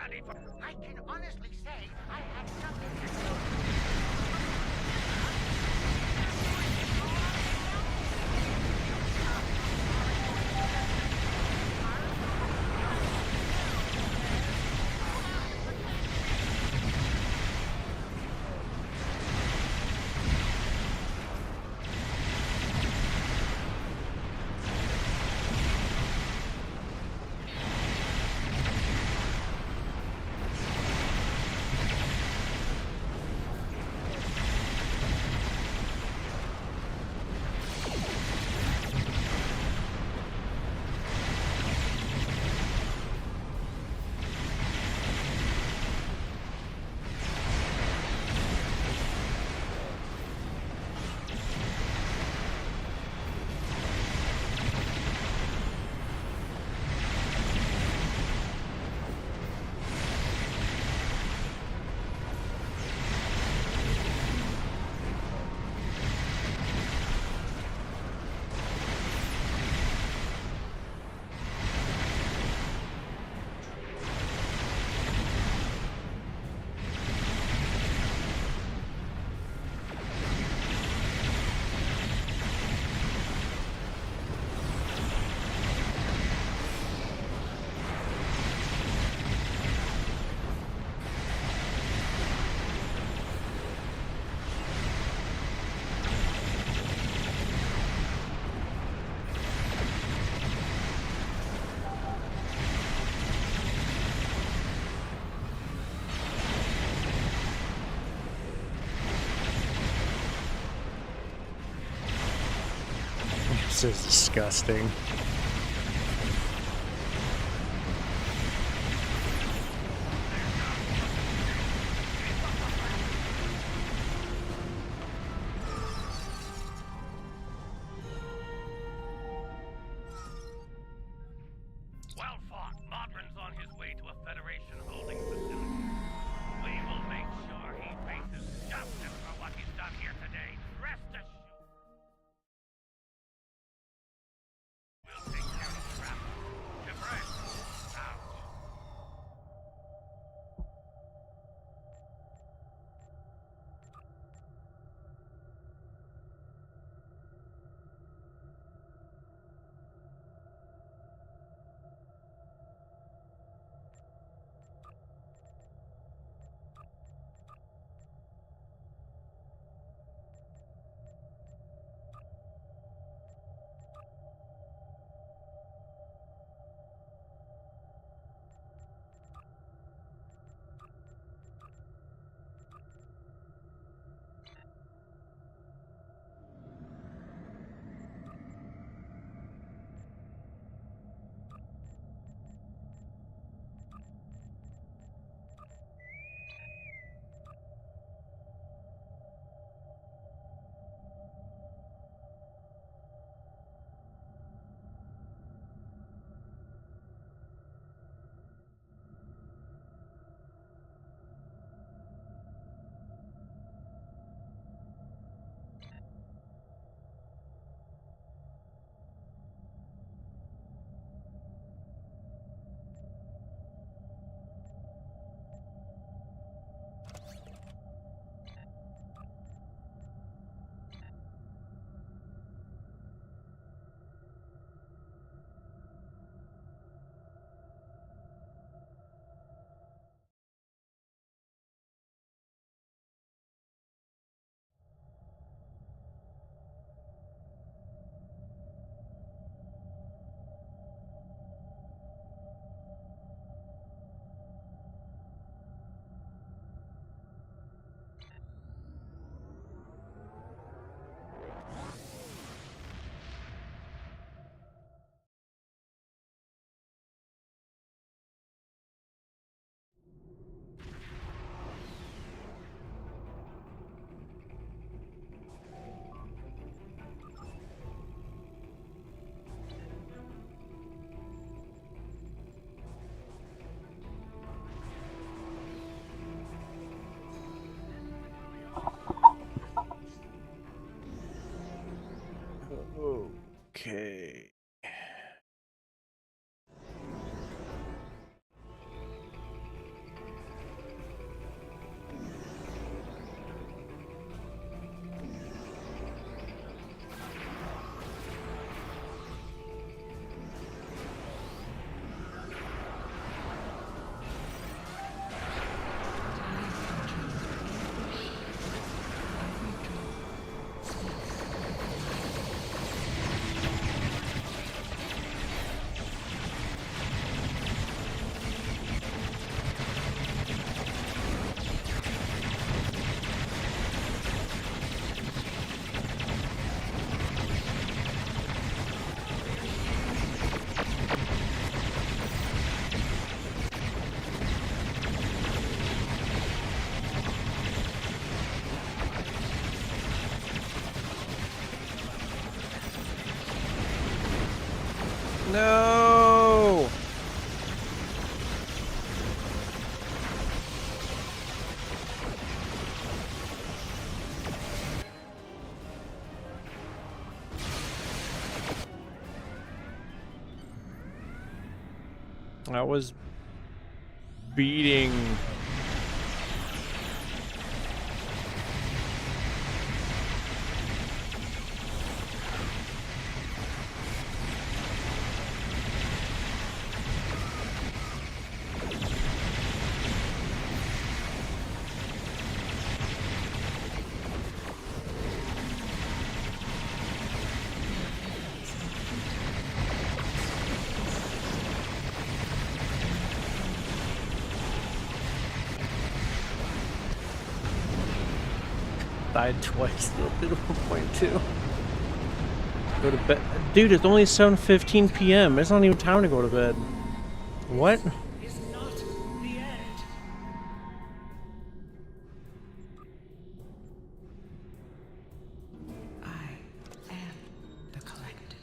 ready for... I can honestly say I have nothing to do. This is disgusting. Well fought. Modron's on his way to a Federation holding facility. We will make sure he faces justice for what he's done here today. Rest assured. We'll I was beating. Died twice, still did 1.2. Go to bed. Dude, it's only 7:15 p.m. It's not even time to go to bed. What? Is not the end. I am the collected.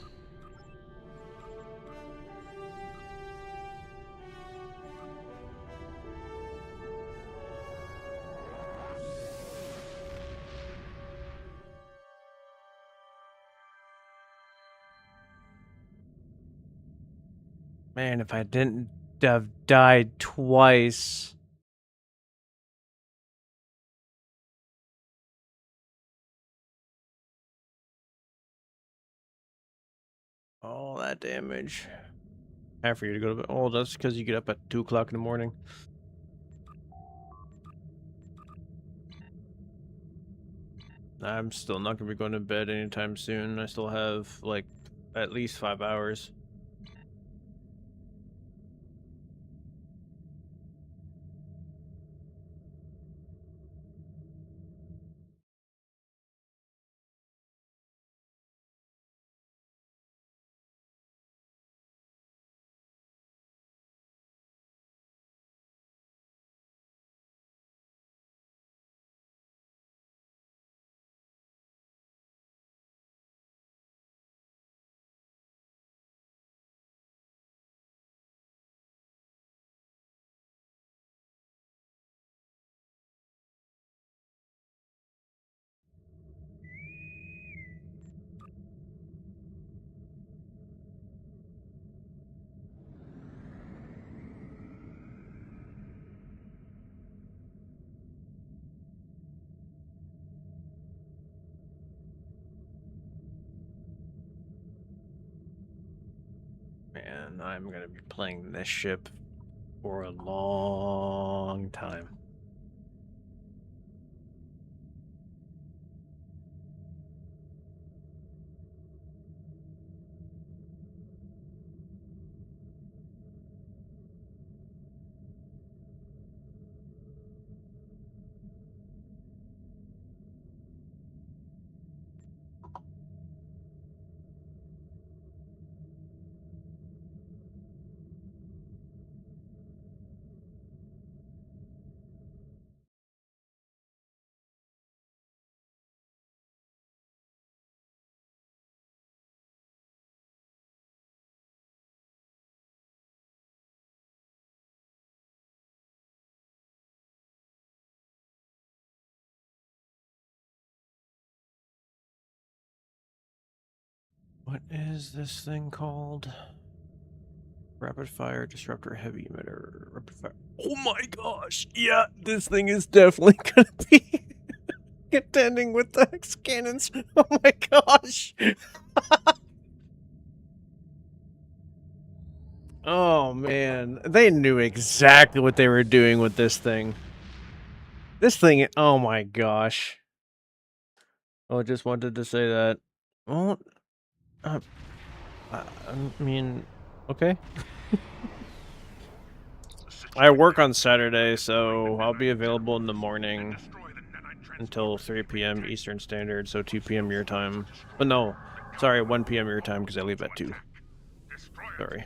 Man, if I didn't have died twice. All that damage. Time for you to go to bed. Oh, that's because you get up at 2 o'clock in the morning. I'm still not gonna be going to bed anytime soon. I still have like at least 5 hours. Man, I'm gonna be playing this ship for a long time. What is this thing called? Rapid fire disruptor heavy emitter. Rapid fire. Oh my gosh! Yeah, this thing is definitely gonna be contending with the Hex cannons. Oh my gosh! Oh man, they knew exactly what they were doing with this thing. This thing, oh my gosh. Oh, I just wanted to say that. Well, I mean, okay. I work on Saturday, so I'll be available in the morning until 3 p.m. Eastern Standard, so 2 p.m. your time. But no, sorry, 1 p.m. your time because I leave at 2. Sorry.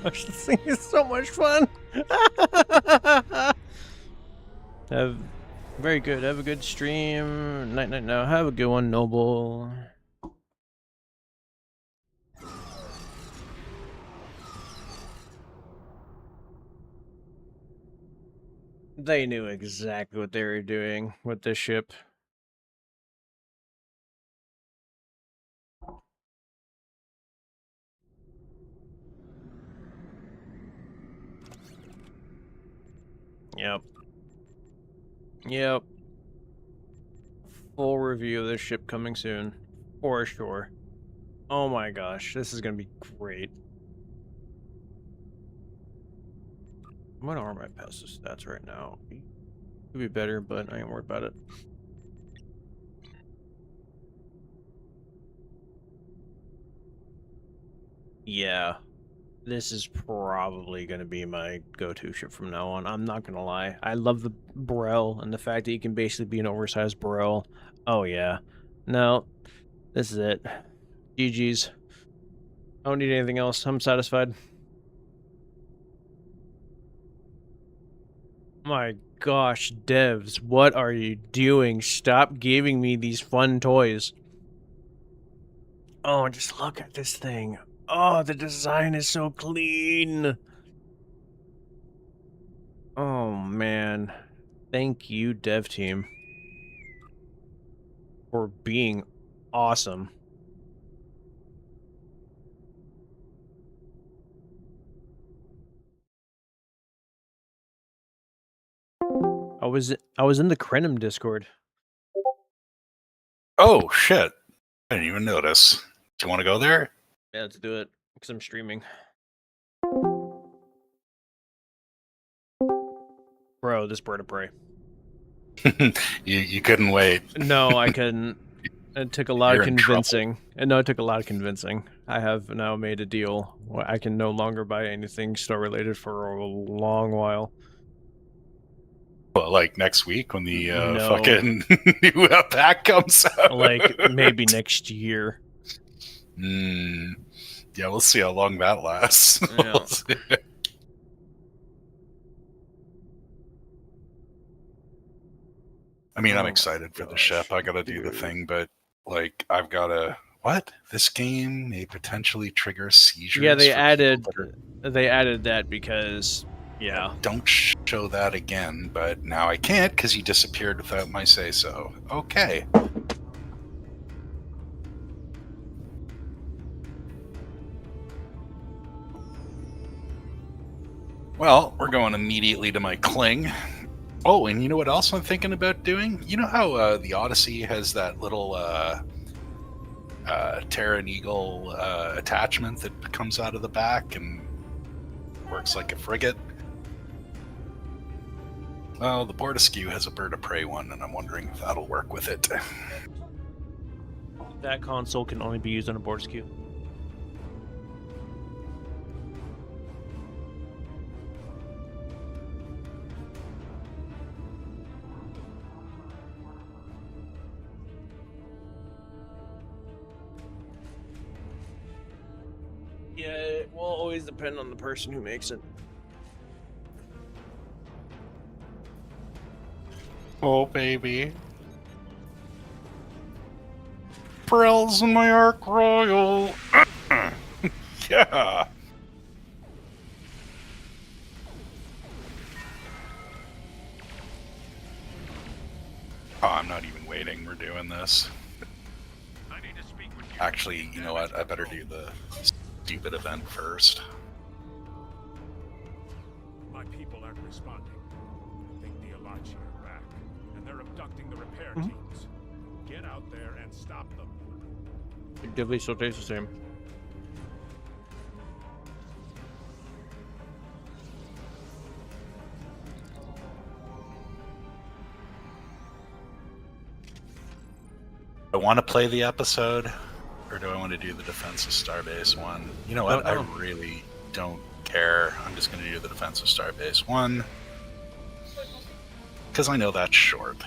gosh, this thing is so much fun. Very good. Have a good stream. Night, night. Now, have a good one, Noble. They knew exactly what they were doing with this ship. Yep. Yep. Full review of this ship coming soon. For sure. Oh my gosh, this is gonna be great. I'm gonna arm my passive stats right now. Could be better, but I ain't worried about it. Yeah. This is probably going to be my go-to ship from now on. I'm not going to lie. I love the Burrell and the fact that you can basically be an oversized Burrell. Oh, yeah. No, this is it. GG's. I don't need anything else. I'm satisfied. My gosh, devs, what are you doing? Stop giving me these fun toys. Oh, just look at this thing. Oh, the design is so clean. Oh, man. Thank you, dev team, for being awesome. I was in the Krenim Discord. Oh, shit. I didn't even notice. Do you want to go there? Yeah, let's do it, because I'm streaming. Bro, this bird of prey. you couldn't wait. No, I couldn't. It took a lot You're of in convincing. And no, it took a lot of convincing. I have now made a deal where I can no longer buy anything store related for a long while. Well, like next week when the No. fucking new pack comes out. Like maybe next year. Yeah, we'll see how long that lasts. Yeah. We'll see. I mean, Oh I'm my excited for the gosh, ship. I gotta do the dude. thing, but like, I've gotta. What? This game may potentially trigger seizures. Yeah, they for added people that that because yeah. don't show that again, but now I can't because he disappeared without my say so. Okay. Well, we're going immediately to my cling. Oh, and you know what else I'm thinking about doing? You know how the Odyssey has that little Terran Eagle attachment that comes out of the back and works like a frigate? Well, the Bortaskew has a bird of prey one, and I'm wondering if that'll work with it. That console can only be used on a board SKU. Yeah, it will always depend on the person who makes it. Oh, baby. Prells in my Ark Royal. Yeah. Oh, I'm not even waiting. We're doing this. I need to speak with you. Actually, you know what? I better do the stupid event first. My people aren't responding. I think the Alachi are back, and they're abducting the repair Mhm. teams. Get out there and stop them. It definitely still tastes the same. I want to play the episode, or do I want to do the Defense of Starbase one? You know what? Oh, oh. I really don't care. I'm just going to do the Defense of Starbase one. Because I know that's short.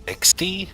XD?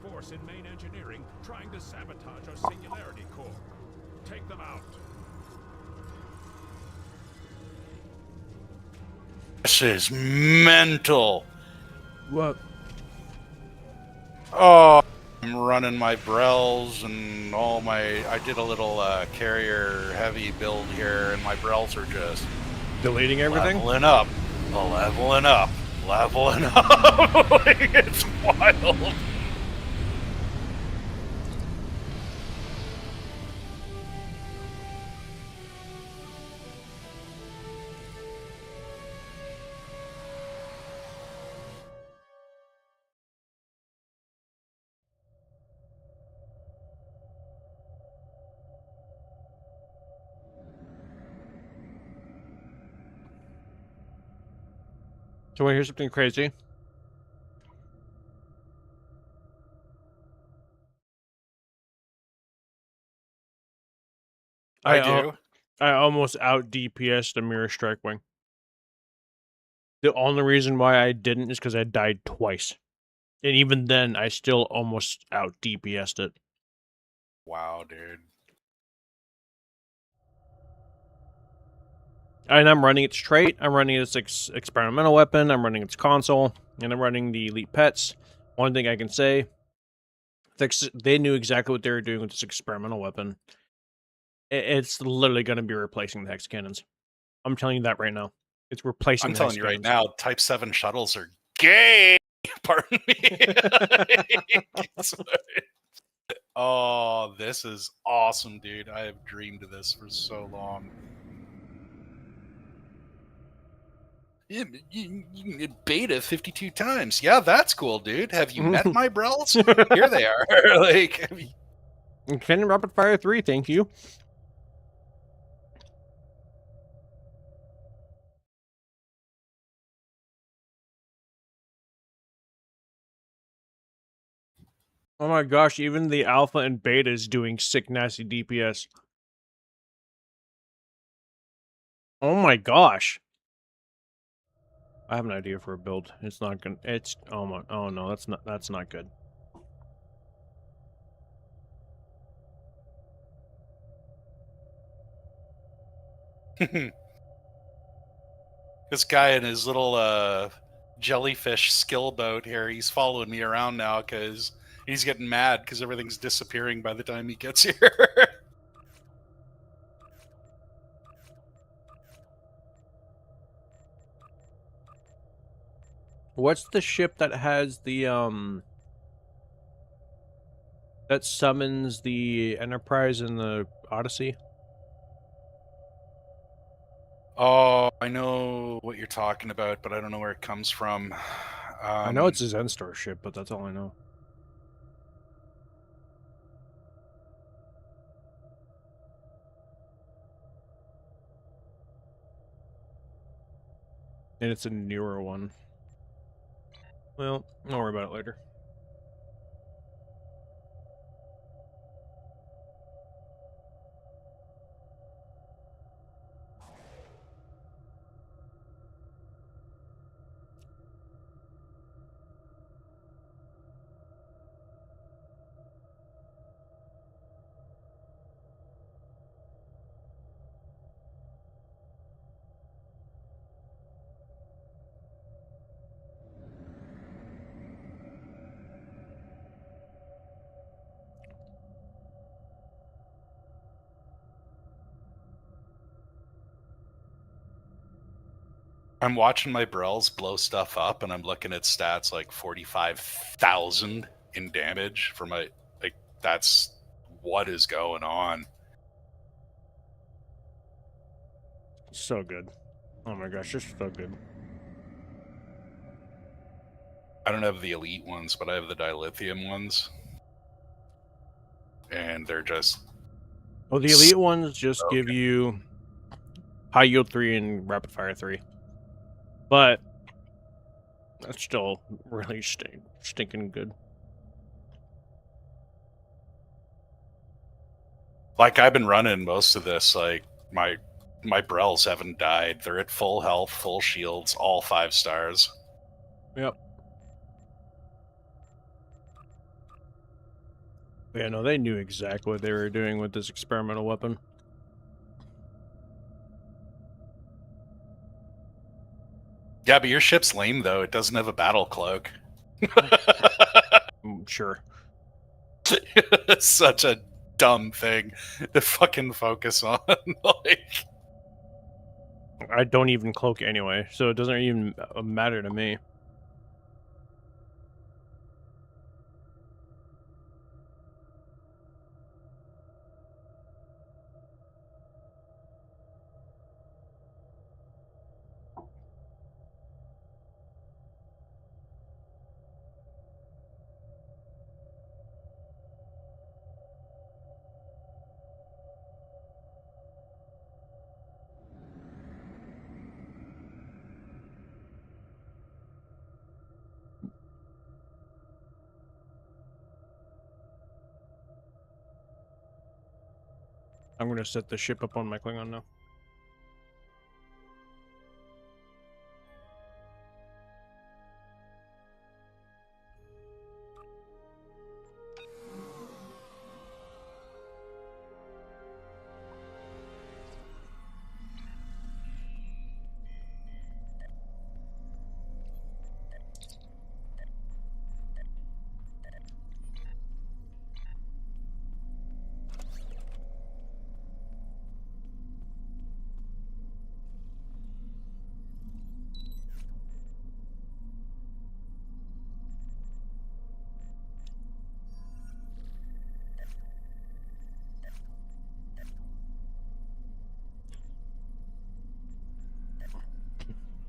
force in main engineering trying to sabotage our Singularity Core. Take them out. This is mental. What? Oh, I'm running my Brels and all my... I did a little carrier heavy build here, and my Brels are just... Deleting everything? Leveling up. Leveling up. Leveling up. Like, it's wild. So want to hear something crazy? I do. I almost out DPS'd a Mirror Strike Wing. The only reason why I didn't is because I died twice. And even then, I still almost out DPS'd it. Wow, dude. And I'm running its trait, I'm running its experimental weapon, I'm running its console, and I'm running the elite pets. One thing I can say, they knew exactly what they were doing with this experimental weapon. It's literally going to be replacing the hex cannons. I'm telling you that right now. It's replacing I'm the telling hex you right cannons. now, Type 7 shuttles are gay! Pardon me. Oh, this is awesome, dude. I have dreamed of this for so long. Yeah, you can beta 52 times. Yeah, that's cool, dude. Have you met my Brels? Here they are. Like, have you... Cannon Rapid Fire 3, thank you. Oh my gosh, even the alpha and beta is doing sick, nasty DPS. Oh my gosh. I have an idea for a build. It's not gonna, it's, oh my, oh no, that's not good. This guy in his little jellyfish skill boat here, he's following me around now because he's getting mad because everything's disappearing by the time he gets here. What's the ship that has the, that summons the Enterprise in the Odyssey? Oh, I know what you're talking about, but I don't know where it comes from. I know it's a Zenstar ship, but that's all I know. And it's a newer one. Well, I'll worry about it later. I'm watching my Brels blow stuff up, and I'm looking at stats like 45,000 in damage for my... Like, that's what is going on. So good. Oh my gosh, just so good. I don't have the elite ones, but I have the dilithium ones. And they're just... Well, the elite ones just give you high yield 3 and rapid fire 3. But that's still really stinking good. Like, I've been running most of this, like, my Brels haven't died. They're at full health, full shields, all 5 stars. Yep. Yeah, no, they knew exactly what they were doing with this experimental weapon. Yeah, but your ship's lame though. It doesn't have a battle cloak. Sure. It's such a dumb thing to fucking focus on. Like, I don't even cloak anyway, so it doesn't even matter to me. I'm gonna set the ship up on my Klingon now.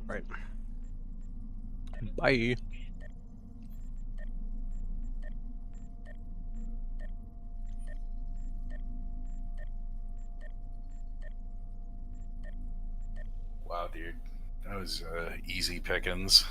Right. Bye. wow, dude, that was easy pickings.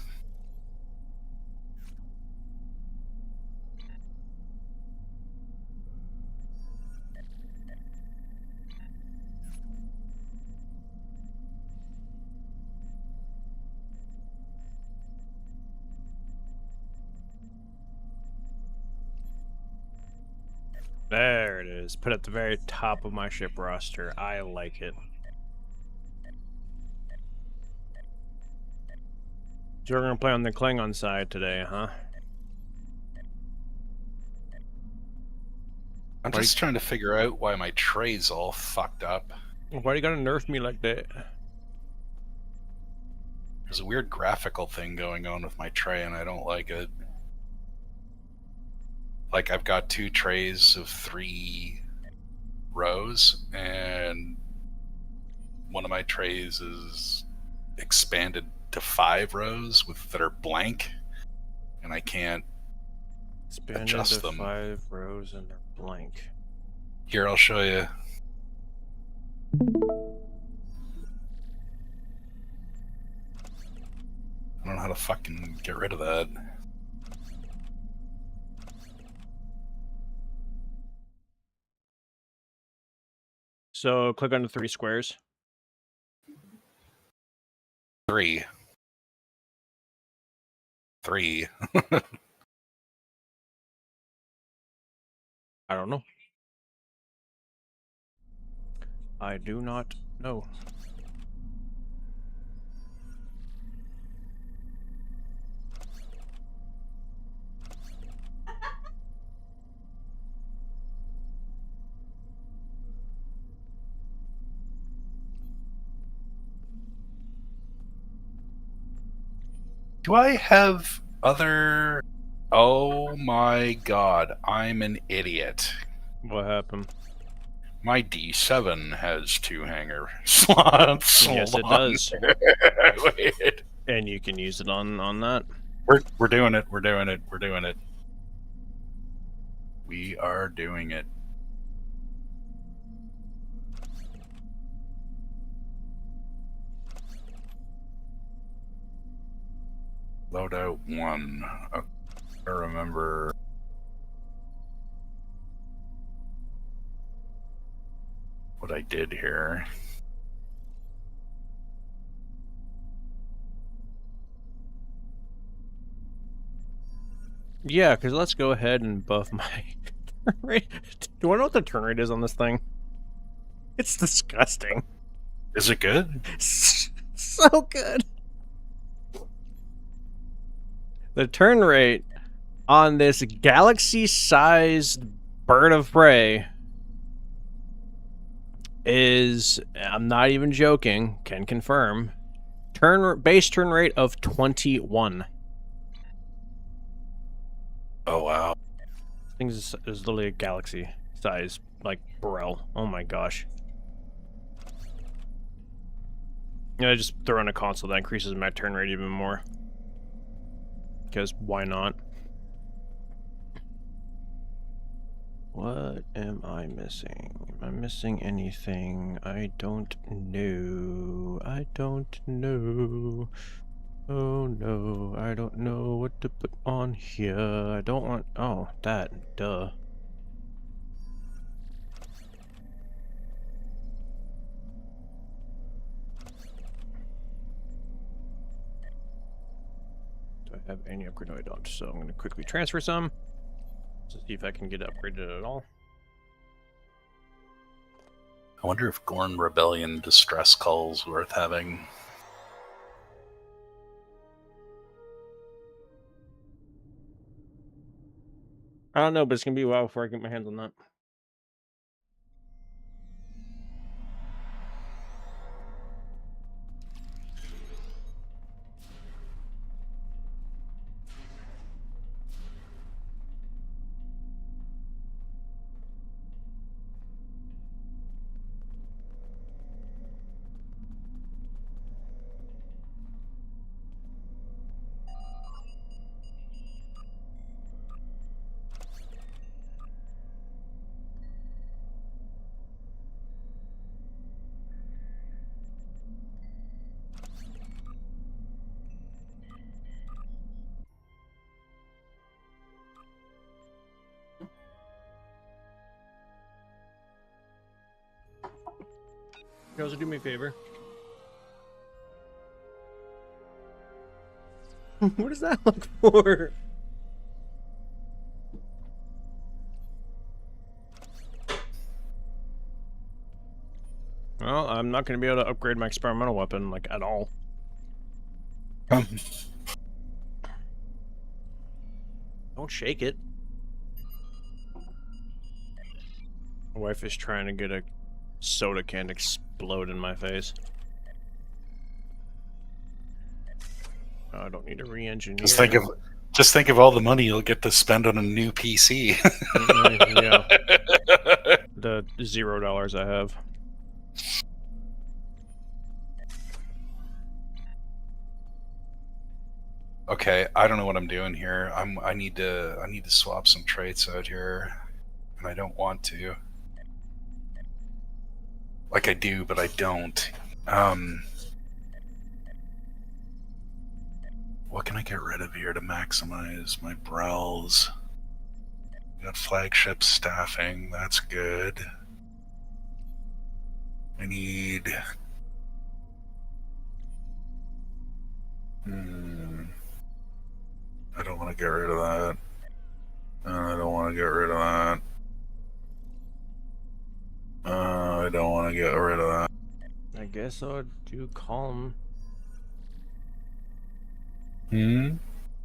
There it is. Put at the very top of my ship roster. I like it. So we're gonna play on the Klingon side today, huh? I'm just trying to figure out why my tray's all fucked up. Why do you gotta nerf me like that? There's a weird graphical thing going on with my tray, and I don't like it. Like, I've got 2 trays of 3 rows, and one of my trays is expanded to 5 rows that are blank, and I can't Expanded adjust to them. 5 rows and they're blank. Here, I'll show you. I don't know how to fucking get rid of that. So click on the 3 squares. 3. I don't know. I do not know. Do I have other... Oh my god, I'm an idiot. What happened? My D7 has 2 hanger slots. Yes, Hold it on. does. Wait. And you can use it on that. We're doing it. We're doing it. We're doing it. We are doing it. Loadout 1. Okay, I remember. What I did here. Yeah, because let's go ahead and buff my rate. Do you want to know what the turn rate is on this thing? It's disgusting. Is it good? So good. The turn rate on this galaxy-sized bird of prey is, I'm not even joking, can confirm, base turn rate of 21. Oh wow. Things is literally a galaxy-sized, like, Burrell. Oh my gosh. I just throw in a console that increases my turn rate even more. Because why not? What am I missing? Am I missing anything? I don't know. I don't know. Oh no, I don't know what to put on here. I don't want... Oh, that. Duh. Do I have any upgrade? No, I don't. So I'm going to quickly transfer some. To see if I can get upgraded at all. I wonder if Gorn Rebellion distress call's worth having. I don't know, but it's going to be a while before I get my hands on that. You also do me a favor. What does that look for? Well, I'm not going to be able to upgrade my experimental weapon, like, at all. Don't shake it. My wife is trying to get a soda can to explode in my face. Oh, I don't need to re-engineer. Just think of all the money you'll get to spend on a new PC. Yeah. The $0 I have. Okay, I don't know what I'm doing here. I need to swap some traits out here, and I don't want to. Like I do, but I don't. What can I get rid of here to maximize my browse? Got flagship staffing, that's good. I need... I don't want to get rid of that. I don't want to get rid of that. I don't want to get rid of that. I guess I'll do calm. Hmm?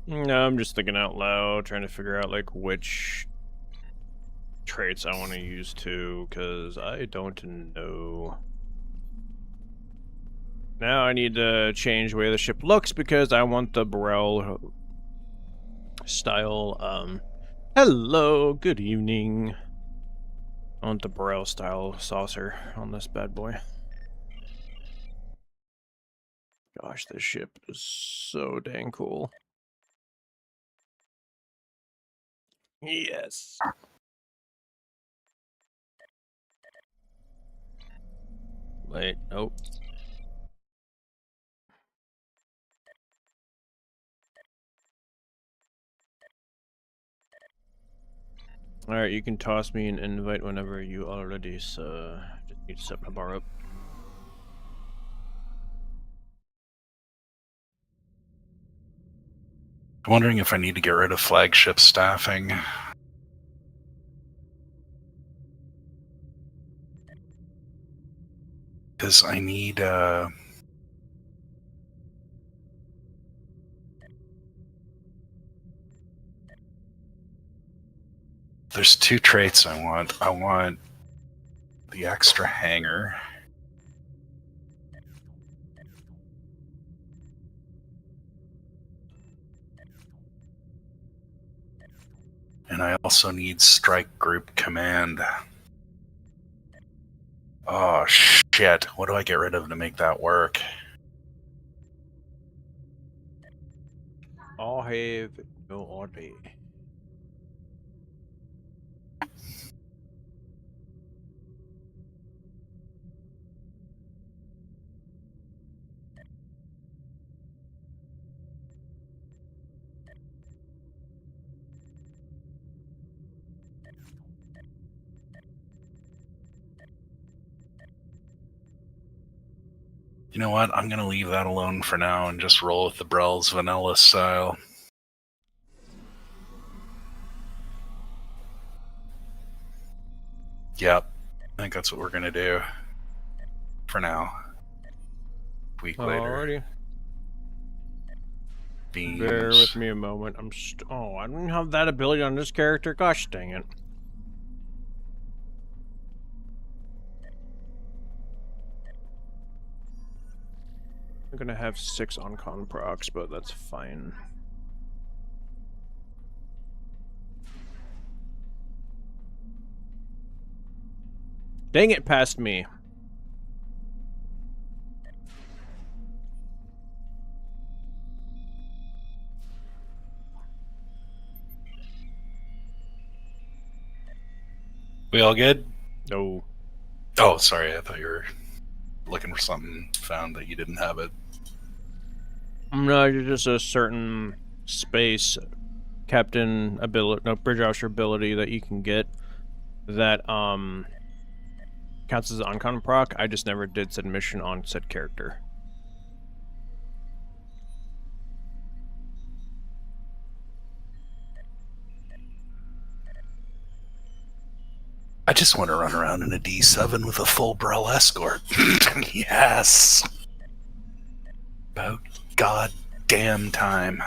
No, I'm just thinking out loud, trying to figure out, like, which traits I want to use too, because I don't know. Now I need to change the way the ship looks, because I want the Burrell style, hello, good evening. I want the Burrell style saucer on this bad boy. Gosh, this ship is so dang cool. Yes. Wait, nope. Alright, you can toss me an invite whenever you are ready, so just need to set my bar up. I'm wondering if I need to get rid of flagship staffing. Because I need there's two traits I want. I want the extra hanger. And I also need strike group command. Oh shit, what do I get rid of to make that work? I have no idea. You know what? I'm gonna leave that alone for now and just roll with the Brells vanilla style. Yep. I think that's what we're gonna do. For now. Week later. Alrighty. Beams. Bear with me a moment. Oh, I don't have that ability on this character. Gosh dang it. I'm gonna have 6 on-con procs, but that's fine. Dang it, past me. We all good? No. Oh, sorry. I thought you were looking for something, found that you didn't have it. No, you're just a certain space captain ability, no, bridge officer ability that you can get that counts as an on-con proc. I just never did said mission on said character. I just want to run around in a D7 with a full Brell escort. Yes! About goddamn time.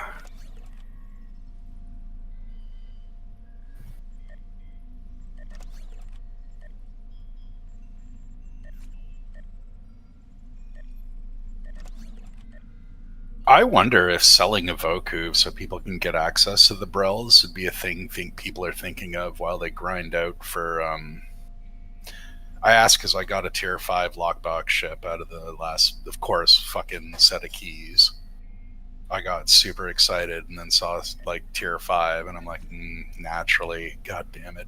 I wonder if selling a Voku so people can get access to the Brells would be a thing people are thinking of while they grind out for. I asked because I got a tier 5 lockbox ship out of the last, of course, fucking set of keys. I got super excited and then saw like tier 5, and I'm like, naturally, god damn it.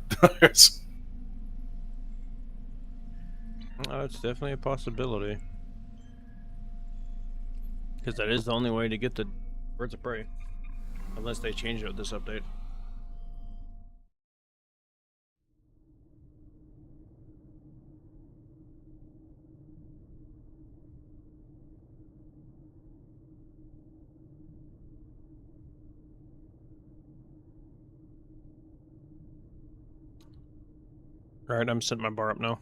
Oh, it's definitely a possibility. Because that is the only way to get the Birds of Prey. Unless they change it with this update. Alright, I'm setting my bar up now.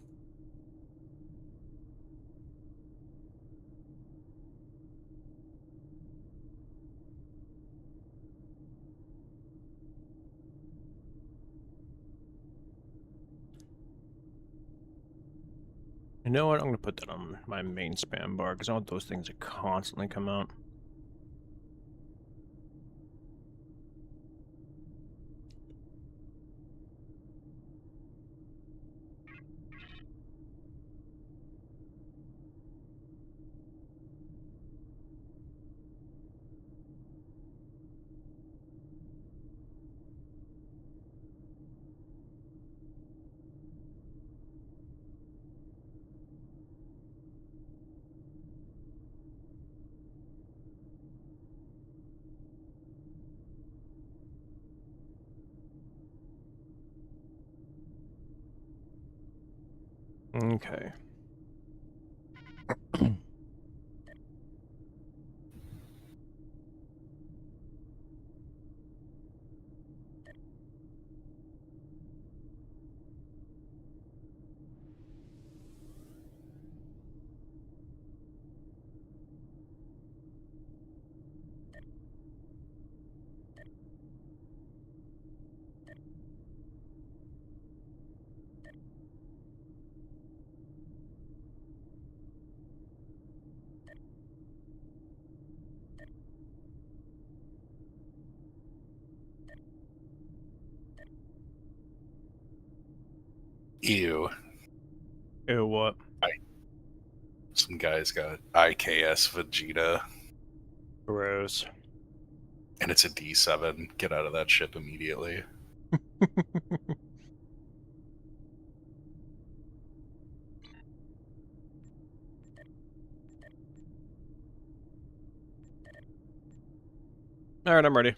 You know what? I'm gonna put that on my main spam bar because I want those things to constantly come out. Okay. Ew. Ew, what? Some guy's got IKS Vegeta, Gross. and it's a D7. Get out of that ship immediately. Alright, I'm ready.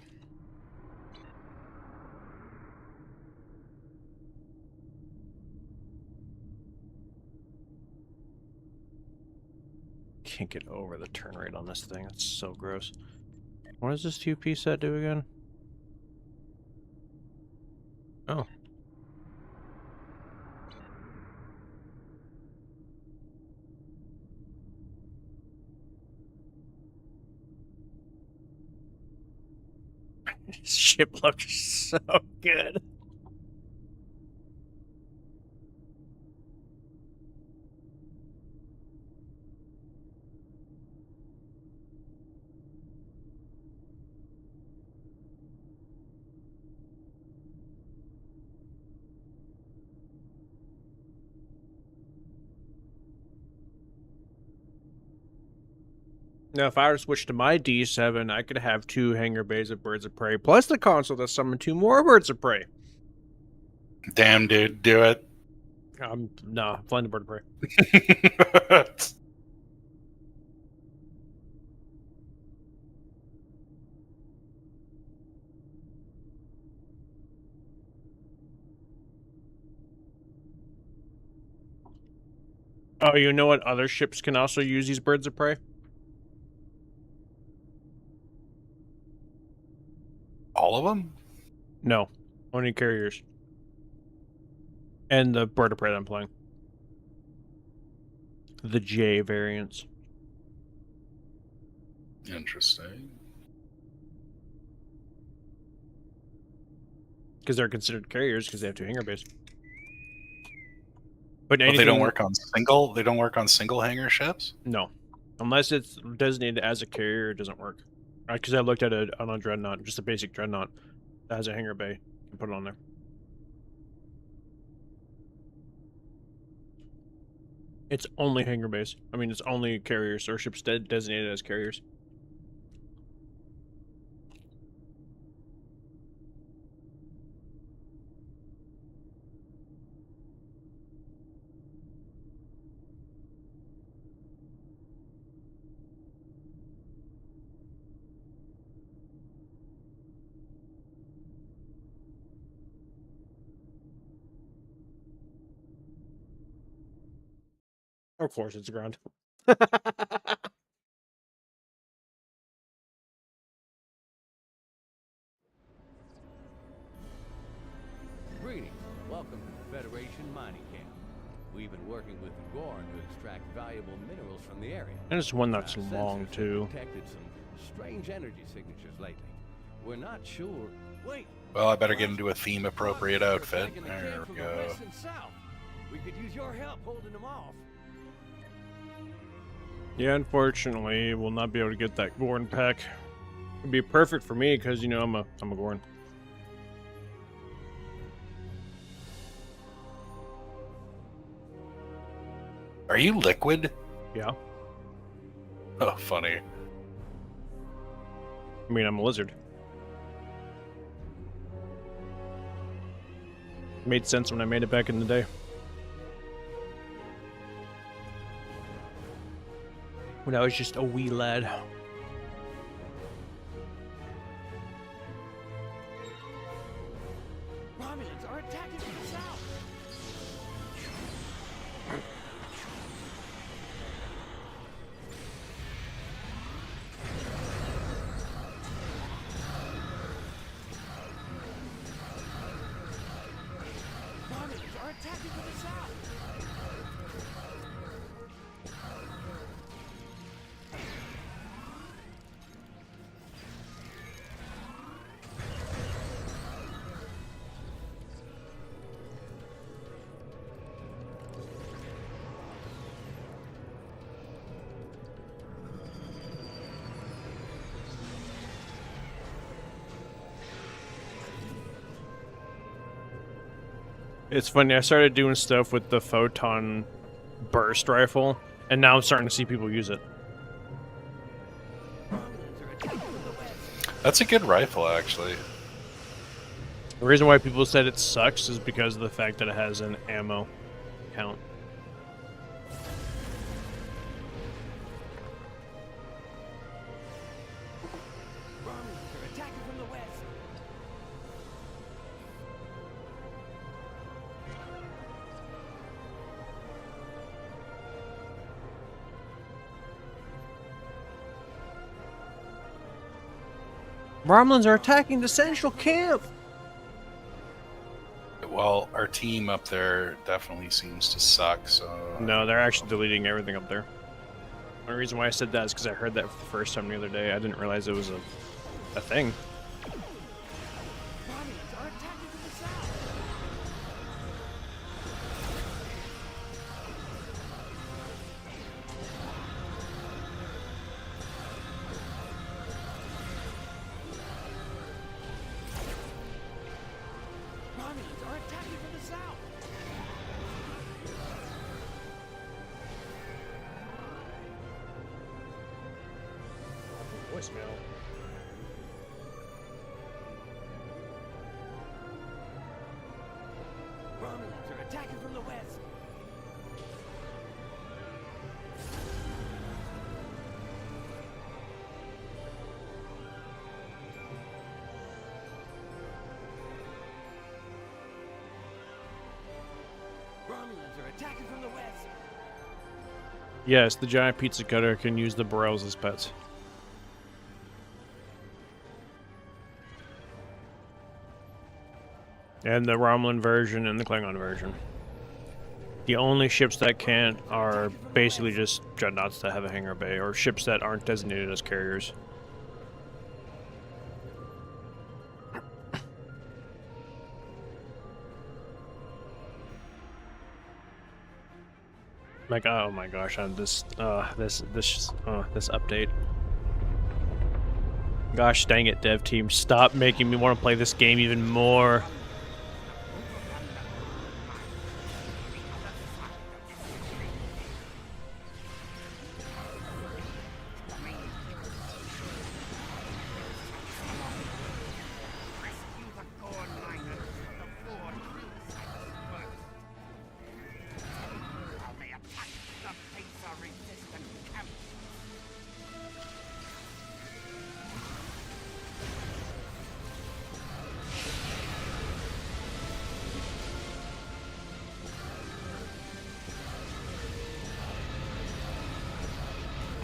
Can't get over the turn rate on this thing. That's so gross. What does this 2P set do again? Oh. This ship looks so good. Now, if I were to switch to my D7, I could have 2 hangar bays of Birds of Prey, plus the console that summon 2 more Birds of Prey. Damn, dude, do it. Nah, I'm flying the Bird of Prey. Oh, you know what other ships can also use these Birds of Prey? All of them? No, only carriers. And the Bird of Prey that I'm playing. The J variants. Interesting. Because they're considered carriers because they have 2 hangar bays. But But they don't work on single. They don't work on single hangar ships. No, unless it's designated as a carrier, it doesn't work. Because I looked at it on a dreadnought, just a basic dreadnought that has a hangar bay. You put it on there. It's only hangar bays. I mean, it's only carriers or ships designated as carriers. Of course, it's ground. Greetings. Welcome to the Federation mining camp. We've been working with the Gorn to extract valuable minerals from the area. And it's one that's Our long, sensors have too. detected some strange energy signatures lately. We're not sure. Wait. Well, I better get into a theme-appropriate They're outfit. attacking the There camp we from the go. west and south. We could use your help holding them off. Yeah, unfortunately, we'll not be able to get that Gorn pack. It'd be perfect for me because, you know, I'm a Gorn. Are you liquid? Yeah. Oh, funny. I mean, I'm a lizard. Made sense when I made it back in the day. When I was just a wee lad. Romulans are attacking from the south. Romulans are attacking from the south. It's funny, I started doing stuff with the photon burst rifle, and now I'm starting to see people use it. That's a good rifle, actually. The reason why people said it sucks is because of the fact that it has an ammo count. Romulans are attacking the central camp! Well, our team up there definitely seems to suck, so... No, they're actually deleting everything up there. The only reason why I said that is because I heard that for the first time the other day. I didn't realize it was a thing. Voicemail. Romulans are attacking from the west. Romulans are attacking from the west. Yes, the giant pizza cutter can use the Burrells as pets. And the Romulan version and the Klingon version. The only ships that can't are basically just dreadnoughts that have a hangar bay, or ships that aren't designated as carriers. Like, oh my gosh, on this update. Gosh dang it, dev team, stop making me want to play this game even more.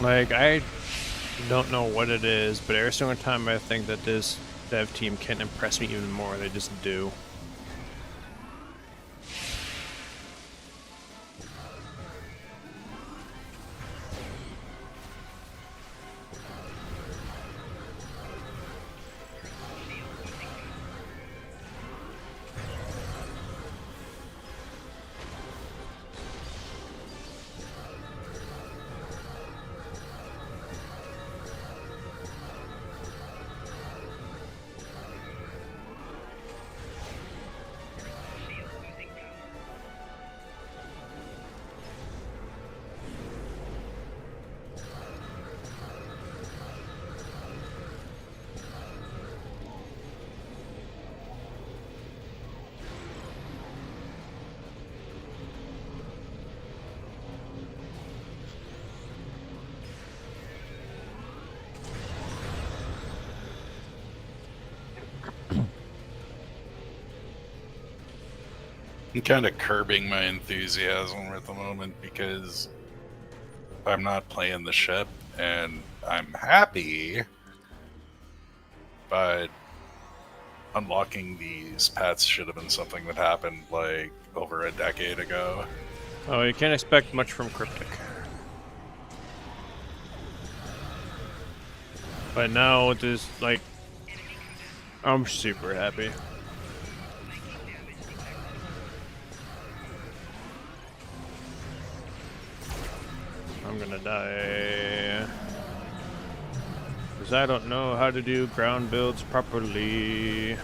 Like, I don't know what it is, but every single time I think that this dev team can impress me even more, they just do. I'm kind of curbing my enthusiasm at the moment because I'm not playing the ship, and I'm happy, but unlocking these pets should have been something that happened like over a decade ago. Oh, you can't expect much from Cryptic. But now with this, like, I'm super happy. I'm gonna die. Because I don't know how to do ground builds properly.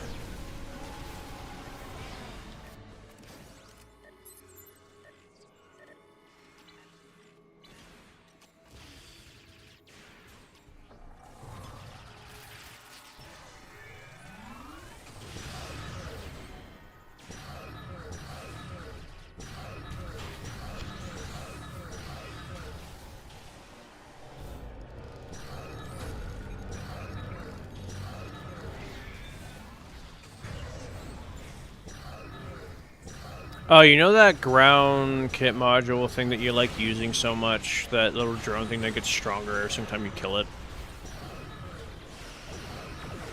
Oh, you know that ground kit module thing that you like using so much? That little drone thing that gets stronger every time you kill it?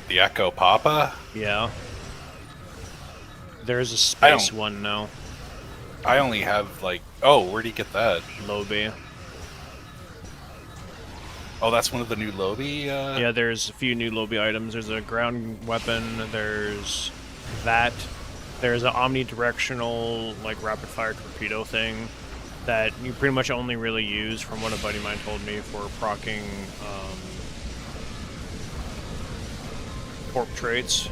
The Echo Papa? Yeah. There's a space one now. I only have, like... Oh, where'd you get that? Lobby. Oh, that's one of the new Lobby? Yeah, there's a few new Lobby items. There's a ground weapon, there's that. There's an omnidirectional, like, rapid-fire torpedo thing that you pretty much only really use, from what a buddy of mine told me, for proccing, torp traits.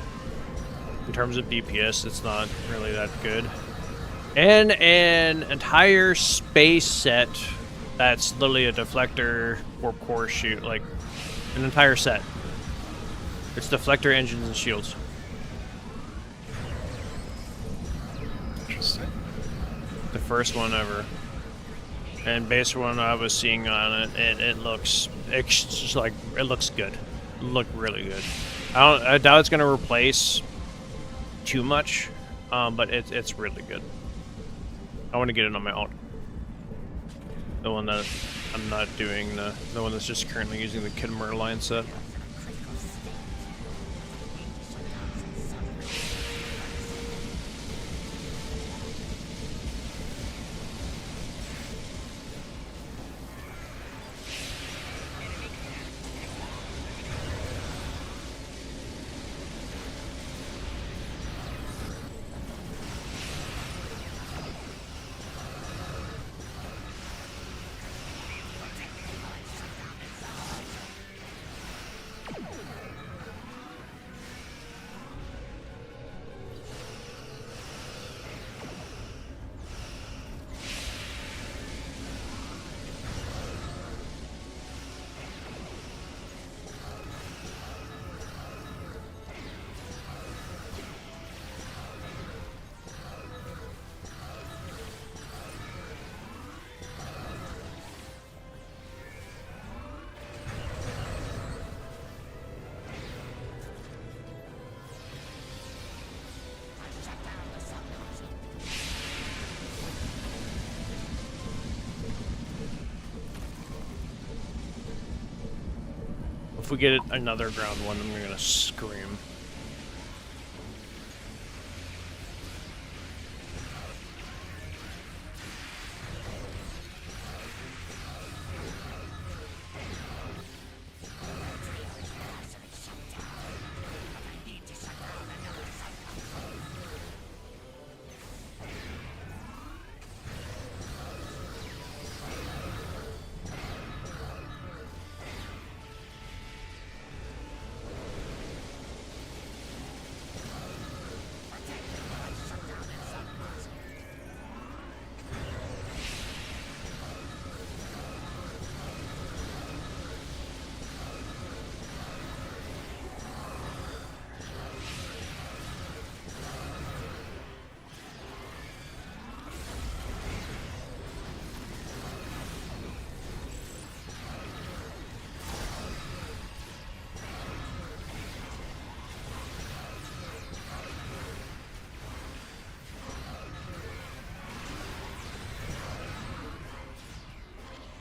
In terms of DPS, it's not really that good. And an entire space set that's literally a deflector, warp core, shoot, like, an entire set. It's deflector, engines, and shields. Interesting. The first one ever. And based on what I was seeing on it, it looks, it's just like, it looks good. It looked really good. I doubt it's gonna replace too much, but it's really good. I want to get it on my alt. The one that I'm not doing, the one that's just currently using the Khitomer Alliance set. If we get another ground one, I'm gonna scream.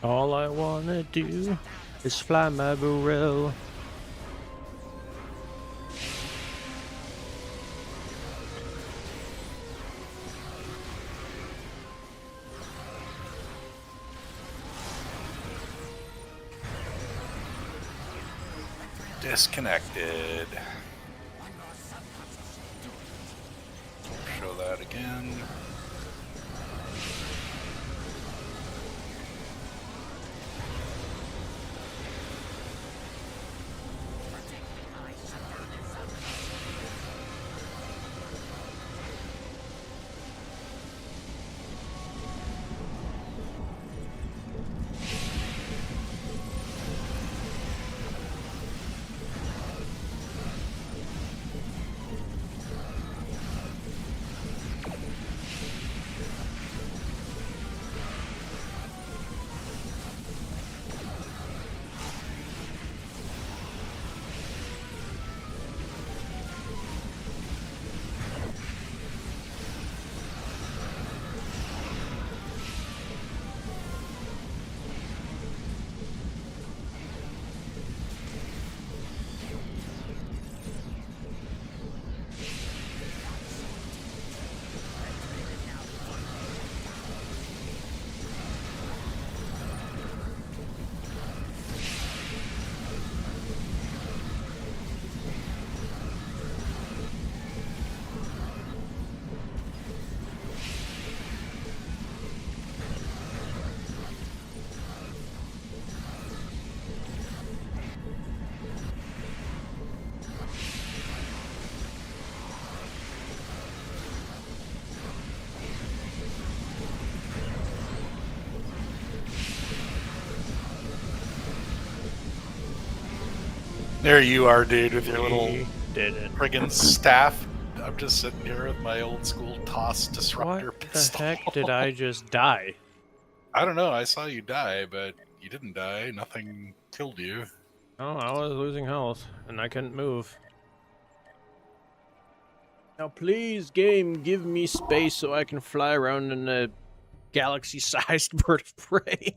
All I wanna do is fly my burrell. Disconnected. Show that again. There you are, dude, with your little He did it. friggin' staff. I'm just sitting here with my old school toss disruptor What the pistol. heck did I just die? I don't know. I saw you die, but you didn't die. Nothing killed you. Oh, I was losing health, and I couldn't move. Now, please, game, give me space so I can fly around in a galaxy-sized bird of prey.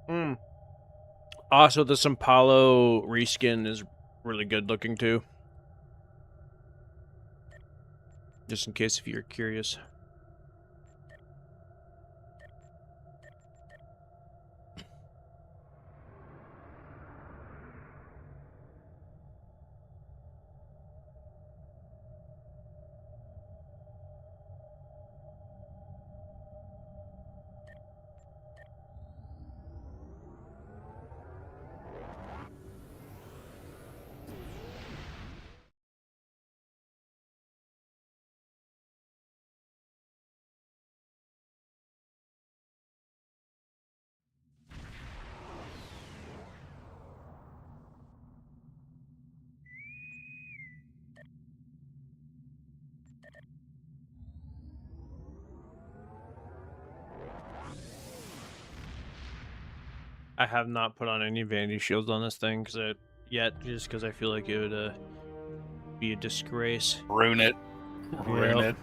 Hmm. Also, the Sampalo reskin is really good looking, too. Just in case if you're curious. I have not put on any vanity shields on this thing yet, just because I feel like it would be a disgrace. Ruin it. Ruin Yep. it.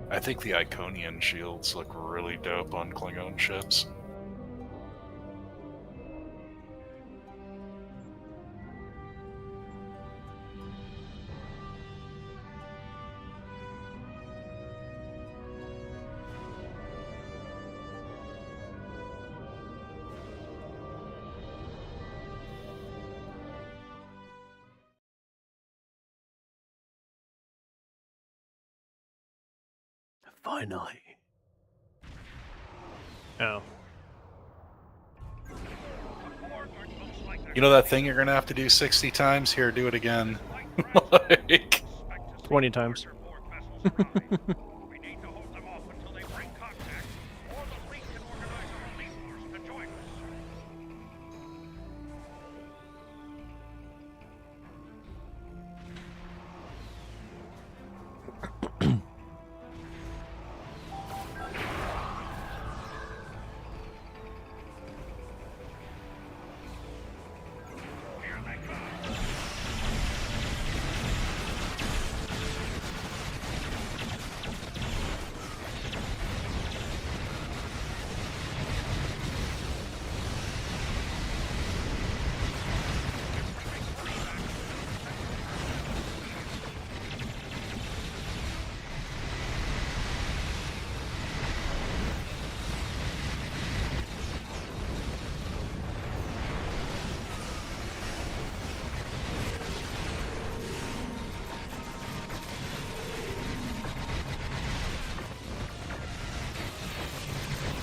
I think the Iconian shields look really dope on Klingon ships. Finally. Oh. You know that thing you're gonna have to do 60 times? Here, do it again. Like, 20 times. We need to hold them off until they break contact, or the fleet can organize a relief force to join us. Here they come.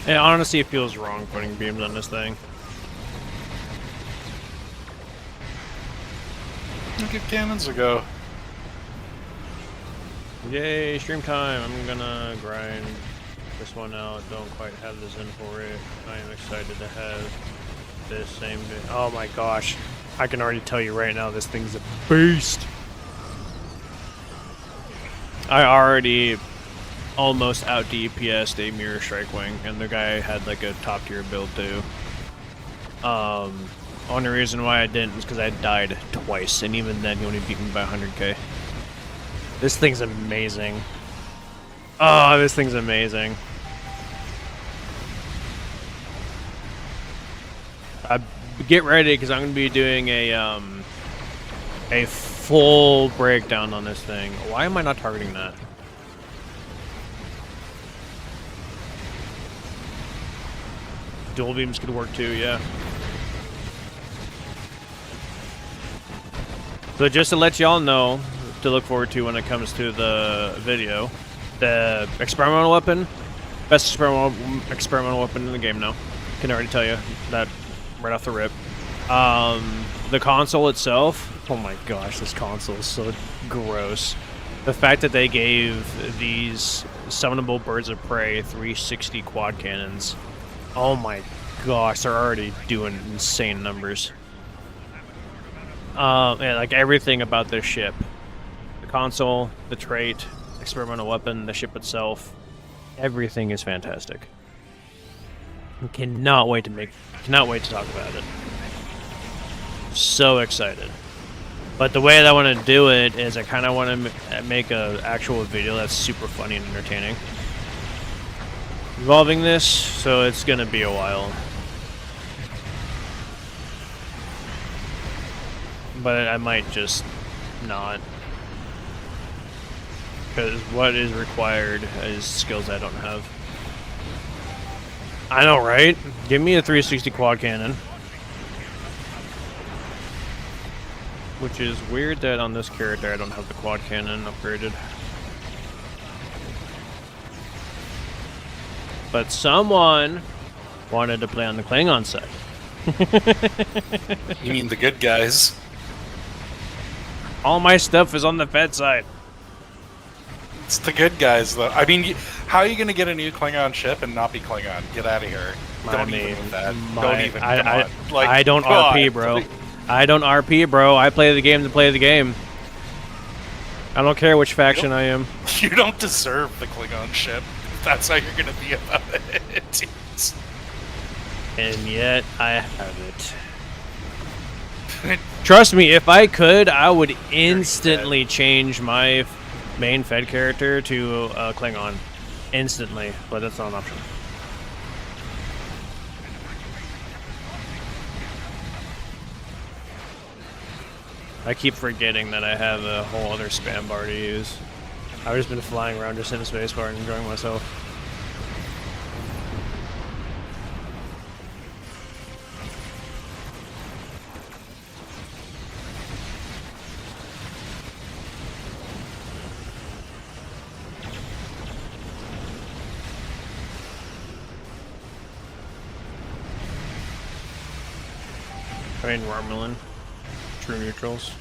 Yeah, honestly, it feels wrong putting beams on this thing. give cannons a go. Yay, stream time. I'm gonna grind this one out. Don't quite have this in for it. I am excited to have this same day. Oh my gosh. I can already tell you right now, this thing's a beast. I already almost out DPS'd a Mirror Strike Wing, and the guy had like a top tier build too. Only reason why I didn't is because I died twice, and even then he only beat me by 100k. This thing's amazing. Oh, this thing's amazing. Get ready, because I'm going to be doing a full breakdown on this thing. Why am I not targeting that? Dual beams could work too, yeah. So just to let y'all know, to look forward to when it comes to the video, the experimental weapon, best experimental weapon in the game now. Can already tell you that right off the rip. The console itself, oh my gosh, this console is so gross. The fact that they gave these summonable birds of prey 360 quad cannons Oh my gosh, they're already doing insane numbers. Yeah, like everything about this ship. The console, the trait, experimental weapon, the ship itself. Everything is fantastic. I cannot wait to talk about it. So excited. But the way that I want to do it is I kind of want to make a actual video that's super funny and entertaining. Involving this, so it's gonna be a while. But I might just not. Because what is required is skills I don't have. I know, right? Give me a 360 quad cannon. Which is weird that on this character I don't have the quad cannon upgraded. But someone wanted to play on the Klingon side. You mean the good guys? All my stuff is on the Fed side. It's the good guys, though. I mean, how are you going to get a new Klingon ship and not be Klingon? Get out of here. Don't even with that. Don't even. Come on. Like, I don't God. RP, bro. I don't RP, bro. I play the game to play the game. I don't care which faction I am. You don't deserve the Klingon ship. If that's how you're going to be about it. And yet, I have it. Trust me, if I could, I would instantly change my main Fed character to Klingon. Instantly, but that's not an option. I keep forgetting that I have a whole other spam bar to use. I've just been flying around just in spacebar and enjoying myself. Train Romulan. True neutrals.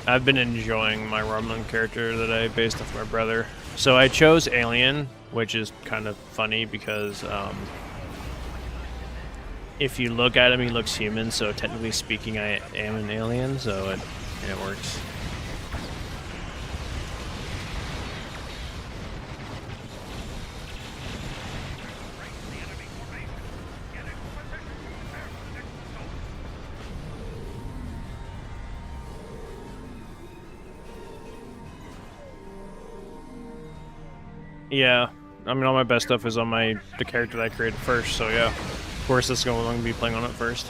I've been enjoying my Romulan character that I based off my brother. So I chose Alien, which is kind of funny because if you look at him, he looks human. So technically speaking, I am an alien. So it works. Yeah, I mean all my best stuff is on the character that I created first, so yeah. Of course that's going to be playing on it first.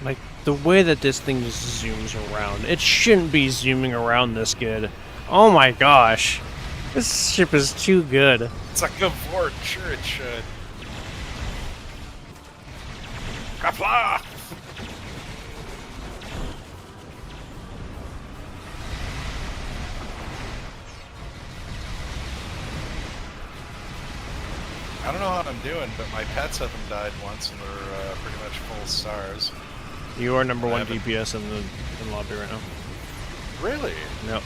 Like, the way that this thing just zooms around, it shouldn't be zooming around this good. Oh my gosh. This ship is too good. It's like a Vort. Sure it should. Kapla! I don't know how I'm doing, but my pets haven't died once and they're pretty much full stars. You are number one DPS in the lobby right now. Really? Yep.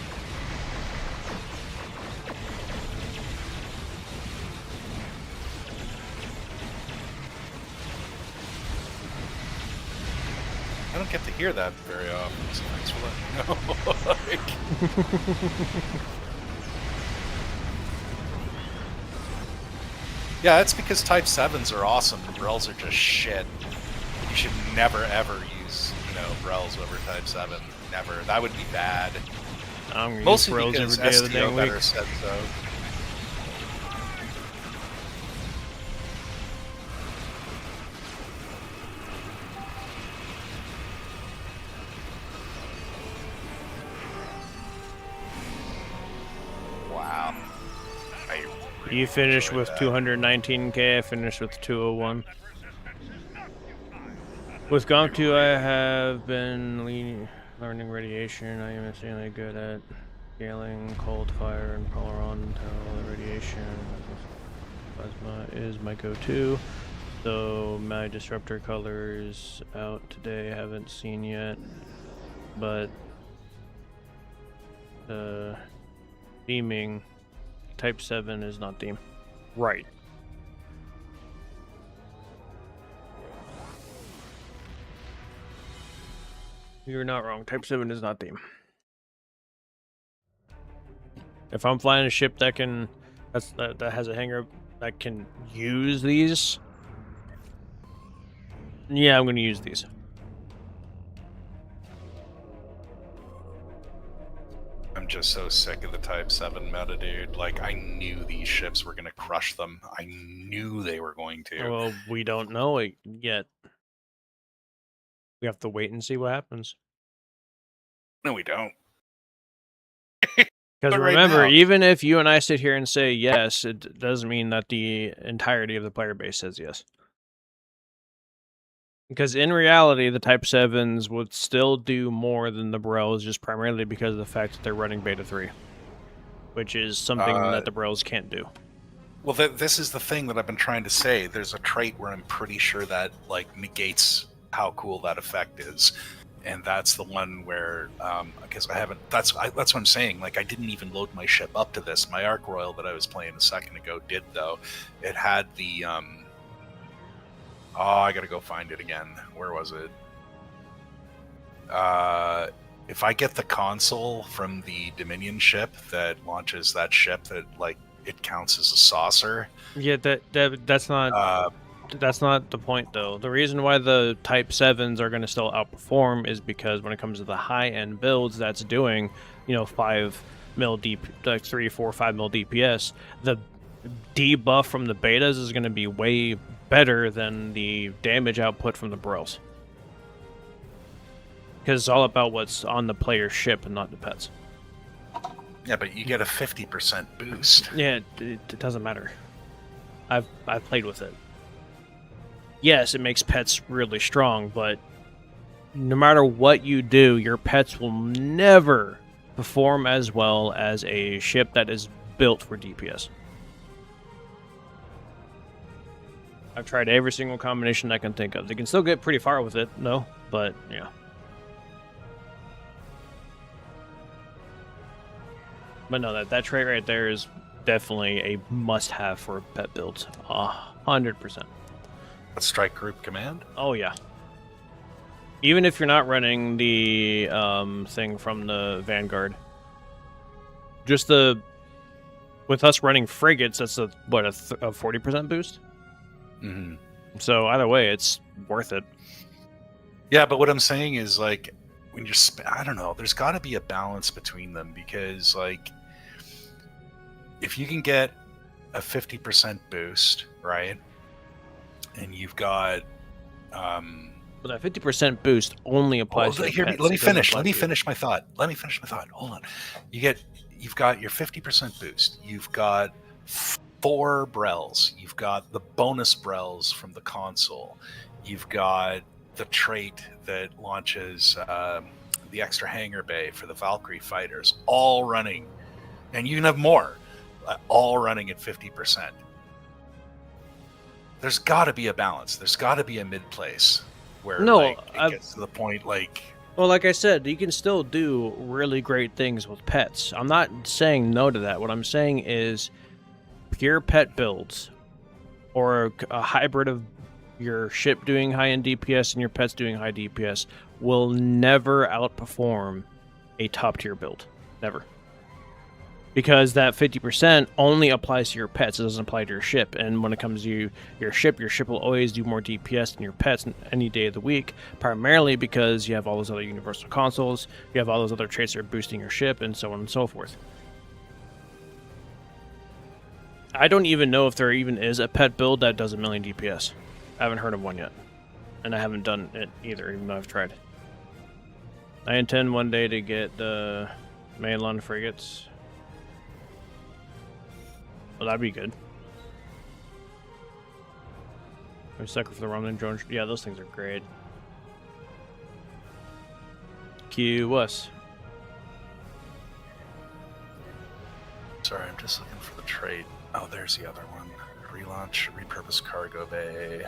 I don't get to hear that very often, so thanks for letting me know. Like, Yeah, it's because Type 7s are awesome. The Brels are just shit. You should never, ever use, Brels over Type 7. Never. That would be bad. I'm gonna Mostly use because Brels every day of the STO dang week. better said so. Wow. You finished with that. 219k, I finished with 201. With Gomp 2, I have been learning radiation. I am insanely good at scaling cold fire and Polaron until the radiation plasma is my go-to. So my disruptor color is out today, haven't seen yet, but the theming Type 7 is not theme. Right. You're not wrong. Type 7 is not theme. If I'm flying a ship that can that has a hangar that can use these, yeah, I'm going to use these. I'm just so sick of the Type 7 meta, dude. Like, I knew these ships were going to crush them. I knew they were going to. Well, we don't know it yet. We have to wait and see what happens. No, we don't. Because But right remember, now- even if you and I sit here and say yes, it doesn't mean that the entirety of the player base says yes. Because in reality, the Type 7s would still do more than the Brels, just primarily because of the fact that they're running Beta 3. Which is something that the Brels can't do. Well, this is the thing that I've been trying to say. There's a trait where I'm pretty sure that, like, negates how cool that effect is. And that's the one where, because I haven't, that's what I'm saying. Like, I didn't even load my ship up to this. My Ark Royal that I was playing a second ago did, though. It had the, I gotta go find it again. Where was it? If I get the console from the Dominion ship that launches that ship, that, like, it counts as a saucer. Yeah, that's not the point, though. The reason why the Type 7s are going to still outperform is because when it comes to the high-end builds that's doing, 5 mil deep, like 3, 4, 5 mil DPS, the debuff from the betas is going to be way better than the damage output from the Brels. Because it's all about what's on the player's ship and not the pets. Yeah, but you get a 50% boost. Yeah, it doesn't matter. I've played with it. Yes, it makes pets really strong, but no matter what you do, your pets will never perform as well as a ship that is built for DPS. I've tried every single combination I can think of. They can still get pretty far with it, no, but yeah. But no, that trait right there is definitely a must-have for a pet build. 100%. A strike group command? Oh yeah. Even if you're not running the thing from the Vanguard, just with us running frigates, that's a 40% boost. Mm-hmm. So either way, it's worth it. Yeah, but what I'm saying is, like, when you're, I don't know, there's got to be a balance between them, because, like, if you can get a 50% boost, right, and you've got, But that 50% boost only applies to the let pets. me It doesn't finish. apply Let me to you. finish my thought. Hold on. You've got your 50% boost. You've got 4 Brels. You've got the bonus Brels from the console. You've got the trait that launches the extra hangar bay for the Valkyrie fighters, all running, and you can have more, all running at 50%. There's got to be a balance. There's got to be a mid place where, No, like, it gets to the point, like, Well, like I said, you can still do really great things with pets. I'm not saying no to that. What I'm saying is pure pet builds or a hybrid of your ship doing high-end DPS and your pets doing high DPS will never outperform a top-tier build. Never. because that 50% only applies to your pets. It doesn't apply to your ship. And when it comes to your ship will always do more DPS than your pets any day of the week, primarily because you have all those other universal consoles, you have all those other traits that are boosting your ship, and so on and so forth. I don't even know if there even is a pet build that does 1,000,000 DPS. I haven't heard of one yet. And I haven't done it either, even though I've tried. I intend one day to get the mainline frigates. Well, that'd be good. I'm sucker for the Romulan drones. Yeah, those things are great. Cue us. Sorry, I'm just looking for the trait. Oh, there's the other one. Relaunch, repurpose cargo bay.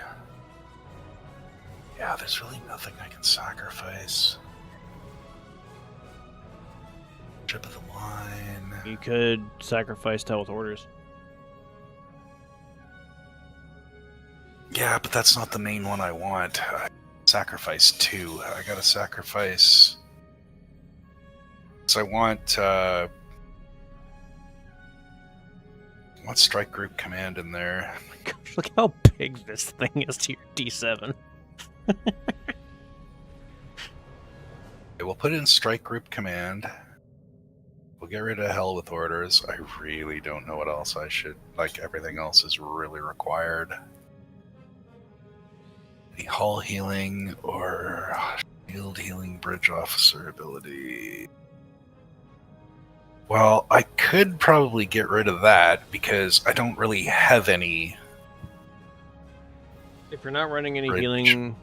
Yeah, there's really nothing I can sacrifice. Ship of the line. You could sacrifice Stealth Orders. Yeah, but that's not the main one I want. I sacrifice 2. I gotta sacrifice. So I want Strike Group Command in there. Oh my gosh, look how big this thing is to your D7. Okay, we'll put in Strike Group Command. We'll get rid of Hell with Orders. I really don't know what else I should... Like, everything else is really required. Any hull healing or shield healing bridge officer ability. Well, I could probably get rid of that because I don't really have If you're not running any Bridge. healing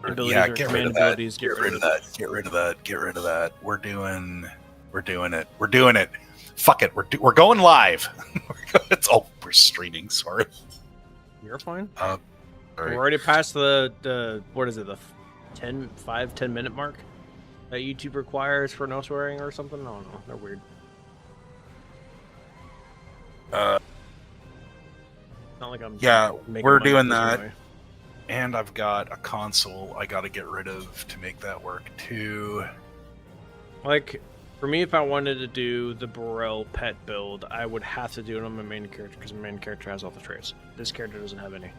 abilities yeah, or get rid command of that. abilities, Get rid of that. Get rid of that. Get rid of that. We're doing it. We're doing it. Fuck it. We're going live. We're streaming. Sorry. You're fine. Sorry. We're already past the what is it, the 10 minute mark that YouTube requires for no swearing or something? I don't know. They're weird. Not like I'm Yeah, making we're money doing this that. anyway. And I've got a console I got to get rid of to make that work too. Like, for me, if I wanted to do the Burrell pet build, I would have to do it on my main character because my main character has all the traits. This character doesn't have any.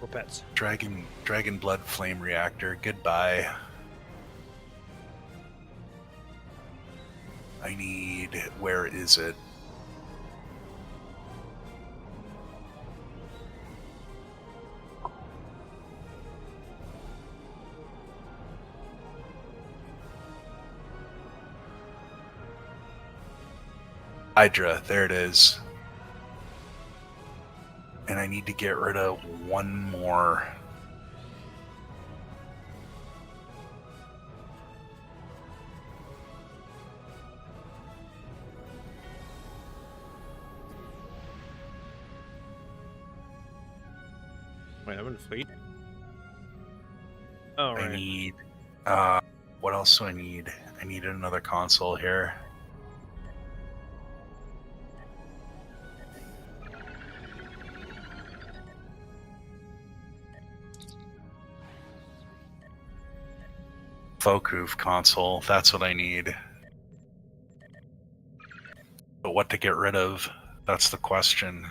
Or pets. Dragon Blood Flame Reactor. Goodbye. I need... Where is it? Hydra. There it is. And I need to get rid of one more. Wait, I'm in the fleet? Oh, I right. need... what else do I need? I need another console here. Focus console, that's what I need. But what to get rid of? That's the question.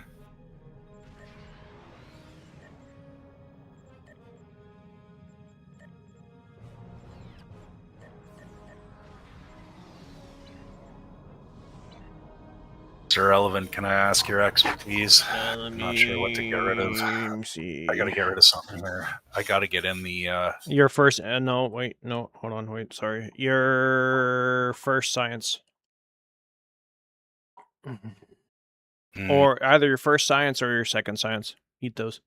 Sir Relevant, can I ask your expertise? I'm not sure what to get rid of. Let me see. I gotta get rid of something there. I gotta get in the Your first... no, wait. No, hold on. Wait, sorry. Your first science. Or either your first science or your second science. Eat those.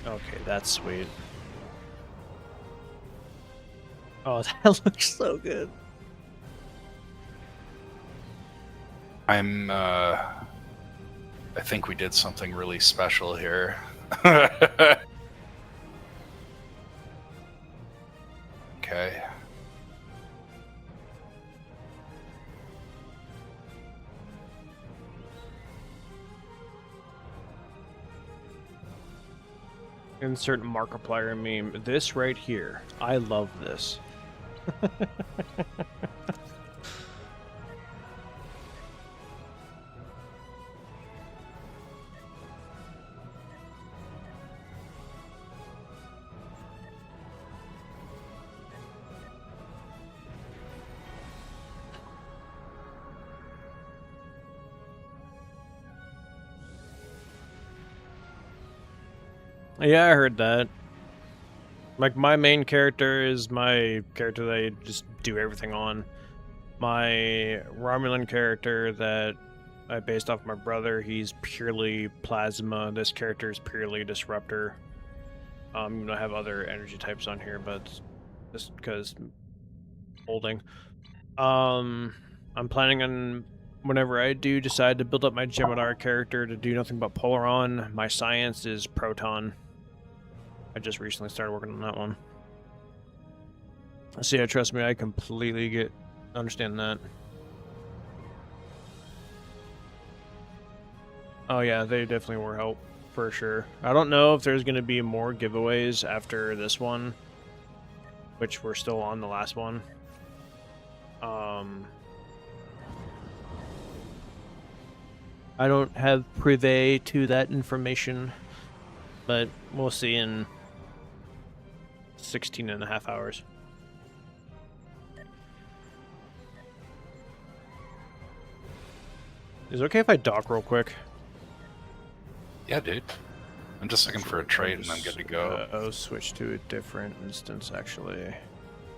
Okay, that's sweet. Oh, that looks so good. I think we did something really special here. Okay. Insert Markiplier meme. This right here. I love this. Yeah, I heard that. Like, my main character is my character that I just do everything on. My Romulan character that I based off my brother, he's purely Plasma. This character is purely Disruptor. You know, I have other energy types on here, but just because holding. I'm planning on, whenever I do decide to build up my Jem'Hadar character to do nothing but Polaron, my science is Proton. I just recently started working on that one. So yeah, trust me, I completely understand that. Oh yeah, they definitely were help, for sure. I don't know if there's going to be more giveaways after this one, which we're still on the last one. I don't have privy to that information, but we'll see in 16.5 hours. Is it okay if I dock real quick? Yeah, dude. I'm just looking for a trade and I'm good to go. I'll switch to a different instance, actually.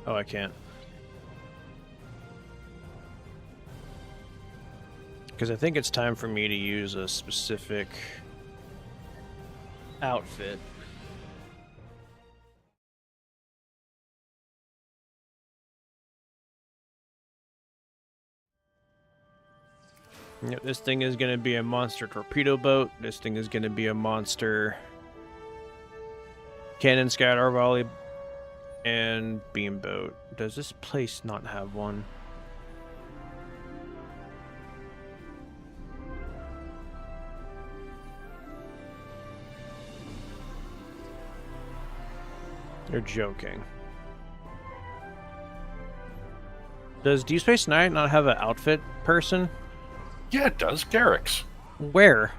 Oh, I can't. Because I think it's time for me to use a specific outfit. Yep, this thing is going to be a monster torpedo boat. This thing is going to be a monster cannon scatter volley and beam boat. Does this place not have one? You're joking. Does Deep Space Nine not have an outfit person? Yeah, it does. Garrick's. Where?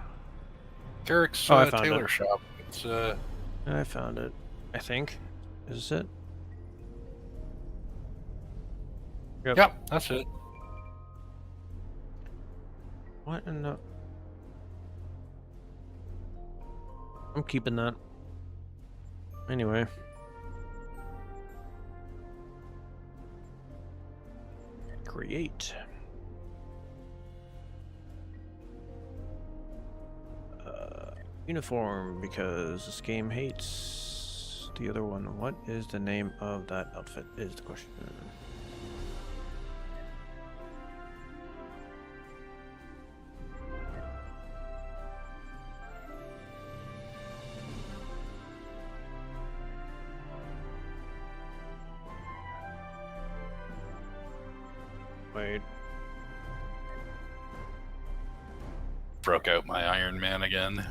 Garrick's I found tailor it. shop. It's I found it. I think. Is it? Yep. yeah, that's it. What in the... I'm keeping that. Anyway. Create. Uniform, because this game hates the other one. What is the name of that outfit is the question. Wait. Broke out my Iron Man again.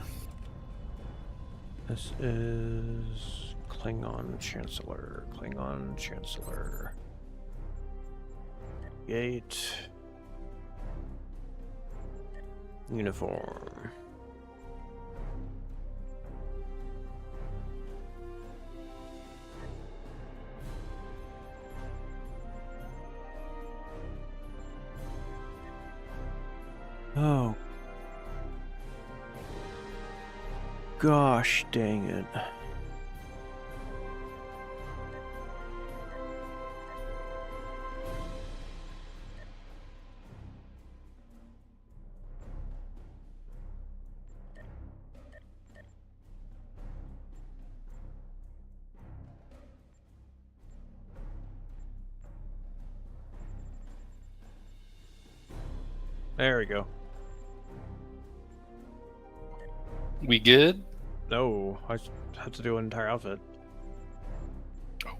This is Klingon Chancellor. Klingon Chancellor. Gate. Uniform. Oh. Gosh dang it. There we go. We good? No, I have to do an entire outfit. Oh.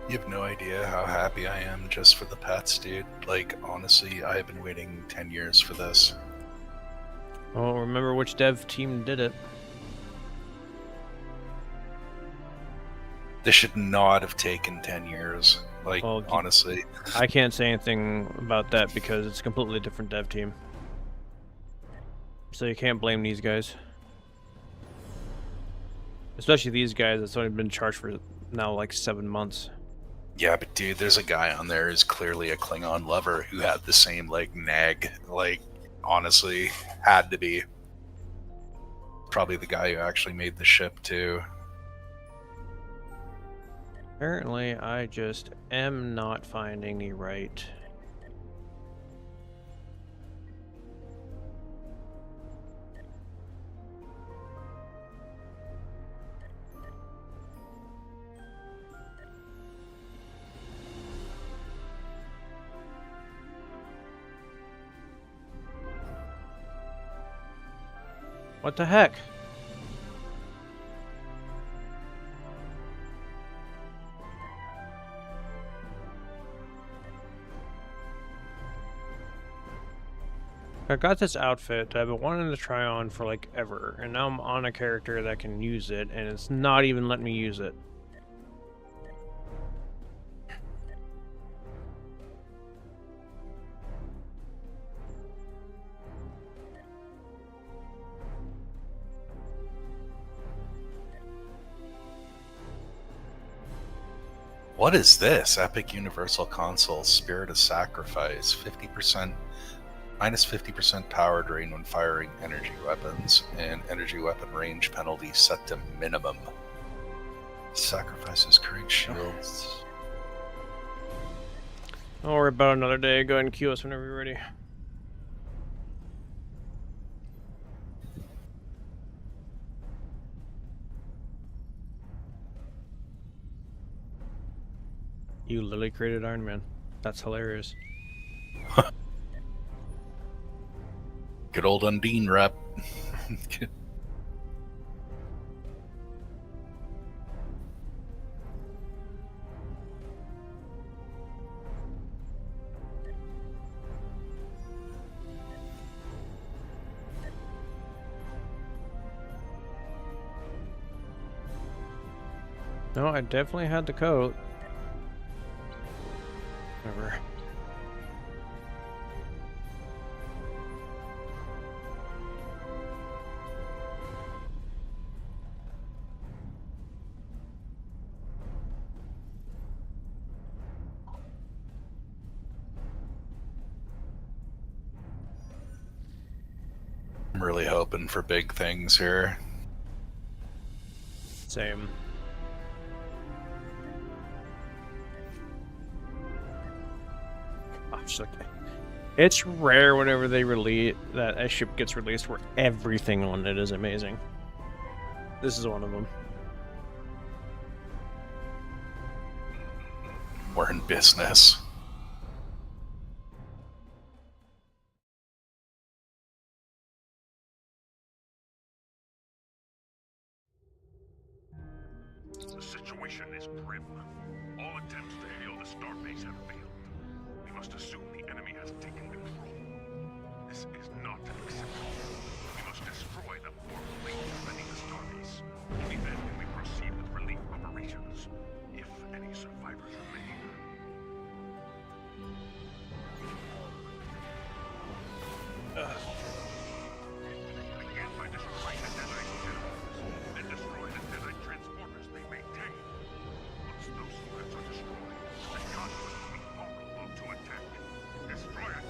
You have no idea how happy I am just for the pets, dude. Like, honestly, I have been waiting 10 years for this. Oh, remember which dev team did it? This should not have taken 10 years. Like, Well, honestly. I can't say anything about that because it's a completely different dev team. So you can't blame these guys. Especially these guys that's only been charged for now like 7 months. Yeah, but dude, there's a guy on there who's clearly a Klingon lover who had the same, like, nag. Like, honestly, had to be. Probably the guy who actually made the ship, too. Apparently, I just am not finding the right... What the heck? I got this outfit that I've been wanting to try on for like ever, and now I'm on a character that can use it, and it's not even letting me use it. What is this? Epic Universal Console Spirit of Sacrifice. 50%, minus 50% power drain when firing energy weapons, and energy weapon range penalty set to minimum. Sacrifices current shields. Don't worry about another day. Go ahead and queue us whenever you're ready. You literally created Iron Man. That's hilarious. Good old Undine rep. No, I definitely had the coat. Whatever. I'm really hoping for big things here. Same. Gosh, like, it's rare whenever they release that a ship gets released where everything on it is amazing. This is one of them. We're in business. The situation is grim. All attempts to hail the starbase have failed. We must assume the enemy has taken control. This is not acceptable. We must destroy the fourth fleet defending the starbase. Only then can we proceed with relief operations, if any survivors remain. Begin by destroying the Deadite generators, then destroy the Deadite transporters they maintain. Once those units are destroyed, the conduit will be vulnerable to attack. Destroy it!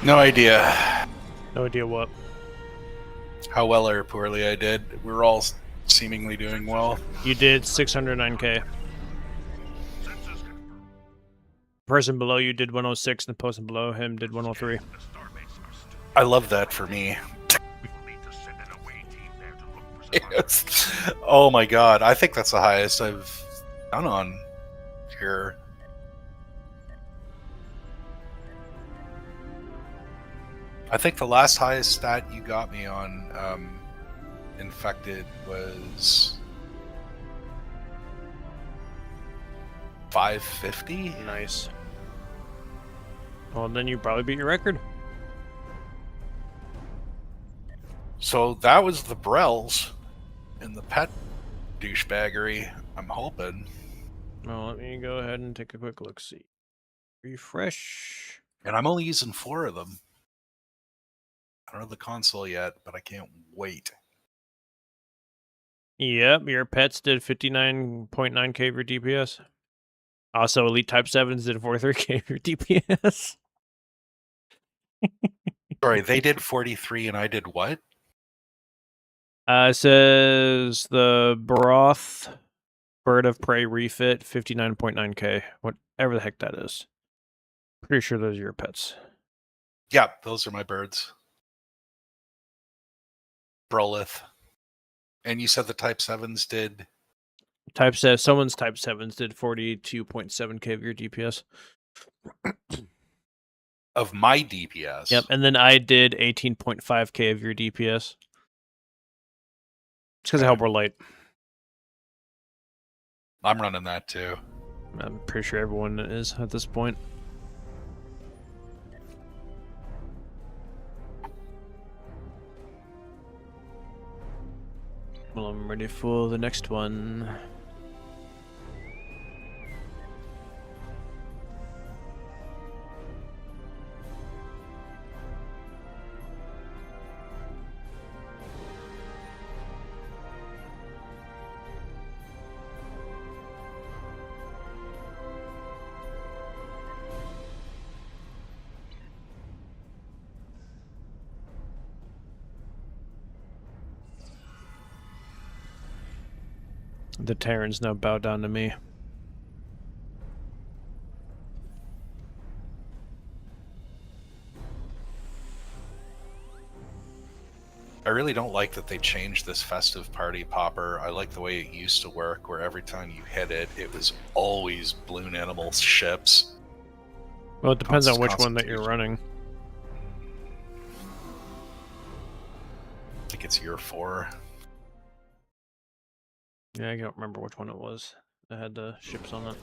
No idea No idea what. how well or poorly I did. We're all seemingly doing well. You did 609k. Person below you did 106, and the person below him did 103. I love that for me. We'll need to send an away team there to look for some Yes. Oh my god, I think that's the highest I've done on here. I think the last highest stat you got me on infected was 550. Nice. Well, then you probably beat your record. So that was the Brells in the pet douchebaggery. I'm hoping. Well, let me go ahead and take a quick look. See. Refresh. And I'm only using 4 of them. I don't have the console yet, but I can't wait. Yep, your pets did 59.9k for DPS. Also, Elite Type 7s did 43k for DPS. Sorry, they did 43 and I did what? It says the Broth Bird of Prey refit 59.9k. Whatever the heck that is. Pretty sure those are your pets. Yeah, those are my birds. Brolith. And you said the Type 7s did... Someone's Type 7s did 42.7k of your DPS. Of my DPS. Yep, and then I did 18.5k of your DPS. It's because I hope we're light. I'm running that too. I'm pretty sure everyone is at this point. Well, I'm ready for the next one. The Terrans now bow down to me. I really don't like that they changed this festive party popper. I like the way it used to work, where every time you hit it, it was always Balloon Animal ships. Well, it depends on which one that you're running. I think it's year 4. Yeah, I don't remember which one it was. I had the ships on it.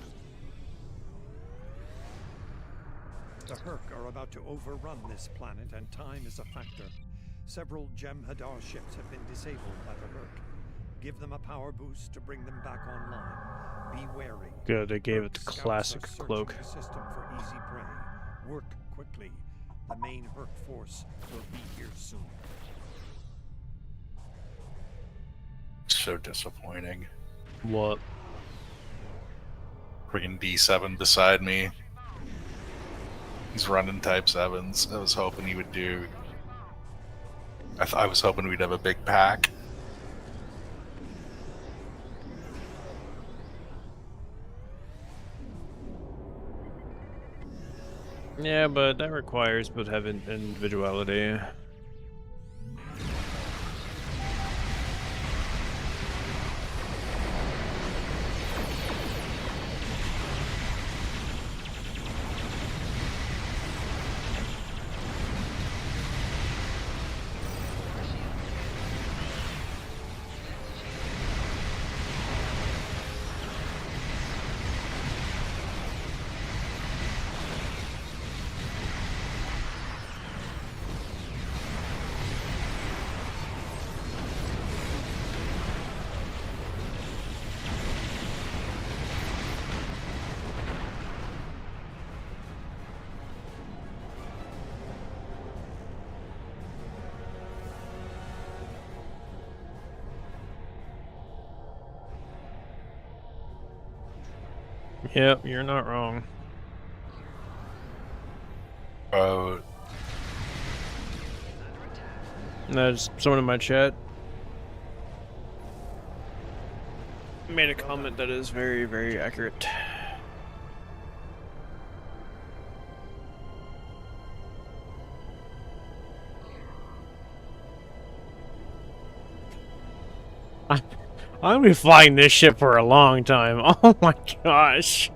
The Hurk are about to overrun this planet, and time is a factor. Several Jem'Hadar ships have been disabled by the Hurk. Give them a power boost to bring them back online. Be wary. Good, they gave it the Scouts are classic searching cloak. the system for easy prey. Work quickly. The main Hurk force will be here soon. So disappointing. What? Freaking D7 beside me. He's running Type 7s. I was hoping he would do... I was hoping we'd have a big pack. Yeah, but that requires both having individuality. Yep, you're not wrong. There's someone in my chat made a comment that is very, very accurate. I'm gonna be flying this ship for a long time. Oh my gosh.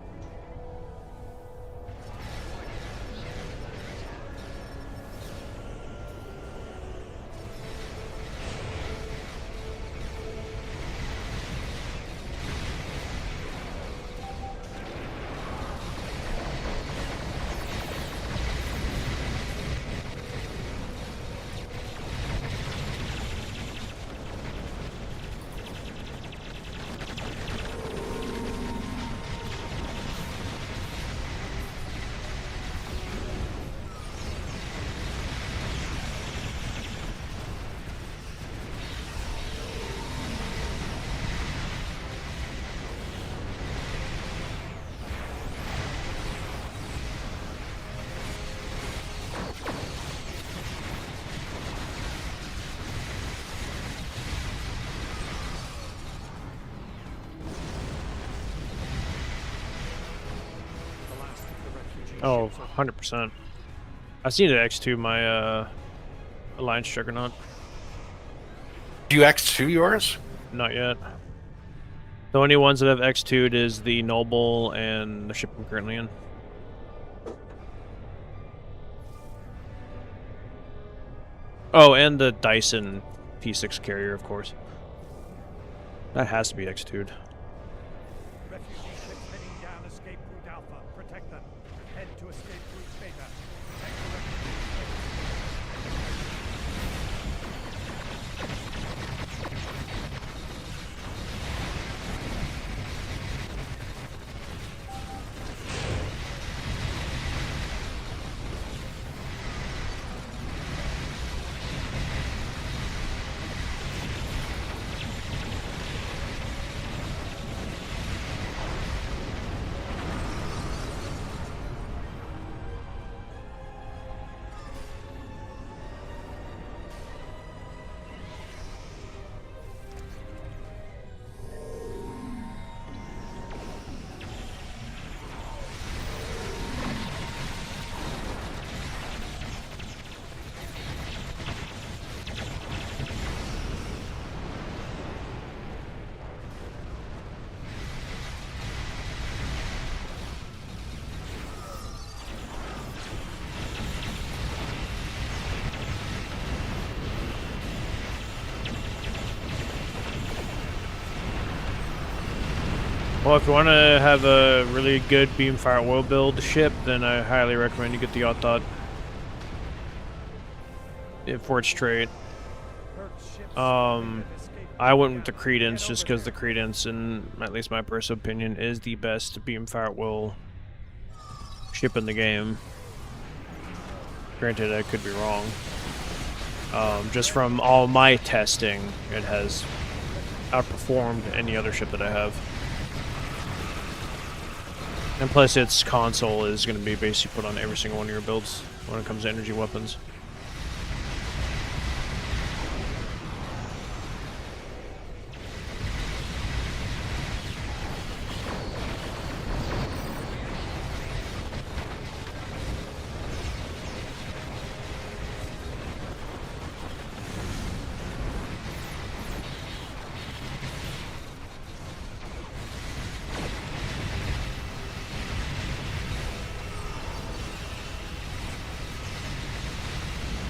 The last of the refugee Oh, ships are 100%. I've seen it X2 my Alliance Juggernaut. Do you X2 yours? Not yet. The only ones that have X2'd is the Noble and the ship I'm currently in. Oh, and the Dyson P6 carrier, of course. That has to be X2'd. refugee ships heading down escape route Alpha. Protect them. Head to escape route Beta. Protect the refugee ships. Well, if you want to have a really good Beamfire Oil build ship, then I highly recommend you get the Authot. For its trade. Herc's ships escape I went with the Credence just because the Credence, in at least my personal opinion, is the best Beamfire Oil ship in the game. Granted, I could be wrong. Just from all my testing, it has outperformed any other ship that I have. And plus, its console is going to be basically put on every single one of your builds when it comes to energy weapons.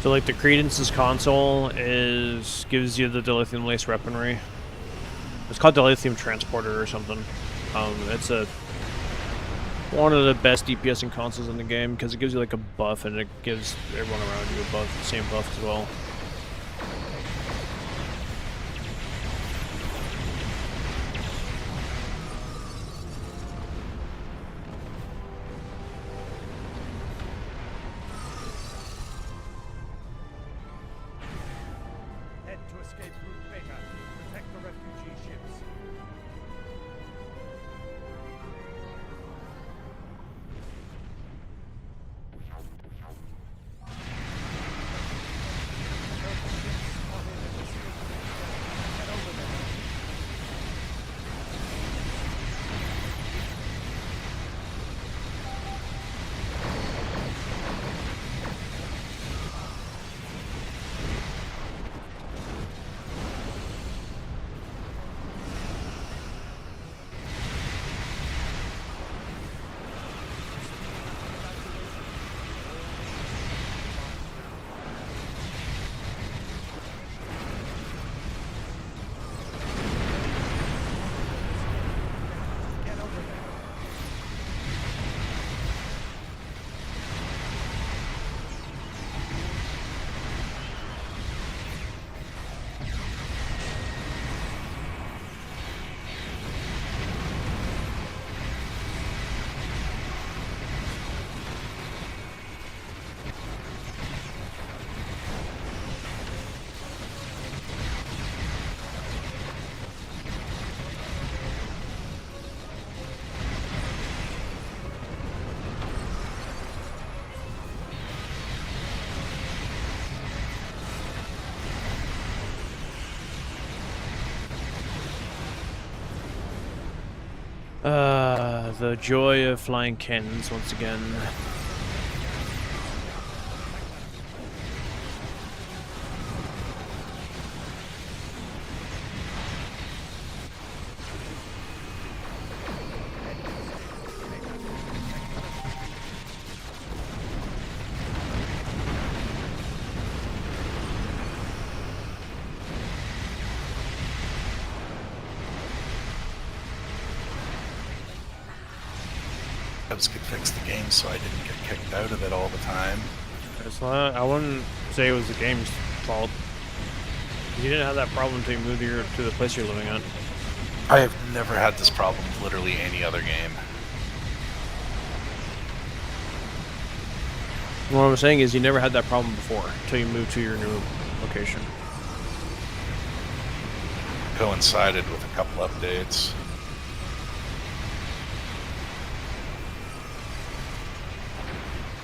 So like the Credence's console gives you the dilithium lace weaponry. It's called dilithium transporter or something. It's one of the best DPSing consoles in the game because it gives you like a buff and it gives everyone around you a buff, the same buff as well. Head to escape route Beta. Protect the refugee ships. The joy of flying cannons once again. Devs could fix the game so I didn't get kicked out of it all the time. It's not, I wouldn't say it was the game's fault. You didn't have that problem until you moved to the place you're living at. I have never had this problem with literally any other game. What I'm saying is you never had that problem before until you moved to your new location. Coincided with a couple updates.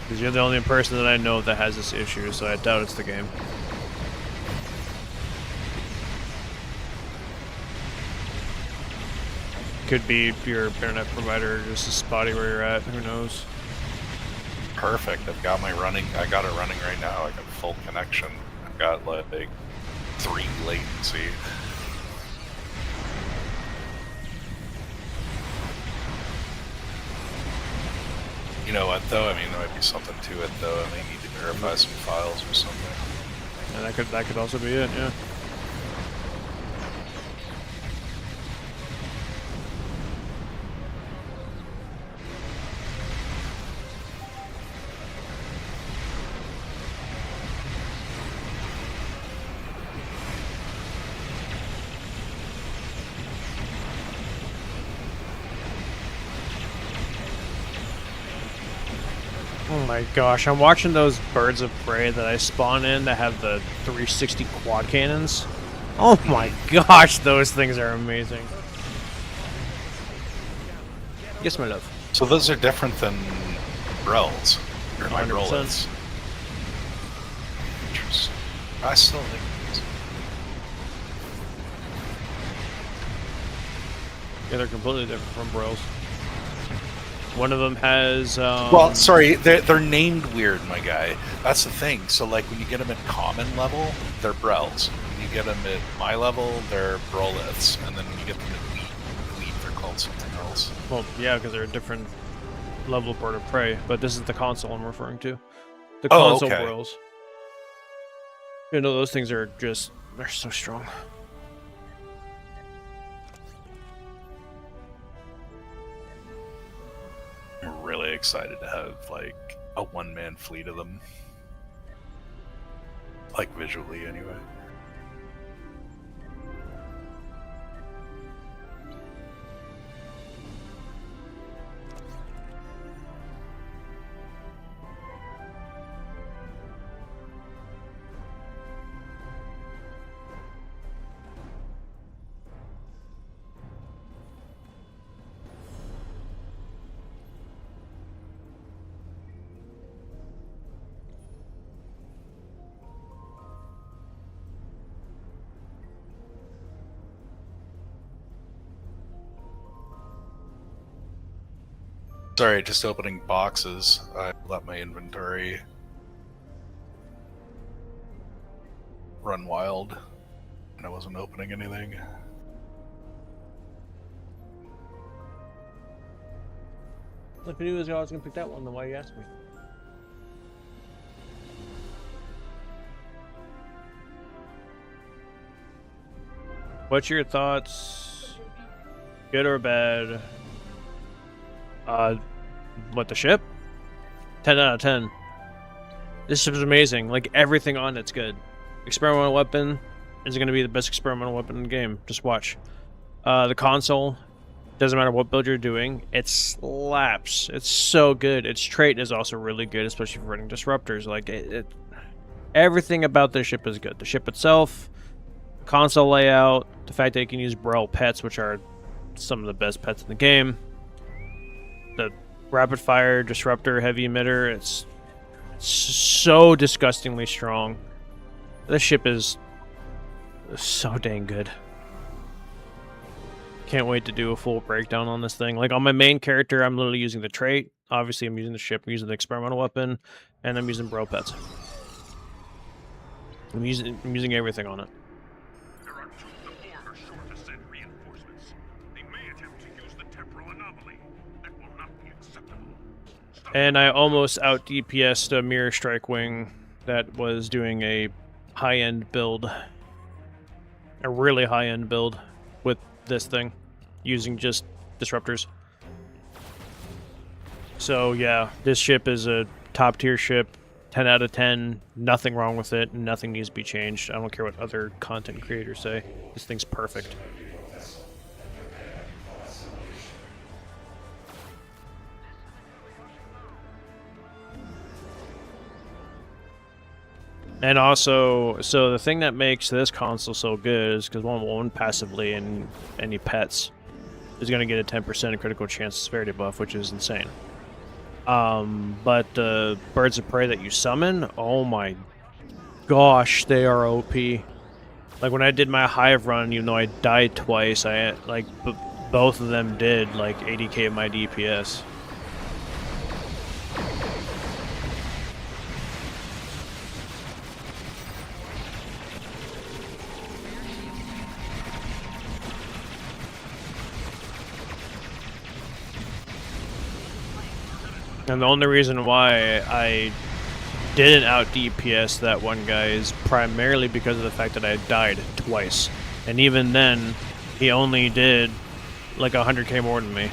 Because you're the only person that I know that has this issue, so I doubt it's the game. Could be your internet provider just is spotty where you're at, who knows. Perfect. I got it running right now. I got full connection. I've got like 3 latency. You know what though? I mean, there might be something to it though. I may need to verify some files or something. And that could also be it, yeah. Oh my gosh, I'm watching those birds of prey that I spawn in that have the 360 quad cannons. Oh my gosh, those things are amazing. Yes, my love. So those are different than Brels or my 100%. Brolets. Interesting. I still think these. Yeah, they're completely different from Bros. One of them has. Well, sorry, they're named weird, my guy. That's the thing. So, like, when you get them at common level, they're Brels. When you get them at my level, they're Broleths. And then when you get them at Wheat, they're called something else. Well, yeah, because they're a different level of bird of prey. But this is the console I'm referring to. The console okay. Bros. You know, those things are just. They're so strong. I'm really excited to have, like, a one-man fleet of them. Like, visually, anyway. Sorry, just opening boxes. I let my inventory run wild, and I wasn't opening anything. If I knew I was going to pick that one, then why you asked me? What's your thoughts? Good or bad? What, the ship? 10 out of 10. This ship is amazing. Like, everything on it's good. Experimental weapon is going to be the best experimental weapon in the game. Just watch. The console, doesn't matter what build you're doing, it slaps. It's so good. Its trait is also really good, especially for running disruptors. Like, everything about this ship is good. The ship itself, console layout, the fact that you can use Brel pets, which are some of the best pets in the game. The rapid fire disruptor heavy emitter, it's so disgustingly strong. This ship is so dang good. can't wait to do a full breakdown on this thing. Like on my main character, I'm literally using the trait. Obviously, I'm using the ship. I'm using the experimental weapon, and I'm using bro pets. I'm using everything on it. There are two of the former shore to send reinforcements. They may attempt to use the temporal anomaly. That will not be acceptable. Stop. And I almost out DPS'd a Mirror Strike Wing that was doing a high-end build. A really high-end build with this thing, using just disruptors. So yeah, this ship is a top-tier ship. 10 out of 10, nothing wrong with it, nothing needs to be changed. I don't care what other content creators say. This thing's perfect. And also, so the thing that makes this console so good is because one passively and any pets is going to get a 10% critical chance severity buff, which is insane. But the birds of prey that you summon, oh my gosh, they are OP. Like when I did my hive run, even though I died twice, I like both of them did like 80k of my DPS. And the only reason why I didn't out DPS that one guy is primarily because of the fact that I died twice. And even then, he only did like 100k more than me.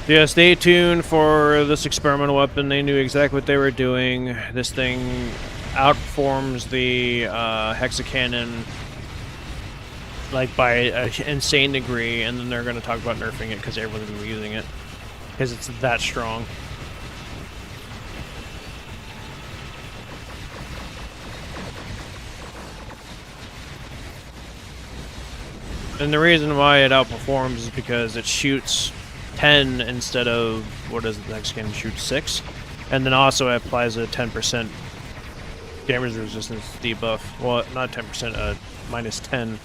Yeah, stay tuned for this experimental weapon. They knew exactly what they were doing. This thing outperforms the Hexacannon like by an insane degree, and then they're going to talk about nerfing it because everyone's going to be using it because it's that strong. And the reason why it outperforms is because it shoots 10 instead of, what does the next game shoot, 6? And then also it applies a 10% damage resistance debuff. Well, not 10%, minus 10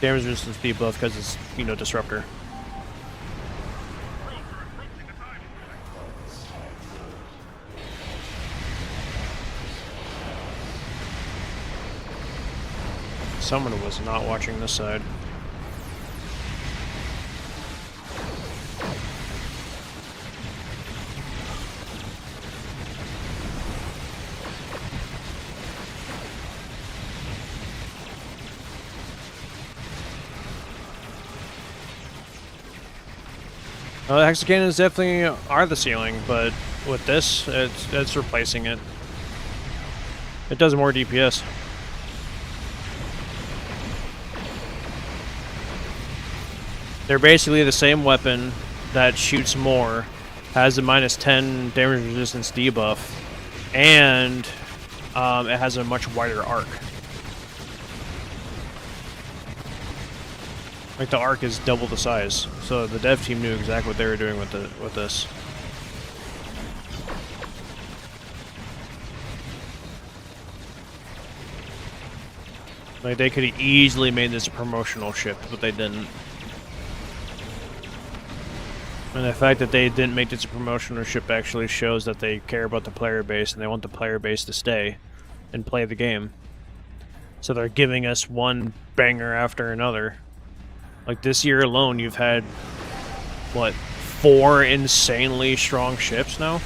damage resistance debuff because it's, you know, disruptor. Someone was not watching this side. The Hexacannons definitely are the ceiling, but with this, it's replacing it. It does more DPS. They're basically the same weapon that shoots more, has a minus 10 damage resistance debuff, and it has a much wider arc. Like the arc is double the size, so the dev team knew exactly what they were doing with this. Like they could have easily made this a promotional ship, but they didn't. And the fact that they didn't make this a promotional ship actually shows that they care about the player base and they want the player base to stay and play the game. So they're giving us one banger after another. Like this year alone, you've had, what, 4 insanely strong ships now?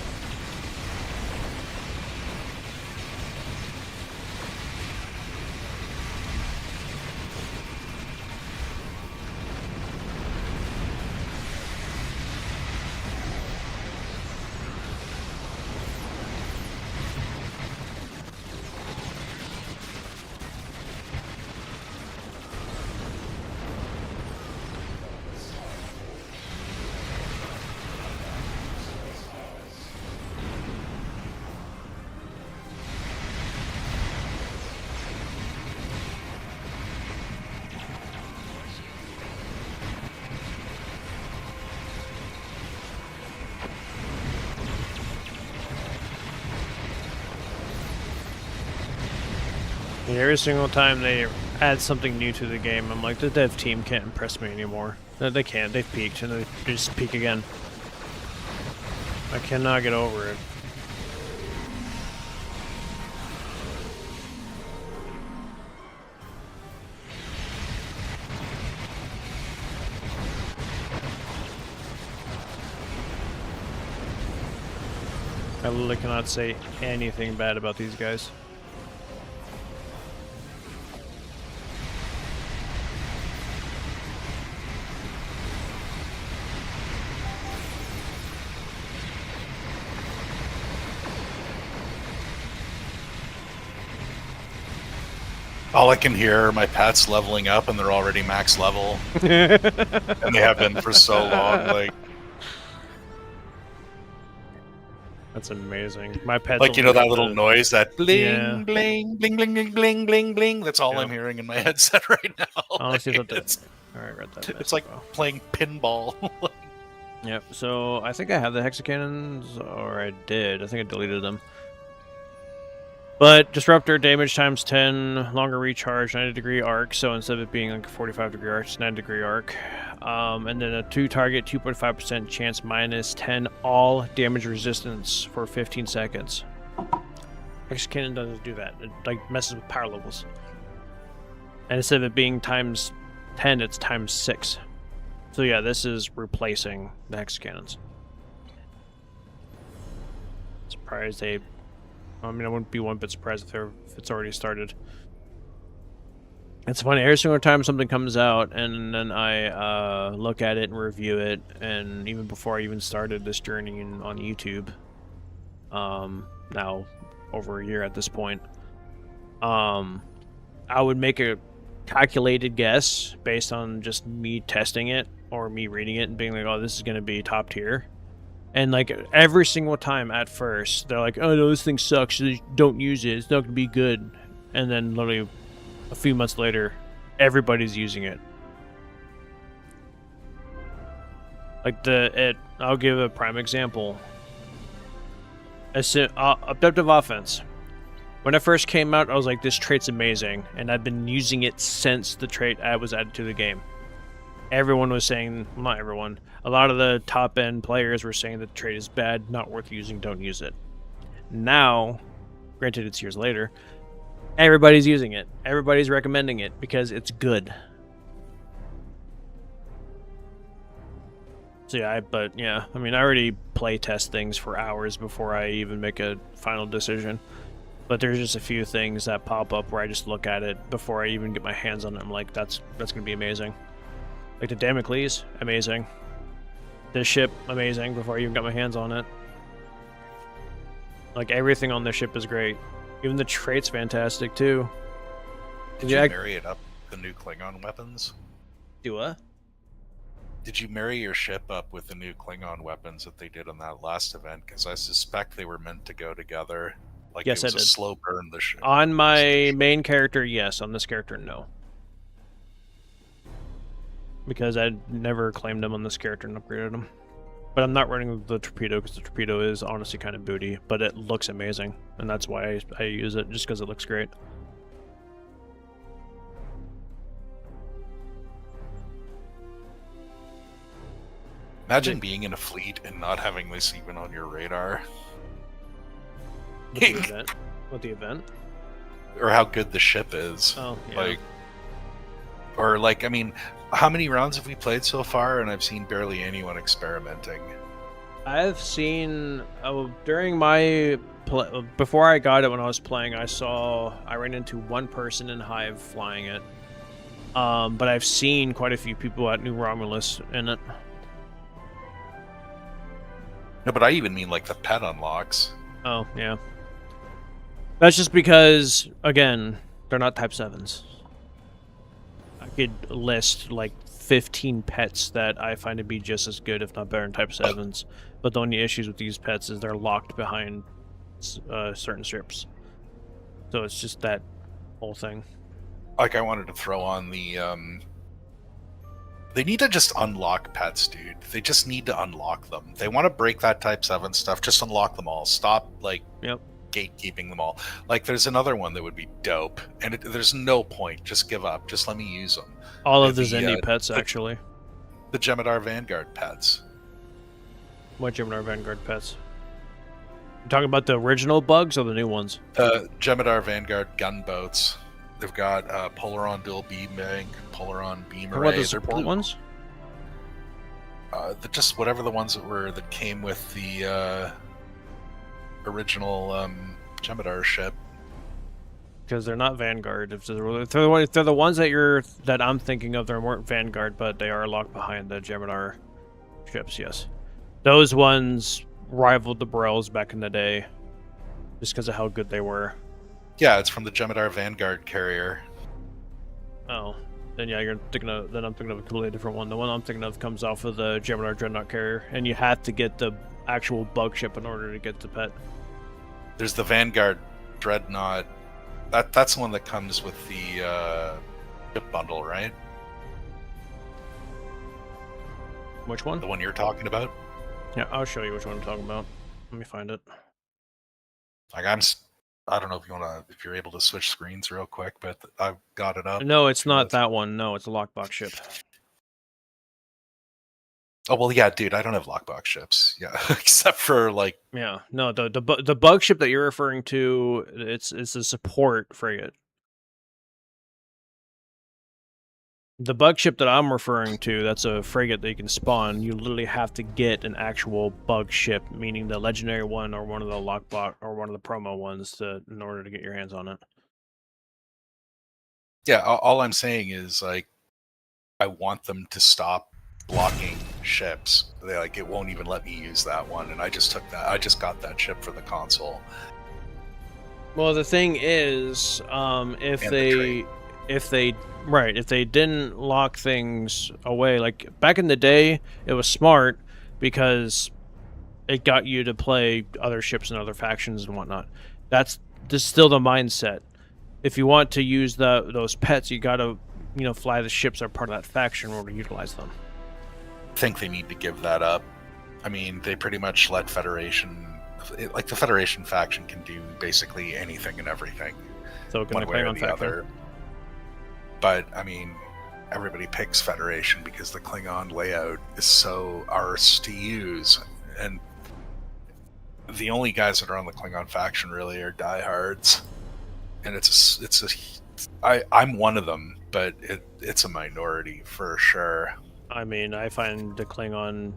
Every single time they add something new to the game, I'm like, the dev team can't impress me anymore. No, they can't. They've peaked, and they just peak again. I cannot get over it. I literally cannot say anything bad about these guys. All I can hear are my pets leveling up, and they're already max level, and they have been for so long. Like That's amazing. My pets, you know that little noise, that bling, Yeah. bling, bling, bling, bling, bling, bling, bling. That's all Yeah. I'm hearing in my headset right now. Honestly, Like, thought it's, Alright, read that. it's like playing pinball. Yep, so I think I have the hexacannons, or I did. I think I deleted them. But Disruptor, damage times 10, longer recharge, 90-degree arc, so instead of it being like a 45-degree arc, it's 90-degree arc. And then a 2-target, 2.5% chance minus 10 all damage resistance for 15 seconds. Hexacannon doesn't do that. It like messes with power levels. And instead of it being times 10, it's times 6. So yeah, this is replacing the hexacannons. Surprised they... I mean, I wouldn't be one bit surprised if it's already started. It's funny, every single time something comes out, and then I look at it and review it, and even before I even started this journey on YouTube, now over a year at this point, I would make a calculated guess based on just me testing it, or me reading it and being like, oh, this is going to be top tier. And like every single time at first, they're like, oh no, this thing sucks, so don't use it, it's not going to be good. And then literally a few months later, everybody's using it. Like I'll give a prime example. Abductive Offense. When it first came out, I was like, this trait's amazing, and I've been using it since the trait was added to the game. Everyone was saying, well, not everyone, a lot of the top-end players were saying that the trait is bad, not worth using, don't use it. Now, granted it's years later, everybody's using it. Everybody's recommending it because it's good. So yeah, I mean, I already play test things for hours before I even make a final decision. But there's just a few things that pop up where I just look at it before I even get my hands on it. I'm like, that's gonna be amazing. Like the Damocles, amazing. This ship, amazing, before I even got my hands on it. Like, everything on this ship is great. Even the trait's fantastic, too. Did you marry it up with the new Klingon weapons? Do what? Did you marry your ship up with the new Klingon weapons that they did on that last event? Because I suspect they were meant to go together. Like, yes, it was I a did. slow burn the ship. On my main character, yes. On this character, no. Because I never claimed him on this character and upgraded him. But I'm not running the torpedo because the torpedo is honestly kind of booty, but it looks amazing, and that's why I use it, just because it looks great. Imagine being in a fleet and not having this even on your radar. With the event? With the event? Or how good the ship is. Oh, yeah. Like, or like, I mean, how many rounds have we played so far? And I've seen barely anyone experimenting. I've seen during my before I got it when I was playing, I ran into one person in Hive flying it. But I've seen quite a few people at New Romulus in it. No, but I even mean like the pet unlocks. Oh, yeah. That's just because, again, they're not Type 7s. I could list like 15 pets that I find to be just as good, if not better, than Type 7s. But the only issues with these pets is they're locked behind certain strips. So it's just that whole thing. Like, I wanted to throw on the, they need to just unlock pets, dude. They just need to unlock them. They want to break that Type 7 stuff, just unlock them all. Stop, like, Yep. gatekeeping them all. Like, there's another one that would be dope, and there's no point. Just give up. Just let me use them. All of the The, Zendi uh, pets, the- actually. The Jem'Hadar Vanguard pets. What Jem'Hadar Vanguard pets? You talking about the original bugs or the new ones? Jem'Hadar Vanguard gunboats. They've got Polaron Dual Beam Bank, Polaron Beam Or Array. what, the They're support blue. ones? Just whatever the ones that came with the original Jem'Hadar ship. Because they're not Vanguard. If they're the ones that I'm thinking of, they weren't Vanguard, but they are locked behind the Jem'Hadar ships. Yes, those ones rivaled the Borels back in the day, just because of how good they were. Yeah, it's from the Jem'Hadar Vanguard carrier. Oh, then yeah, I'm thinking of a completely different one. The one I'm thinking of comes off of the Jem'Hadar Dreadnought carrier, and you have to get the actual bug ship in order to get the pet. There's the Vanguard Dreadnought. That's the one that comes with the ship bundle, right? Which one? The one you're talking about. Yeah, I'll show you which one I'm talking about. Let me find it. Like I don't know if you're able to switch screens real quick, but I've got it up. No, it's not that one. No, it's a lockbox ship. Oh well, yeah, dude, I don't have lockbox ships. Yeah, except for like Yeah, no, the bug ship that you're referring to, it's a support frigate. The bug ship that I'm referring to, that's a frigate that you can spawn. You literally have to get an actual bug ship, meaning the legendary one or one of the lockbox or one of the promo ones, in order to get your hands on it. yeah. All I'm saying is like I want them to stop blocking ships. It won't even let me use that one, and I just got that ship for the console. Well, the thing is, if And the they didn't lock things away, like back in the day, it was smart because it got you to play other ships and other factions and whatnot. That's still the mindset. If you want to use those pets, you gotta, fly the ships that are part of that faction in order to utilize them. I think they need to give that up. I mean, they pretty much let Federation, like the Federation faction can do basically anything and everything, So can one they way play or on the faction? other. But I mean, everybody picks Federation because the Klingon layout is so arse to use, and the only guys that are on the Klingon faction really are diehards, and I'm one of them, but it's a minority for sure. I mean, I find the Klingon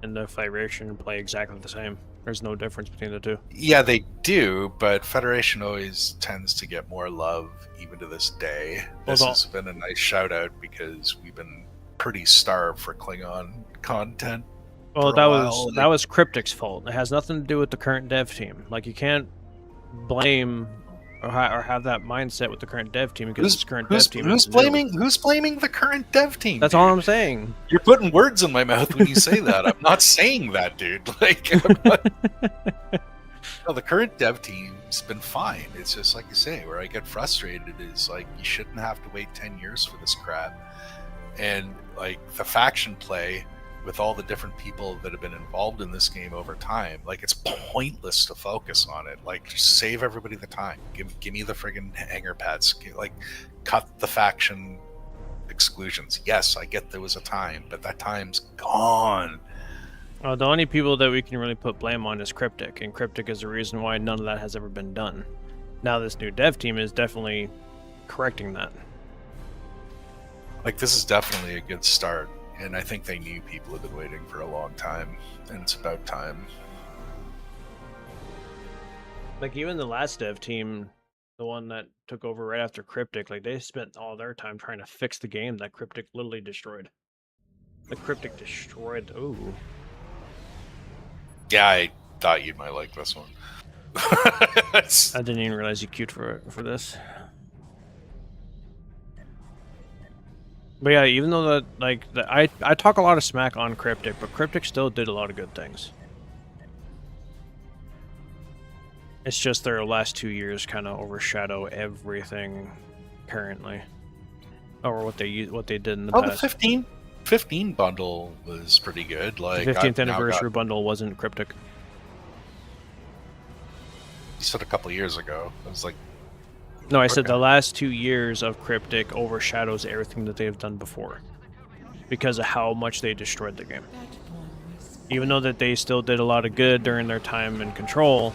and the Federation play exactly the same. There's no difference between the two. Yeah, they do, but Federation always tends to get more love, even to this day. This has been a nice shout out because we've been pretty starved for Klingon content. Well, for a while. that was Cryptic's fault. It has nothing to do with the current dev team. Like, you can't blame or have that mindset with the current dev team because this current dev team. Who's blaming the current dev team? That's dude? all I'm saying. You're putting words in my mouth when you say that. I'm not saying that, dude. No, the current dev team's been fine. It's just like you say, where I get frustrated is like you shouldn't have to wait 10 years for this crap. And like the faction play with all the different people that have been involved in this game over time, like it's pointless to focus on it. Like just save everybody the time. Give me the friggin' hanger pads. Like cut the faction exclusions. Yes, I get there was a time, but that time's gone. The only people that we can really put blame on is Cryptic, and Cryptic is the reason why none of that has ever been done. Now this new dev team is definitely correcting that. Like this is definitely a good start, and I think they knew people have been waiting for a long time, and it's about time. Like even the last dev team, the one that took over right after Cryptic, like they spent all their time trying to fix the game that Cryptic literally destroyed. The Cryptic destroyed. Ooh. Yeah, I thought you might like this one. I didn't even realize you queued for this. But yeah, even though I talk a lot of smack on Cryptic, but Cryptic still did a lot of good things. It's just their last 2 years kind of overshadow everything currently, or what they did in the past. The 15 bundle was pretty good. Like The 15th I've now anniversary got- bundle wasn't Cryptic. You said a couple years ago. I was like, No, I said Okay. the last 2 years of Cryptic overshadows everything that they've done before because of how much they destroyed the game. Even though that they still did a lot of good during their time in Control,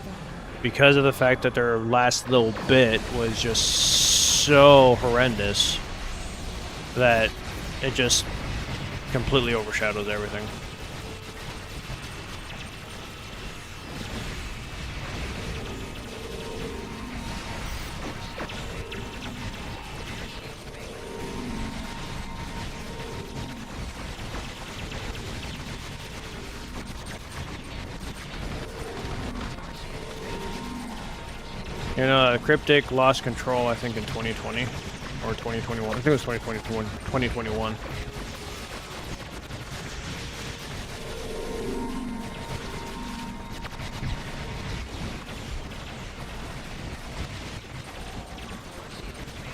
because of the fact that their last little bit was just so horrendous that it just completely overshadows everything. You know, Cryptic lost Control, I think, in 2020 or 2021. I think it was 2021.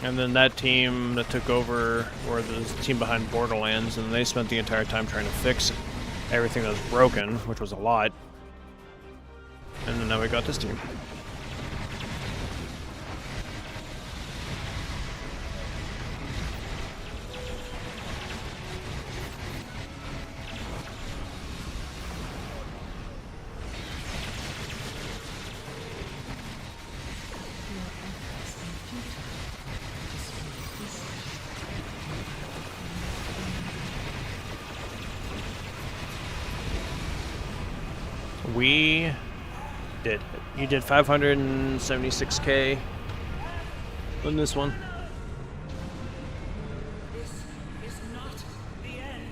And then that team that took over were the team behind Borderlands, and they spent the entire time trying to fix everything that was broken, which was a lot. And then now we got this team. We did. You did 576k on this one. This is not the end.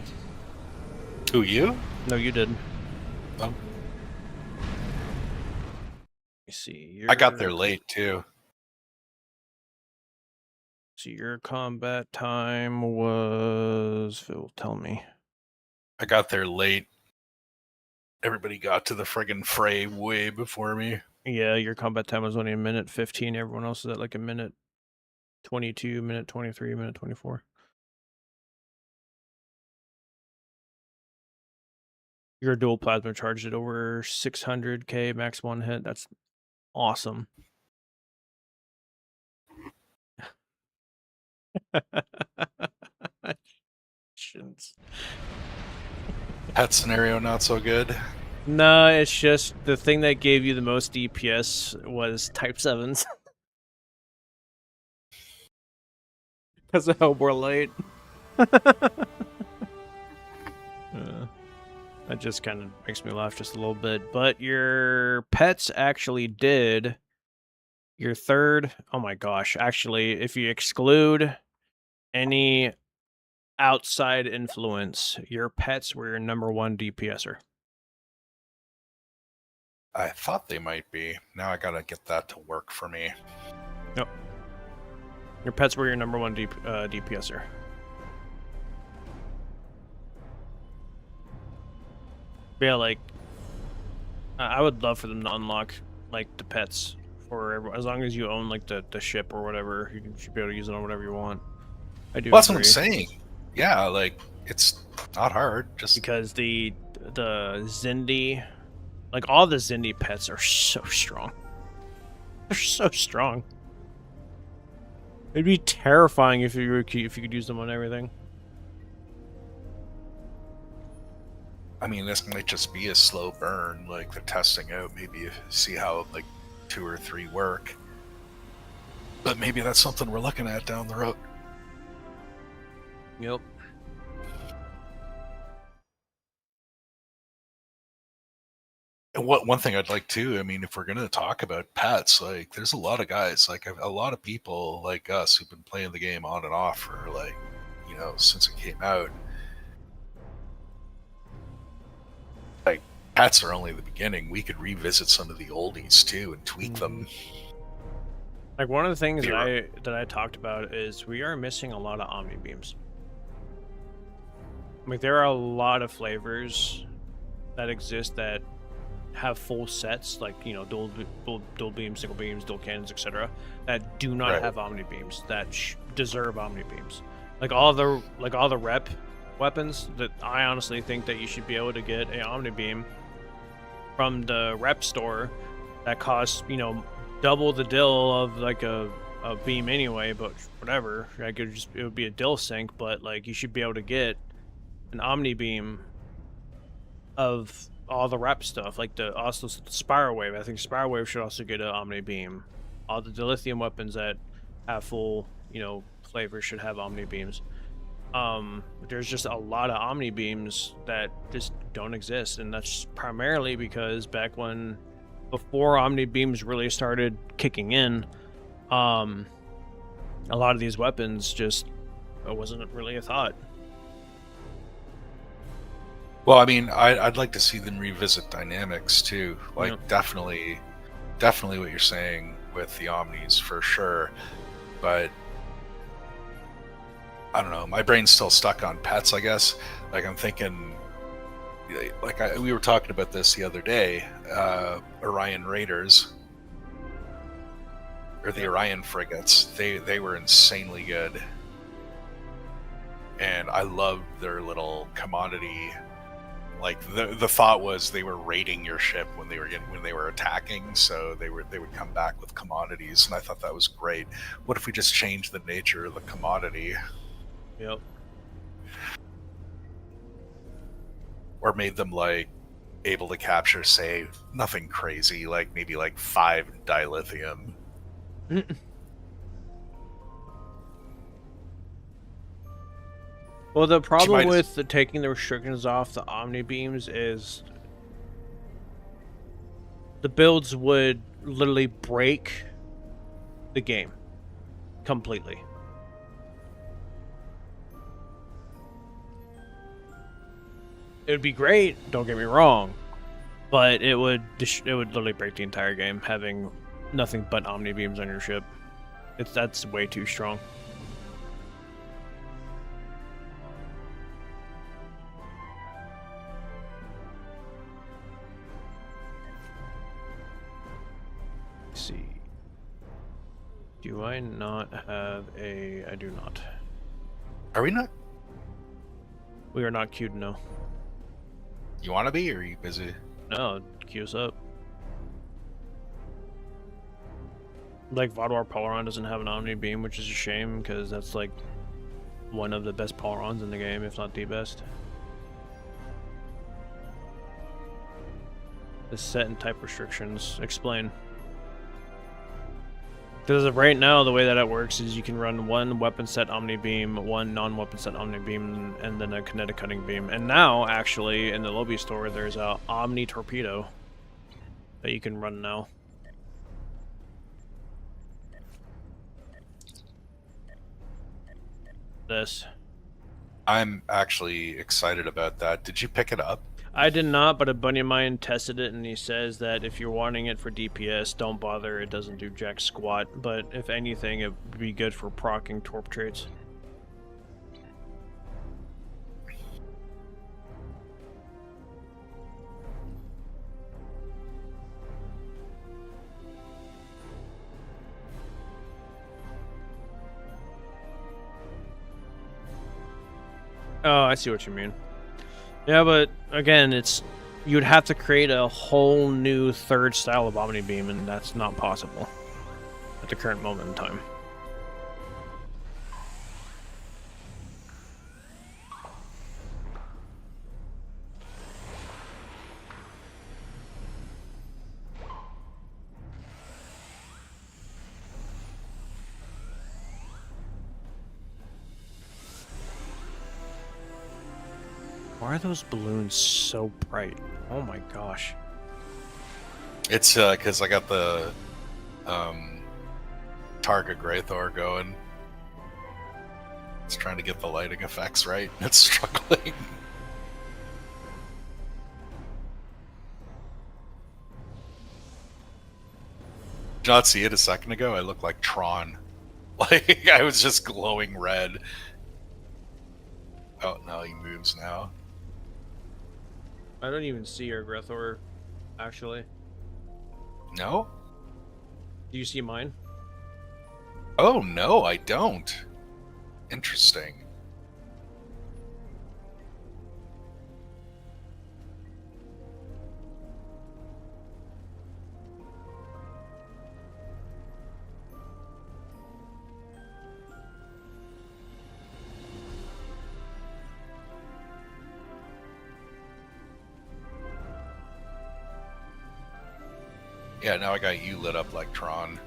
who, you? No, you did. Oh, Let me see. I got there late, too. See, your combat time was. Phil, tell me. I got there late. Everybody got to the friggin' fray way before me. Yeah, your combat time was only a minute 15. Everyone else is at like a minute 22, minute 23, minute 24. Your dual plasma charged at over 600k max one hit. That's awesome. Shouldn't. That scenario not so good. No, it's just the thing that gave you the most DPS was Type 7s. Because of how we're late. That just kind of makes me laugh just a little bit. But your pets actually did your third. Oh my gosh. Actually, if you exclude any outside influence, your pets were your number one DPSer. I thought they might be. Now I gotta get that to work for me. Nope. Your pets were your number one DPSer. Yeah, like, I would love for them to unlock, like, the pets for everyone. As long as you own, like, the ship or whatever, you should be able to use it on whatever you want. I do Well, that's what agree. I'm saying. Yeah, like, it's not hard. Just Because the Zindi, like, all the Zindi pets are so strong. They're so strong. It'd be terrifying if you could use them on everything. I mean, this might just be a slow burn. Like, they're testing out. Maybe see how, like, 2 or 3 work. But maybe that's something we're looking at down the road. Yep. And one thing I'd like to, I mean, if we're gonna talk about pets, like, there's a lot of guys, like a lot of people like us who've been playing the game on and off for, like, you know, since it came out. Like, pets are only the beginning. We could revisit some of the oldies too and tweak them. Like, one of the things Zero. that I talked about is we are missing a lot of Omni Beams. Like, there are a lot of flavors that exist that have full sets, like, you know, dual beams, single beams, dual cannons, etc., that do not Right. have Omni Beams, that deserve Omni Beams. Like all the rep weapons, that I honestly think that you should be able to get a Omni Beam from the rep store that costs, you know, double the dill of like a beam anyway, but whatever. Like it would be a dill sync, but like you should be able to get an omni beam of all the rep stuff, like the Spiral Wave. I think Spiral Wave should also get an omni beam. All the dilithium weapons that have full, you know, flavor should have omni beams. There's just a lot of omni beams that just don't exist, and that's primarily because back when, before omni beams really started kicking in, a lot of these weapons just wasn't really a thought. Well, I mean, I'd like to see them revisit dynamics too. Like, definitely what you're saying with the Omnis for sure. But I don't know. My brain's still stuck on pets, I guess. Like, I'm thinking, like we were talking about this the other day. Orion Raiders, or the Orion frigates. They were insanely good, and I loved their little commodity. Like the thought was they were raiding your ship when they were attacking, so they would come back with commodities, and I thought that was great. What if we just changed the nature of the commodity? Yep. Or made them like able to capture, say, nothing crazy, like maybe like 5 dilithium. Well, the problem with taking the restrictions off the Omni Beams is the builds would literally break the game completely. It would be great, don't get me wrong, but it would literally break the entire game having nothing but Omni Beams on your ship. That's way too strong. See, do I not have a... I do not. Are we not? We are not queued, no. You want to be, or are you busy? No, queue us up. Like, Vodwar Polaron doesn't have an Omni Beam, which is a shame, because that's like one of the best Polarons in the game, if not the best. The set and type restrictions. Explain. Because of right now, the way that it works is you can run one weapon set Omni Beam, one non-weapon set Omni Beam, and then a kinetic cutting beam. And now, actually, in the lobby store, there's a Omni Torpedo that you can run now. This. I'm actually excited about that. Did you pick it up? I did not, but a buddy of mine tested it, and he says that if you're wanting it for DPS, don't bother. It doesn't do jack squat, but if anything, it would be good for proccing torp traits. Oh, I see what you mean. Yeah, but again, you'd have to create a whole new third style of Omni Beam, and that's not possible at the current moment in time. Why are those balloons so bright? Oh my gosh. It's because I got the Targa Greythor going. It's trying to get the lighting effects right. It's struggling. Did you not see it a second ago? I looked like Tron. Like, I was just glowing red. Oh, no, he moves now. I don't even see your Grethor, actually. No? Do you see mine? Oh, no, I don't. Interesting. Yeah, now I got you lit up like Tron.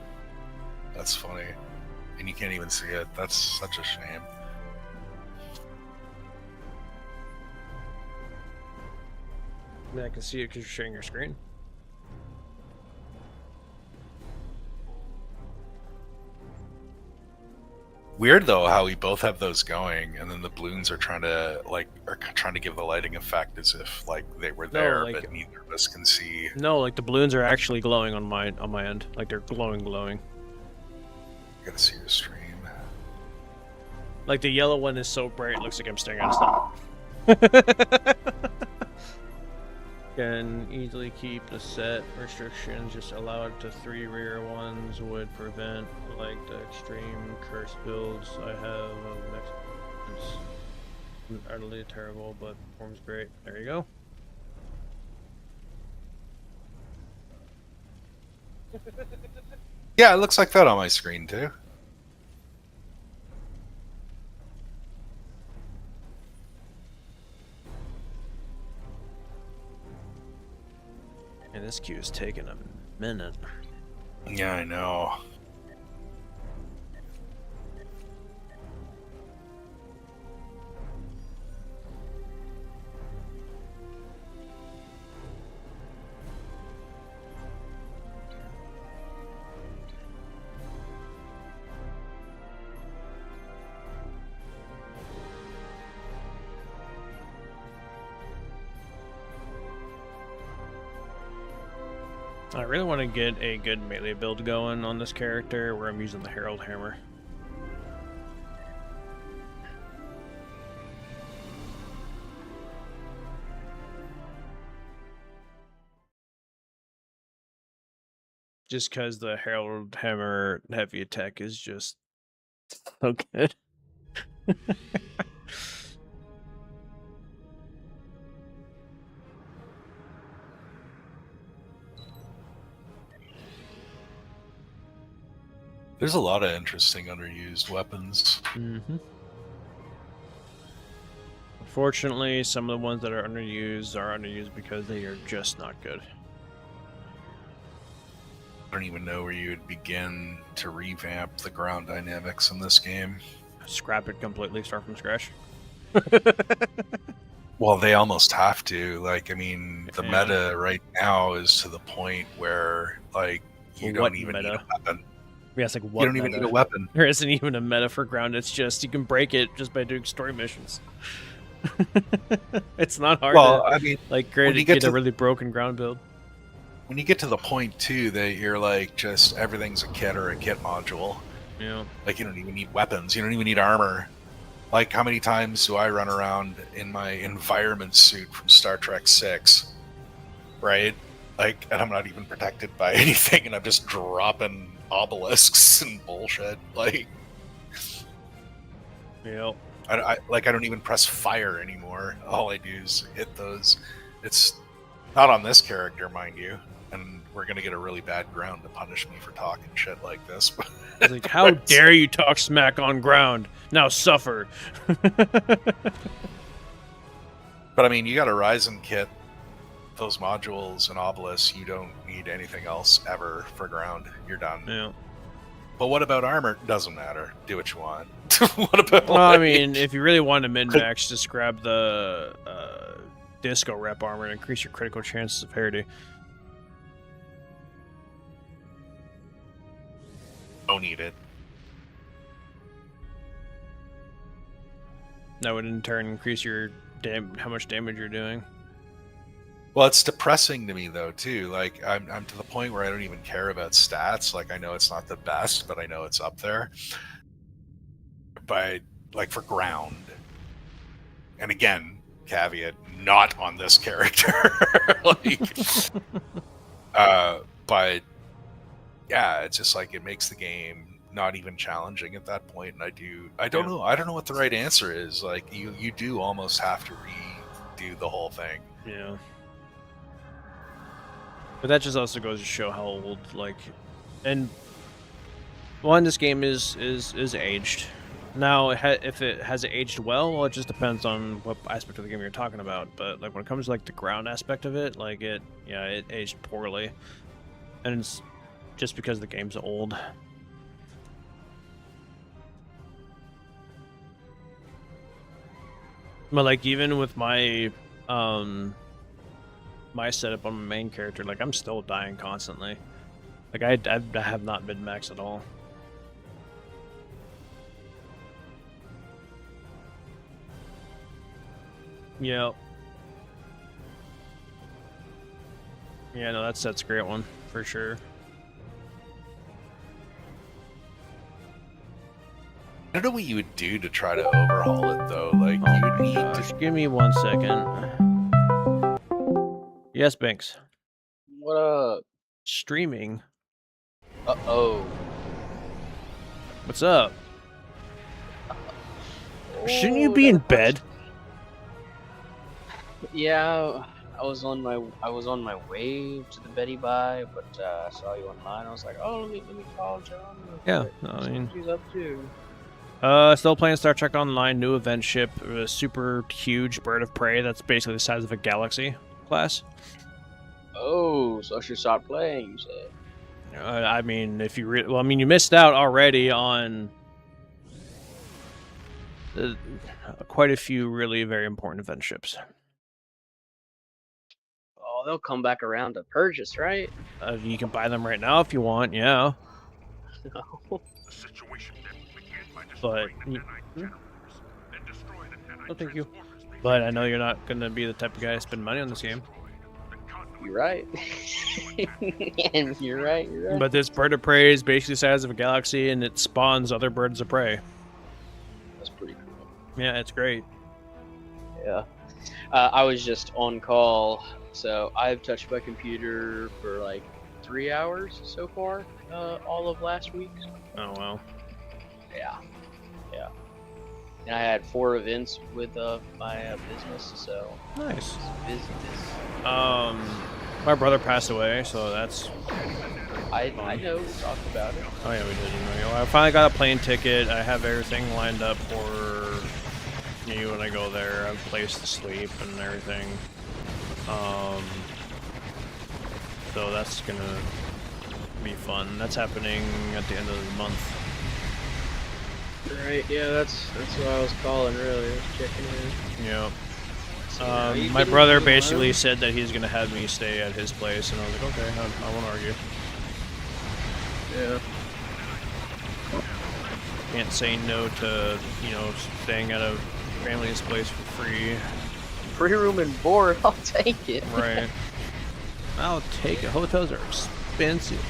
That's funny. And you can't even see it. That's such a shame. I mean, I can see it because you're sharing your screen. Weird though how we both have those going, and then the balloons are trying to give the lighting effect as if like they were there, like- but neither of us can see. No, like the balloons are actually glowing on my end. Like they're glowing. I gotta see your stream. Like the yellow one is so bright, it looks like I'm staring at a star. Can easily keep the set restrictions. Just allow it to 3 rear ones would prevent like the extreme curse builds I have of next. It's utterly terrible, but performs great. There you go. Yeah, it looks like that on my screen too. And this queue is taking a minute. Yeah, I know. I really want to get a good melee build going on this character where I'm using the Herald Hammer. Just because the Herald Hammer heavy attack is just so good. There's a lot of interesting underused weapons. Mm-hmm. Unfortunately, some of the ones that are underused because they are just not good. I don't even know where you would begin to revamp the ground dynamics in this game. Scrap it completely, start from scratch. Well, they almost have to. Like, I mean, the Yeah. meta right now is to the point where, like, you What don't even need meta? a weapon. Yeah, it's like You what don't even meta? need a weapon. There isn't even a meta for ground. It's just you can break it just by doing story missions. It's not hard Well, to I mean, like when create you get get a to- really broken ground build. when you get to the point, too, that you're like, just everything's a kit or a kit module. Yeah. Like, you don't even need weapons. You don't even need armor. Like, how many times do I run around in my environment suit from Star Trek 6? Right? Like, and I'm not even protected by anything, and I'm just dropping obelisks and bullshit. Like, Yep. I don't even press fire anymore. All I do is hit those. It's not on this character, mind you. And we're gonna get a really bad ground to punish me for talking shit like this. It's like, how dare you talk smack on ground? Now suffer. But I mean, you got a Ryzen kit, those modules and obelisks. You don't need anything else ever for ground. You're done. Yeah. But what about armor? Doesn't matter. Do what you want. What about? Well, I like- mean, if you really want to min-max, just grab the disco rep armor and increase your critical chances of parity. don't need it. That would in turn increase your how much damage you're doing. Well, it's depressing to me though too. Like I'm to the point where I don't even care about stats. Like I know it's not the best, but I know it's up there. But like for ground, and again, caveat, not on this character. Like, but yeah, it's just like it makes the game not even challenging at that point. And I don't know. I don't know what the right answer is. Like you do almost have to redo the whole thing. Yeah. But that just also goes to show how old, like, and one, this game is aged. Now, if it has aged well, it just depends on what aspect of the game you're talking about. But like when it comes to like the ground aspect of it, like it aged poorly. and it's just because the game's old. But like even with my my setup on my main character, like I'm still dying constantly. Like I have not been max at all. Yeah. Yeah, no, that's a great one for sure. I don't know what you would do to try to overhaul it though. Like Oh you would my need gosh, to. give me 1 second. Yes, Banks. What up? Streaming. Uh-oh. What's up? Shouldn't you be in bed? Yeah, I was on my way to the Betty Bye, but I saw you online. I was like, oh, let me call John. Yeah, quick, I see mean- what he's up to. Still playing Star Trek Online, new event ship, a super huge bird of prey that's basically the size of a galaxy class. Oh, so I should start playing. You said. I mean, if you well, I mean, you missed out already on quite a few really very important event ships. Oh, they'll come back around to purchase, right? You can buy them right now if you want, yeah. The situation didn't begin by But destroying the Nanite generators, then destroy the Nanite Oh, thank you. transporters they But I know you're not gonna be the type of guy to spend money on this game. You're right. And you're right. You're right. But this bird of prey is basically the size of a galaxy, and it spawns other birds of prey. That's pretty cool. Yeah, it's great. Yeah. I was just on call, so I've touched my computer for like 3 hours so far, all of last week. Oh wow. Yeah. Yeah. And I had 4 events with my business, so Nice. busy. My brother passed away, so that's. I know we talked about it. Oh yeah, we did. You know, I finally got a plane ticket. I have everything lined up for you when I go there. I've placed to sleep and everything. So that's gonna be fun. That's happening at the end of the month. Right. Yeah, that's what I was calling. Really, I was checking in. Yeah. So, you My can brother do basically one. said that he's gonna have me stay at his place, and I was like, okay, I won't argue. Yeah. Can't say no to, staying at a family's place for free. Free room and board. I'll take it. Right. I'll take it. Hotels are expensive.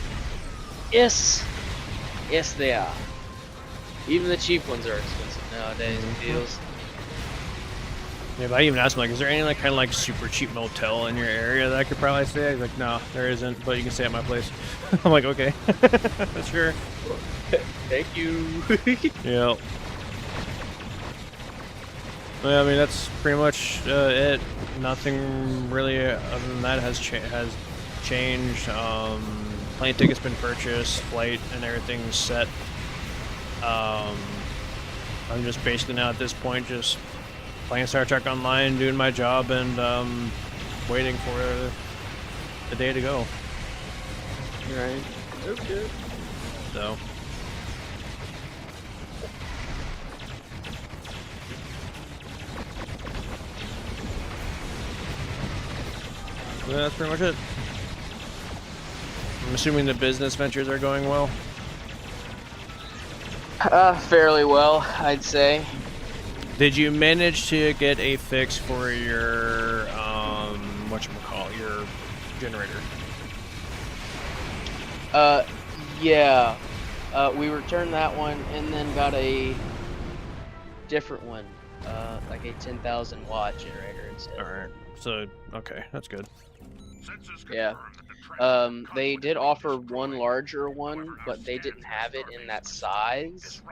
Yes. Yes, they are. Even the cheap ones are expensive nowadays. Deals. Yeah, but I even asked him, like, is there any kind of super cheap motel in your area that I could probably stay? He's like, no, there isn't, but you can stay at my place. I'm like, okay, sure. Thank you. Yeah. Well, I mean, that's pretty much it. Nothing really other than that has changed. Plane ticket's been purchased, flight and everything's set. I'm just basically now at this point just playing Star Trek Online, doing my job, and waiting for the day to go. Right. Okay. So. Yeah, that's pretty much it. I'm assuming the business ventures are going well. Fairly well, I'd say. Did you manage to get a fix for your whatchamacallit, your generator? Yeah. We returned that one and then got a different one, like a 10,000 watt generator instead. All right. So okay, that's good. Yeah. They did offer one larger one, but they didn't have it in that size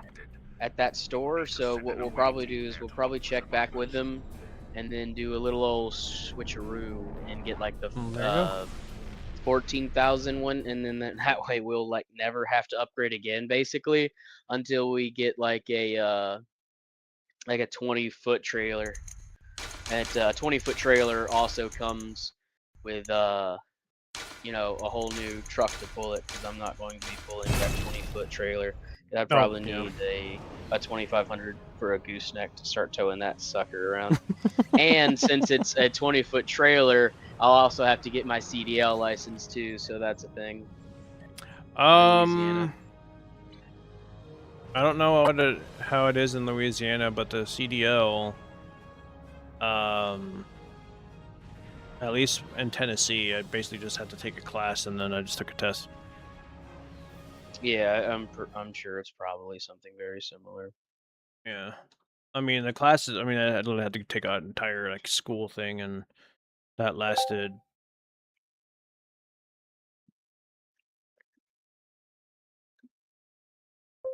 at that store. So what we'll probably do is we'll probably check back with them and then do a little old switcheroo and get like the There you go. 14,000 one, and then that way we'll never have to upgrade again, basically, until we get like a 20-foot trailer. And 20-foot trailer also comes with you know, a whole new truck to pull it because I'm not going to be pulling that 20-foot trailer. I'd Oh, probably yeah. need a 2500 for a gooseneck to start towing that sucker around. And since it's a 20-foot trailer, I'll also have to get my CDL license too, so that's a thing. Louisiana. I don't know how it is in Louisiana, but the CDL, at least in Tennessee, I basically just had to take a class and then I just took a test. Yeah, I'm sure it's probably something very similar. Yeah. I mean, the classes, I mean, I literally had to take an entire, like, school thing, and that lasted...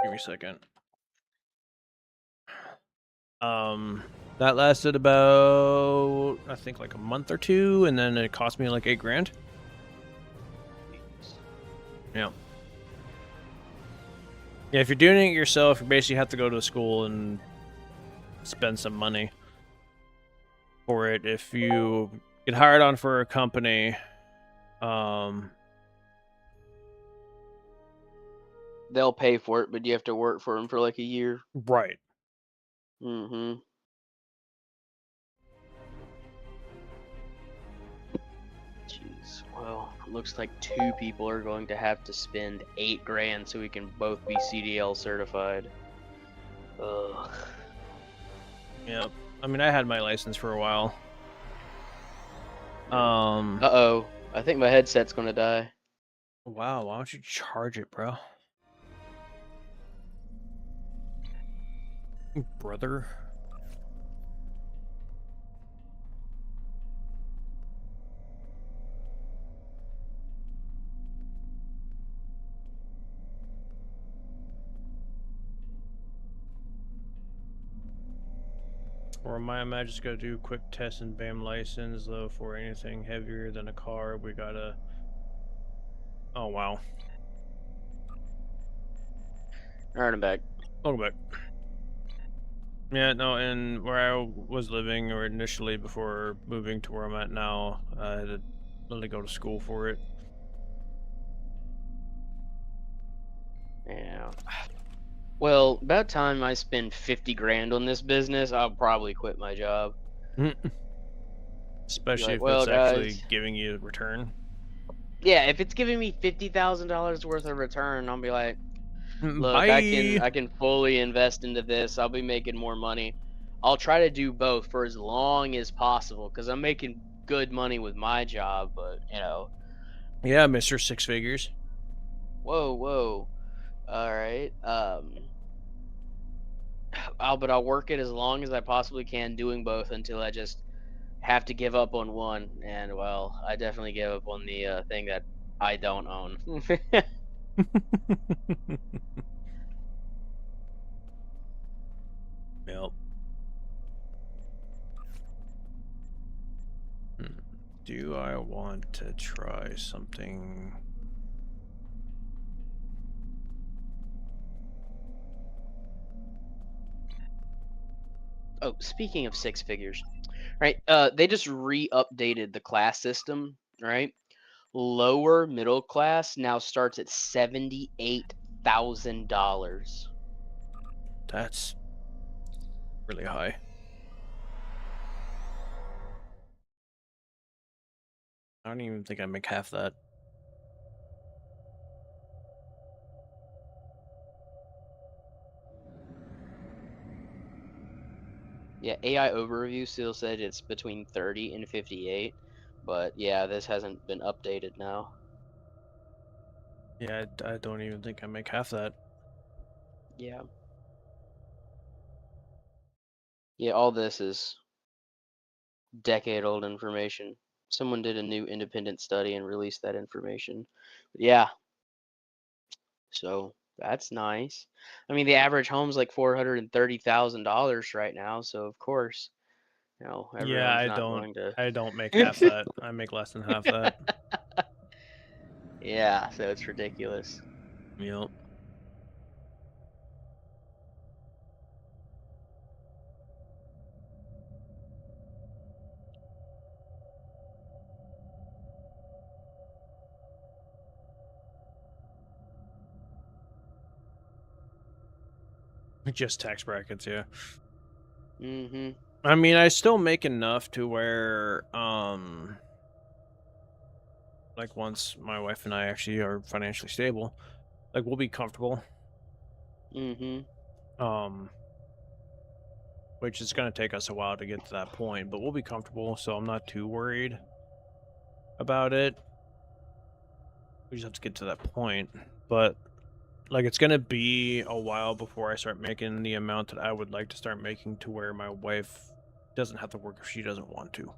Give me a second. That lasted about, I think, like a month or two, and then it cost me like $8,000. Yeah. Yeah, if you're doing it yourself, you basically have to go to school and spend some money for it. If you get hired on for a company, they'll pay for it, but you have to work for them for like a year. Right. Mm-hmm. Jeez. Well, it looks like 2 people are going to have to spend $8,000 so we can both be CDL certified. Ugh. Yeah. I mean, I had my license for a while. Uh-oh. I think my headset's gonna die. Wow, why don't you charge it, bro? Brother. Or am I just gonna do quick test and BAM license, though, for anything heavier than a car, we gotta... Oh, wow. Alright, I'm back. Welcome back. Yeah, no, and where I was living, or initially before moving to where I'm at now, I had to literally go to school for it. Yeah. Well, about time I spend $50,000 on this business, I'll probably quit my job. Especially like, if well, it's actually guys, giving you a return. yeah, if it's giving me $50,000 worth of return, I'll be like, look, Bye! I can fully invest into this. I'll be making more money. I'll try to do both for as long as possible because I'm making good money with my job, but you know. Yeah, Mr. Six Figures. Whoa. All right. I'll work it as long as I possibly can doing both until I just have to give up on one. And well, I definitely give up on the thing that I don't own. Yep. Do I want to try something? Oh, speaking of six figures, right? They just re-updated the class system, right? Lower middle class now starts at $78,000. That's really high. I don't even think I make half that. Yeah, AI overview still said it's between 30 and 58, but yeah, this hasn't been updated now. Yeah, I don't even think I make half that. Yeah. Yeah, all this is decade-old information. Someone did a new independent study and released that information. But yeah, so that's nice. I mean, the average home's like $430,000 right now, so of course, you know, Yeah, everyone's not going to. I don't make half that. I make less than half that. Yeah, so it's ridiculous. Yep. Just tax brackets, yeah. Mm-hmm. I mean, I still make enough to where, like once my wife and I actually are financially stable, like we'll be comfortable. Mm-hmm. Which is going to take us a while to get to that point, but we'll be comfortable, so I'm not too worried about it. We just have to get to that point, but like it's going to be a while before I start making the amount that I would like to start making to where my wife doesn't have to work if she doesn't want to.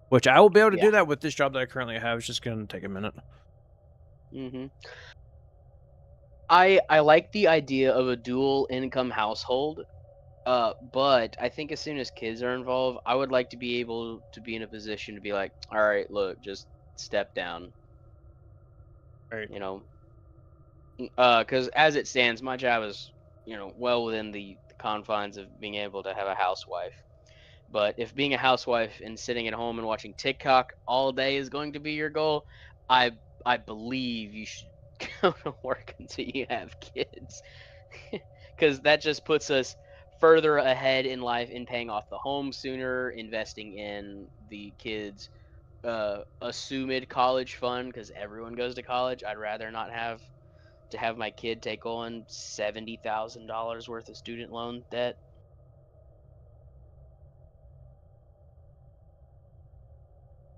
Which I will be able to Yeah. do that with this job that I currently have. It's just going to take a minute. Mm-hmm. I like the idea of a dual income household, but I think as soon as kids are involved, I would like to be able to be in a position to be like, all right, look, just step down, Right. you know, because as it stands, my job is, well within the confines of being able to have a housewife. But if being a housewife and sitting at home and watching TikTok all day is going to be your goal, I I believe you should go to work until you have kids, because that just puts us further ahead in life in paying off the home sooner, investing in the kids' assumed college fund because everyone goes to college. I'd rather not have to have my kid take on $70,000 worth of student loan debt.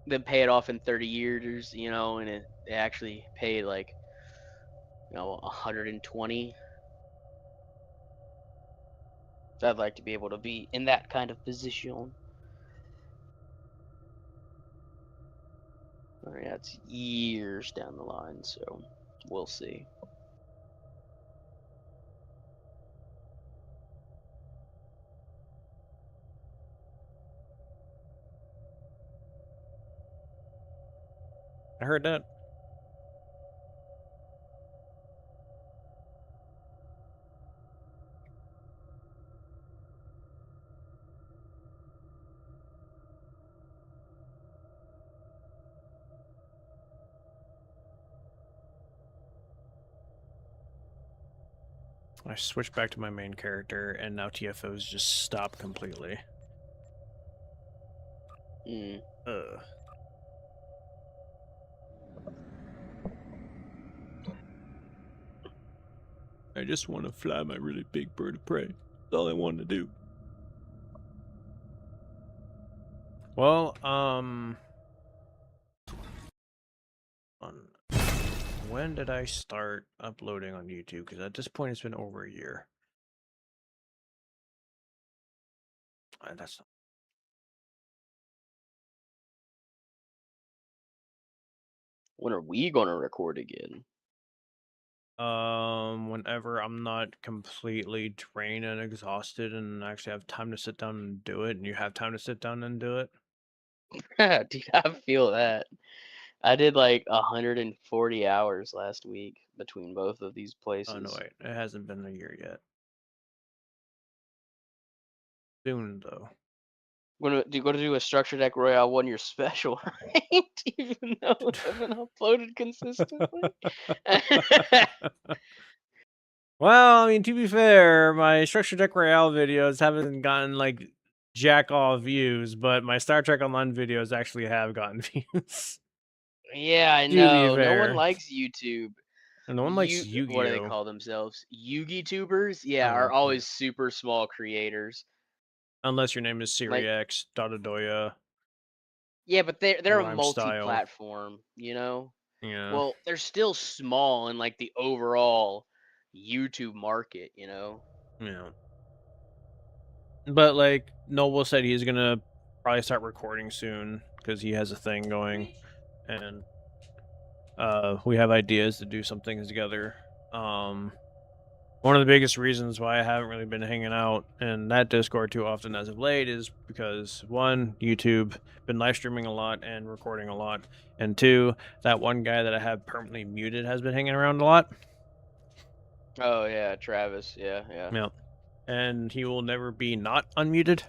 Then pay it off in 30 years, and they actually pay like, 120. So I'd like to be able to be in that kind of position. All right, that's years down the line, so we'll see. I heard that. I switched back to my main character, and now TFO's just stopped completely. Mm. I just want to fly my really big bird of prey. That's all I want to do. Well, when did I start uploading on YouTube? Because at this point, it's been over a year. That's When are we gonna record again? whenever I'm not completely drained and exhausted, and actually have time to sit down and do it, and you have time to sit down and do it. Dude, I feel that. I did like 140 hours last week between both of these places. Oh no, wait, it hasn't been a year yet. Soon though. When do you go to do a structure deck royale 1-year special, right? Even though it hasn't uploaded consistently. Well, I mean, to be fair, my Structure Deck Royale videos haven't gotten like jack all views, but my Star Trek Online videos actually have gotten views. Yeah, I To be know. No fair. one likes YouTube. And no one likes What do they Yu-Gi-Oh. call themselves? Yugi-tubers? Yeah, Oh, are yeah. always super small creators. Unless your name is Like, SiriX, Dododoya. yeah, but they're a Rhyme Style. multi-platform, Yeah. Well, they're still small in like the overall YouTube market, Yeah. But like Noble said, he's gonna probably start recording soon because he has a thing going, and we have ideas to do some things together. One of the biggest reasons why I haven't really been hanging out in that Discord too often as of late is because one, YouTube, been live streaming a lot and recording a lot, and two, that one guy that I have permanently muted has been hanging around a lot. Oh yeah, Travis. Yeah. Yeah, and he will never be not unmuted.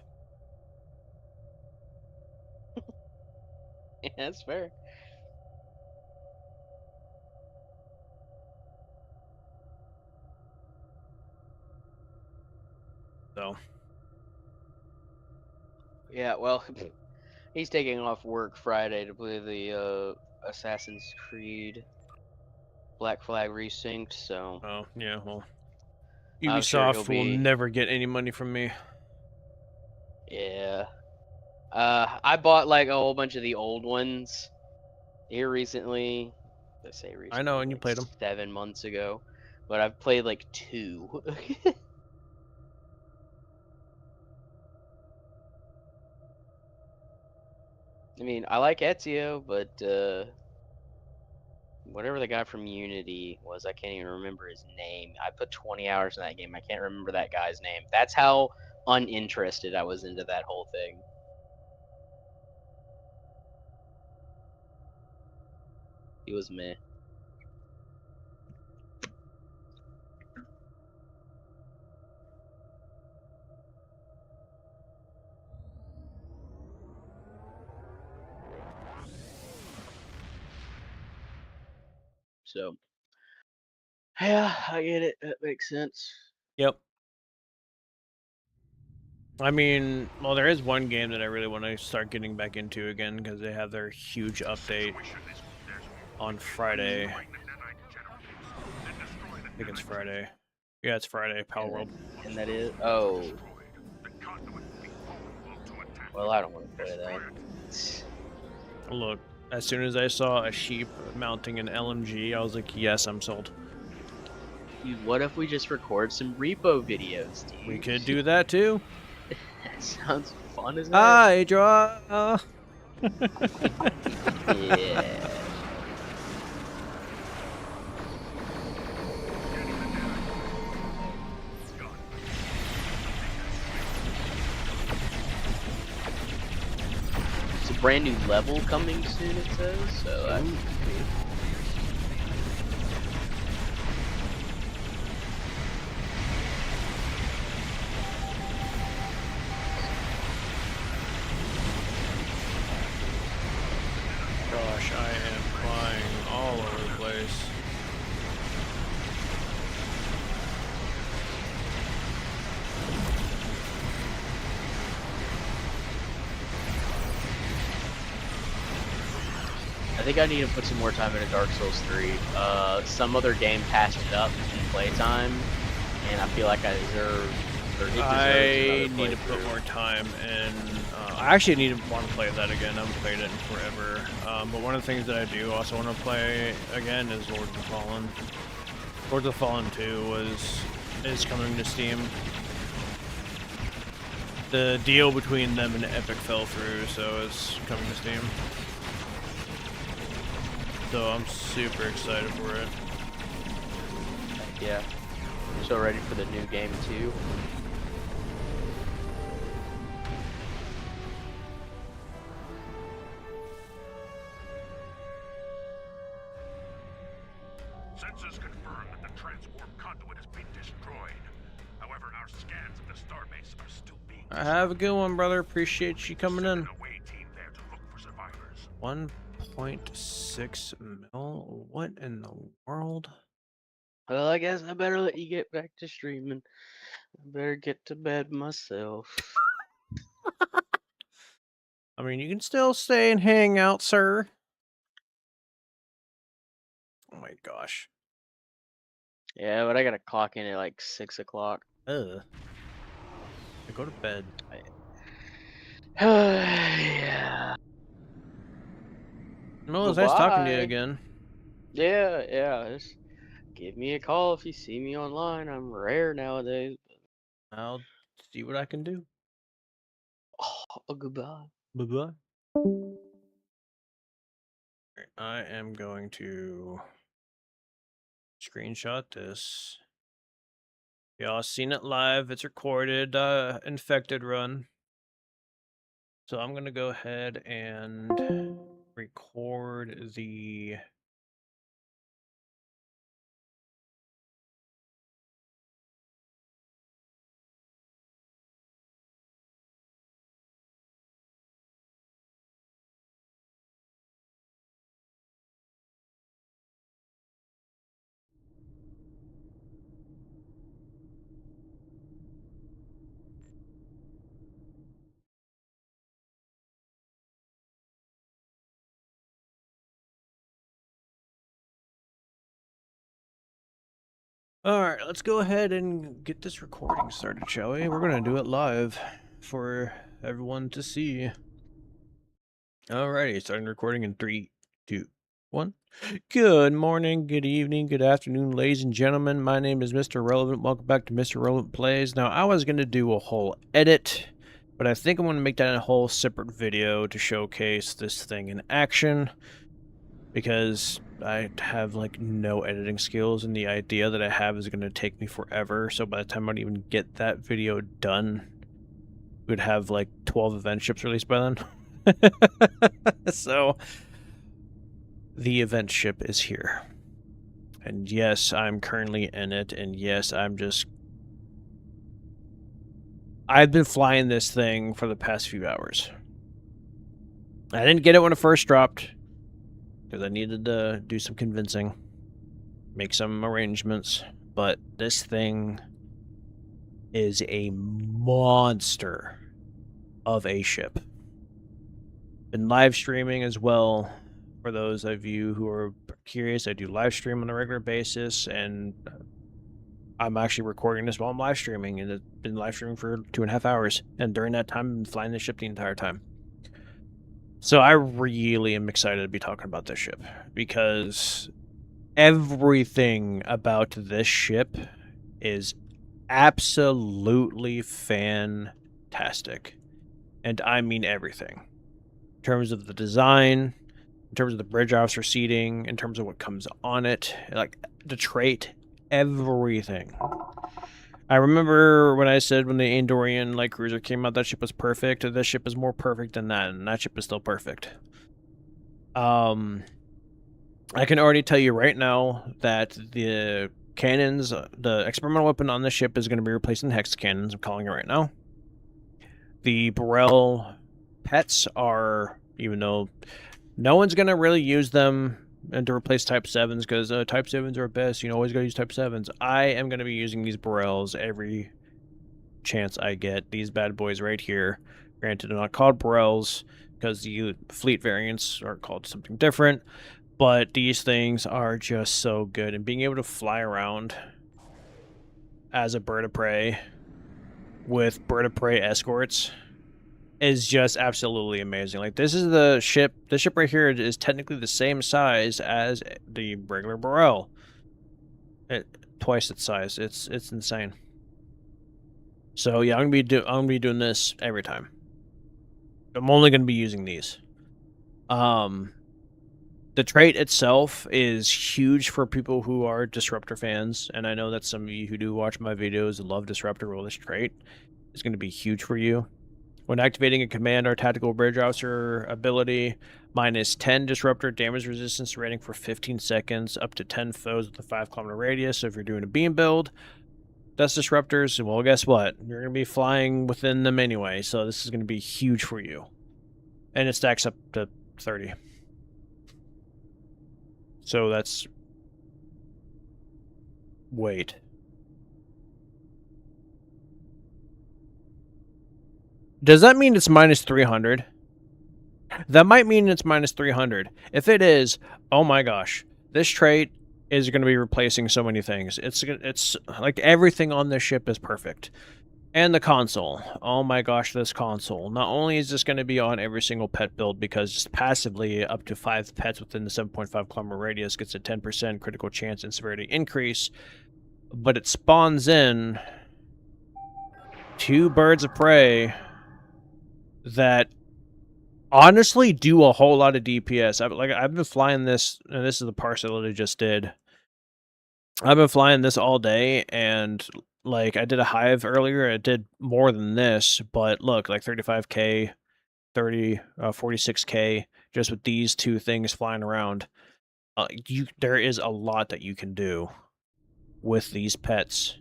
Yeah, that's fair. So Yeah, well, he's taking off work Friday to play the Assassin's Creed Black Flag Resynced, so oh yeah, well, I'm sure he'll Ubisoft will be. never get any money from me. Yeah. I bought like a whole bunch of the old ones here recently. I say recently, I know, and you like played them. 7 months ago, but I've played like 2. I mean, I like Ezio, but whatever the guy from Unity was, I can't even remember his name. I put 20 hours in that game. I can't remember that guy's name. That's how uninterested I was into that whole thing. He was meh. So, yeah, I get it. That makes sense. Yep. I mean, well, there is one game that I really want to start getting back into again because they have their huge update on Friday. I think it's Friday. Yeah, it's Friday. Power World. And that is well, I don't want to play that. Look, as soon as I saw a sheep mounting an LMG, I was like, yes, I'm sold. Dude, what if we just record some repo videos, dude? We could do that too. That sounds fun as hell. I draw. Yeah. It's a brand new level coming soon, it says, so that's Gosh, I am flying all over the place. I think I need to put some more time into Dark Souls 3. Some other game passed it up in playtime, and I feel like I deserve. Or it deserves I another need to put playthrough. more time in. I actually need to want to play that again. I haven't played it in forever. But one of the things that I do also want to play again is Lords of the Fallen. Lords of the Fallen 2 is coming to Steam. The deal between them and Epic fell through, so it's coming to Steam. So I'm super excited for it. Yeah. So ready for the new game too. Sensors confirm that the transwarp conduit has been destroyed. However, our scans of the starbase are still being Have a good one, brother. Appreciate you coming in. an away team there to look for survivors. 1.6 mil? What in the world? Well, I guess I better let you get back to streaming. I better get to bed myself. I mean, you can still stay and hang out, sir. Oh my gosh. Yeah, but I gotta clock in at like 6 o'clock. Ugh. I go to bed. Yeah. Well, it's nice talking to you Goodbye. again. Yeah. Just give me a call if you see me online. I'm rare nowadays. I'll see what I can do. Oh, goodbye. Bye-bye. I am going to screenshot this. Y'all seen it live. It's recorded. Infected run. So I'm going to go ahead and record the... Alright, let's go ahead and get this recording started, shall we? We're gonna do it live for everyone to see. Alrighty, starting recording in 3, 2, 1. Good morning, good evening, good afternoon, ladies and gentlemen. My name is Mr. Relevant. Welcome back to Mr. Relevant Plays. Now, I was gonna do a whole edit, but I think I'm gonna make that a whole separate video to showcase this thing in action, because I have like no editing skills, and the idea that I have is going to take me forever. So by the time I'd even get that video done, we'd have like 12 event ships released by then. So the event ship is here, and yes, I'm currently in it, and yes, I've been flying this thing for the past few hours. I didn't get it when it first dropped, because I needed to do some convincing, make some arrangements, but this thing is a monster of a ship. Been live streaming as well. For those of you who are curious, I do live stream on a regular basis, and I'm actually recording this while I'm live streaming, and it's been live streaming for 2.5 hours, and during that time, I've been flying the ship the entire time. So I really am excited to be talking about this ship, because everything about this ship is absolutely fantastic. And I mean everything. In terms of the design, in terms of the bridge officer seating, in terms of what comes on it, like the trait, everything. I remember when I said when the Andorian light cruiser came out, that ship was perfect. This ship is more perfect than that, and that ship is still perfect. I can already tell you right now that the cannons, the experimental weapon on this ship is going to be replacing the Hex cannons. I'm calling it right now. The Burrell pets are, even though no one's going to really use them and to replace Type 7s, because Type 7s are best. You know, always got to use Type 7s. I am going to be using these Burrells every chance I get. These bad boys right here. Granted, they're not called Burrells, because the fleet variants are called something different, but these things are just so good. And being able to fly around as a bird of prey with bird of prey escorts is just absolutely amazing. Like, this is the ship. This ship right here is technically the same size as the regular Burrell. Twice its size. It's insane. So yeah, I'm gonna be doing this every time. I'm only gonna be using these. The trait itself is huge for people who are Disruptor fans, and I know that some of you who do watch my videos love Disruptor. Well, this trait is going to be huge for you. When activating a command or tactical bridge officer ability, -10 Disruptor damage resistance rating for 15 seconds, up to 10 foes with a 5-kilometer radius. So if you're doing a beam build, that's Disruptors, well, guess what? You're going to be flying within them anyway, so this is going to be huge for you. And it stacks up to 30. So that's... Wait. Does that mean it's -300? That might mean it's -300. If it is, oh my gosh. This trait is going to be replacing so many things. It's like everything on this ship is perfect. And the console. Oh my gosh, this console. Not only is this going to be on every single pet build, because just passively up to 5 pets within the 7.5 kilometer radius gets a 10% critical chance and severity increase, but it spawns in 2 birds of prey that honestly do a whole lot of DPS. I've been flying this, and this is the parcel that I just did. I've been flying this all day, and like I did a hive earlier. I did more than this, but look, like 35k, 46k just with these 2 things flying around. There is a lot that you can do with these pets,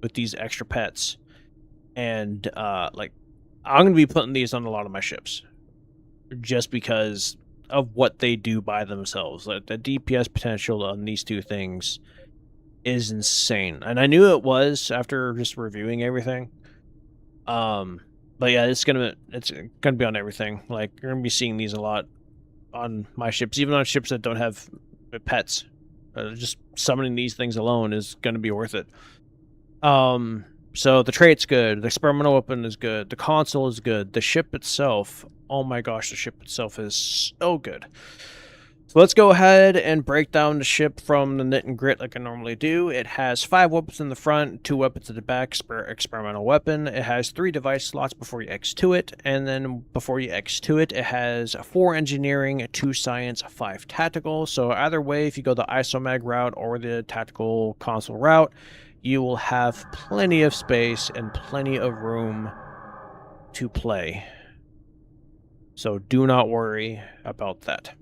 with these extra pets, and like I'm gonna be putting these on a lot of my ships, just because of what they do by themselves. Like the DPS potential on these 2 things is insane, and I knew it was after just reviewing everything. But yeah, it's gonna be on everything. Like, you're gonna be seeing these a lot on my ships, even on ships that don't have pets. Just summoning these things alone is going to be worth it. So the trait's good. The experimental weapon is good. The console is good. The ship itself, oh my gosh, the ship itself is so good. So let's go ahead and break down the ship from the knit and grit like I normally do. It has 5 weapons in the front, 2 weapons at the back, experimental weapon. It has 3 device slots before you X2 it, and then before you X2 it, it has 4 engineering, 2 science, 5 tactical. So either way, if you go the ISOMAG route or the tactical console route, you will have plenty of space and plenty of room to play. So do not worry about that.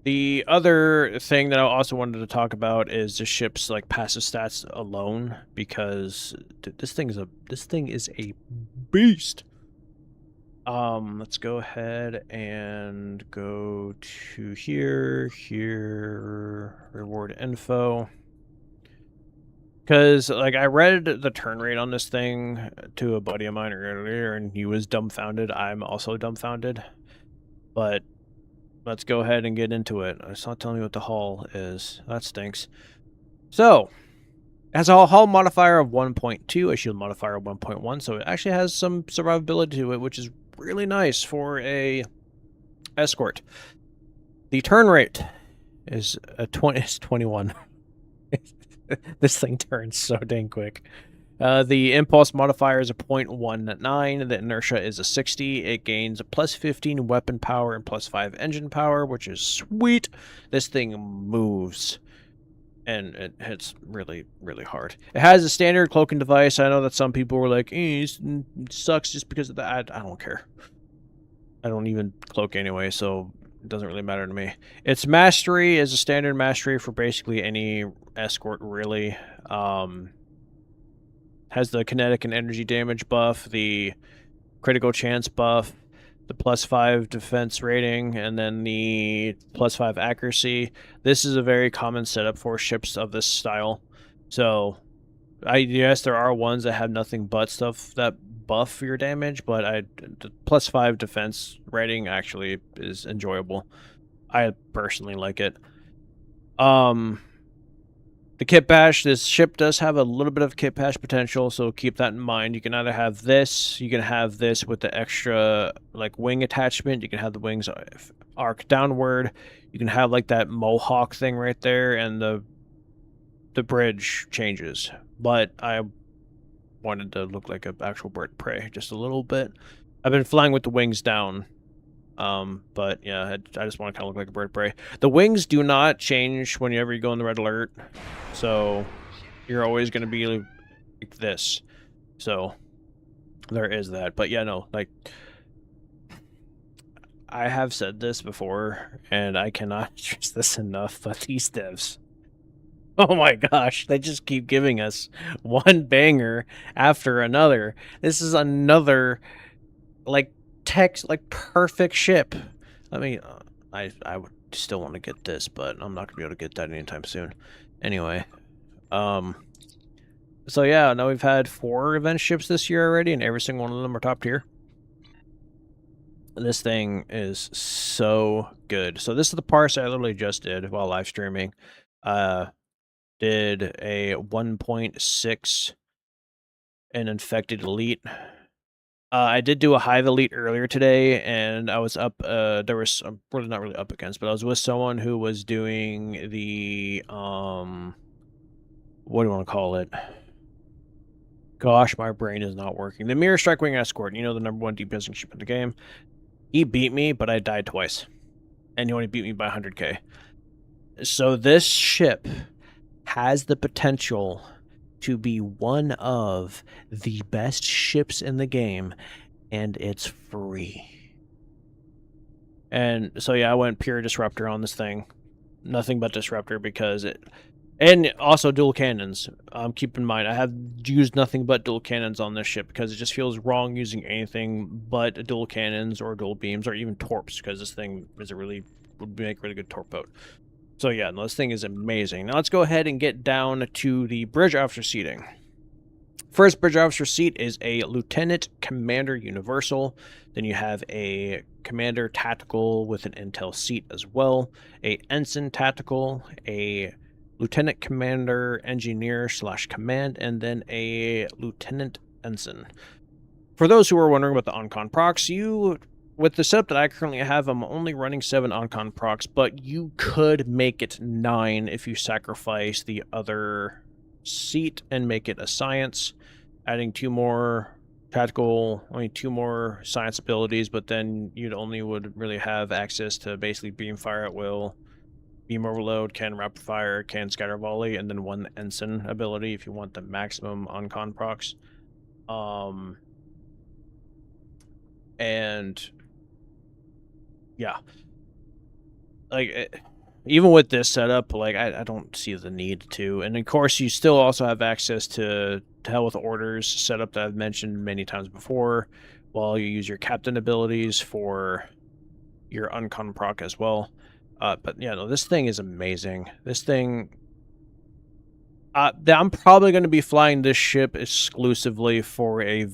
The other thing that I also wanted to talk about is the ship's like passive stats alone, because this thing is a beast. Let's go ahead and go to here, reward info. Because, like, I read the turn rate on this thing to a buddy of mine earlier, and he was dumbfounded. I'm also dumbfounded. But let's go ahead and get into it. It's not telling me what the hull is. That stinks. So, it has a hull modifier of 1.2, a shield modifier of 1.1, so it actually has some survivability to it, which is really nice for a escort. The turn rate is 21. This thing turns so dang quick. The impulse modifier is a 0.19. The inertia is a 60. It gains a plus 15 weapon power and plus 5 engine power, which is sweet. This thing moves, and it hits really, really hard. It has a standard cloaking device. I know that some people were like, it sucks just because of that. I don't care. I don't even cloak anyway, so it doesn't really matter to me. Its mastery is a standard mastery for basically any escort, really. Has the kinetic and energy damage buff, the critical chance buff, the plus 5 defense rating, and then the plus 5 accuracy. This is a very common setup for ships of this style. So, yes, there are ones that have nothing but stuff that buff your damage, but the plus 5 defense rating actually is enjoyable. I personally like it. The kit bash, this ship does have a little bit of kit bash potential, so keep that in mind. You can either have this, you can have this with the extra like wing attachment, you can have the wings arc downward, you can have like that mohawk thing right there, and the bridge changes. But I wanted to look like an actual bird of prey just a little bit. I've been flying with the wings down. But yeah, I just want to kind of look like a bird of prey. The wings do not change whenever you go in the red alert, so you're always going to be like this. So there is that. But yeah, no, like I have said this before, and I cannot stress this enough, but these devs, oh my gosh, they just keep giving us one banger after another. This is another like perfect ship. I mean, I would still want to get this, but I'm not gonna be able to get that anytime soon. Anyway, so yeah, now we've had 4 event ships this year already, and every single one of them are top tier. This thing is so good. So this is the parse I literally just did while live streaming. Did a 1.6 an infected elite. I did do a Hive Elite earlier today, and I was up, there was, I'm really not really up against, but I was with someone who was doing the, what do you want to call it? Gosh, my brain is not working. The Mirror Strike Wing Escort, you know, the #1 DPSing ship in the game. He beat me, but I died twice. And he only beat me by 100k. So this ship has the potential to be one of the best ships in the game, and it's free. And so yeah, I went pure Disruptor on this thing. Nothing but Disruptor, because it... And also dual cannons. Keep in mind, I have used nothing but dual cannons on this ship, because it just feels wrong using anything but dual cannons or dual beams or even torps, because this thing would make a really good torp boat. So yeah, no, this thing is amazing. Now let's go ahead and get down to the bridge after seating. First bridge officer seat is a Lieutenant Commander Universal. Then you have a Commander Tactical with an Intel seat as well, a Ensign Tactical, a Lieutenant Commander Engineer / Command, and then a Lieutenant Ensign. For those who are wondering about the Oncon procs, with the setup that I currently have, I'm only running 7 Oncon procs, but you could make it 9 if you sacrifice the other seat and make it a science, adding 2 more tactical, only 2 more science abilities, but then you'd only would really have access to basically beam fire at will, beam overload, can rapid fire, can scatter volley, and then 1 ensign ability if you want the maximum Oncon procs. And yeah, like even with this setup, like I don't see the need to. And of course, you still also have access to Hell with Orders setup that I've mentioned many times before, while you use your captain abilities for your Uncon proc as well. But yeah, no, this thing is amazing. This thing, I'm probably going to be flying this ship exclusively for a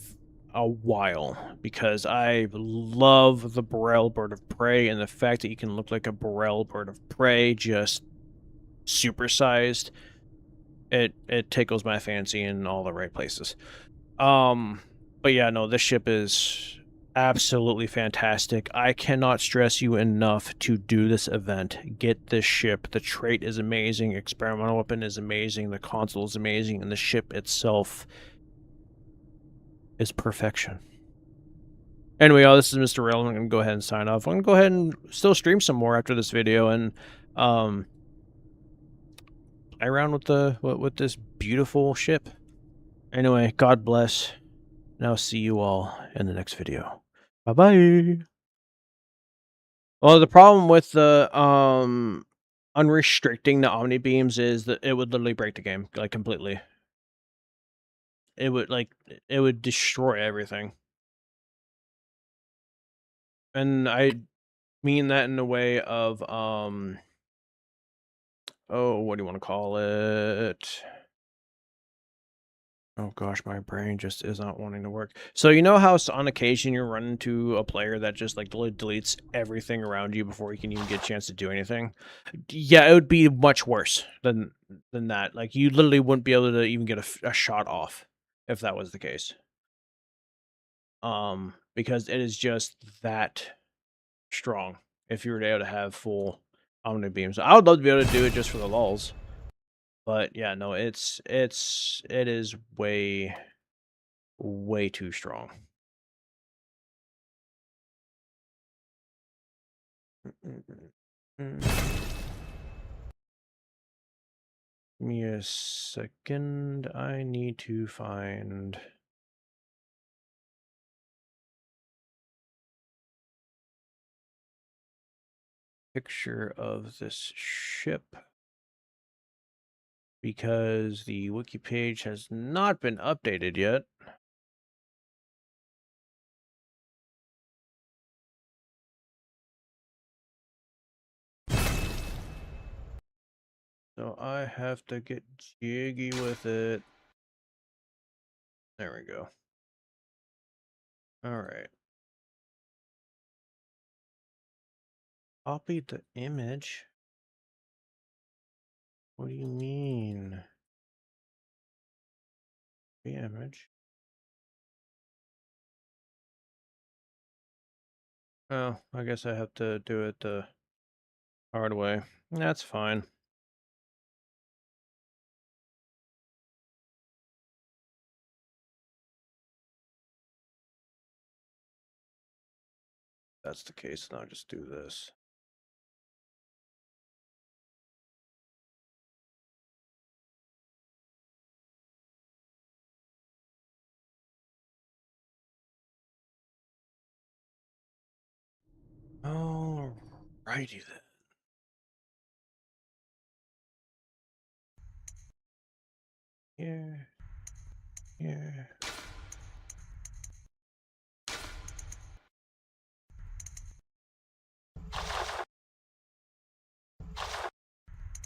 while, because I love the Burrell Bird of Prey, and the fact that you can look like a Burrell Bird of Prey, just supersized, it tickles my fancy in all the right places. But yeah, no, this ship is absolutely fantastic. I cannot stress you enough to do this event. Get this ship. The trait is amazing, experimental weapon is amazing, the console is amazing, and the ship itself is perfection. Anyway, this is Mr. Rail. I'm going to go ahead and sign off. I'm going to go ahead and still stream some more after this video, and play around with this beautiful ship. Anyway, God bless, and I'll see you all in the next video. Bye-bye. Well, the problem with the unrestricting the Omni beams is that it would literally break the game, like, completely. It would destroy everything. And I mean that in the way of, oh, what do you want to call it? Oh gosh, my brain just is not wanting to work. So you know how on occasion you run into a player that just like deletes everything around you before you can even get a chance to do anything? Yeah, it would be much worse than that. Like, you literally wouldn't be able to even get a shot off if that was the case. Because it is just that strong if you were able to have full Omni beams. I would love to be able to do it just for the lulz. But yeah, no, it is way too strong. Give me a second. I need to find picture of this ship, because the wiki page has not been updated yet. So I have to get jiggy with it. There we go. All right. Copy the image. What do you mean? The image. Oh, I guess I have to do it the hard way. That's fine. That's the case, then I'll just do this. Alrighty then. Yeah.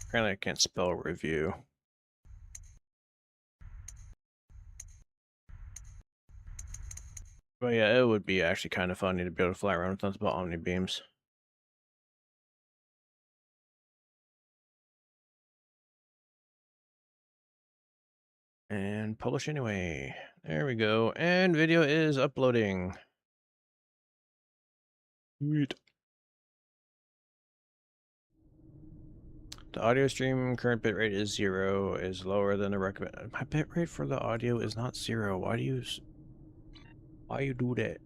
Apparently I can't spell review. But yeah, it would be actually kind of funny to be able to fly around with nothing but omni beams. And publish anyway. There we go. And video is uploading. Sweet. The audio stream current bitrate is 0, is lower than the recommended. My bitrate for the audio is not 0. Why do you do that?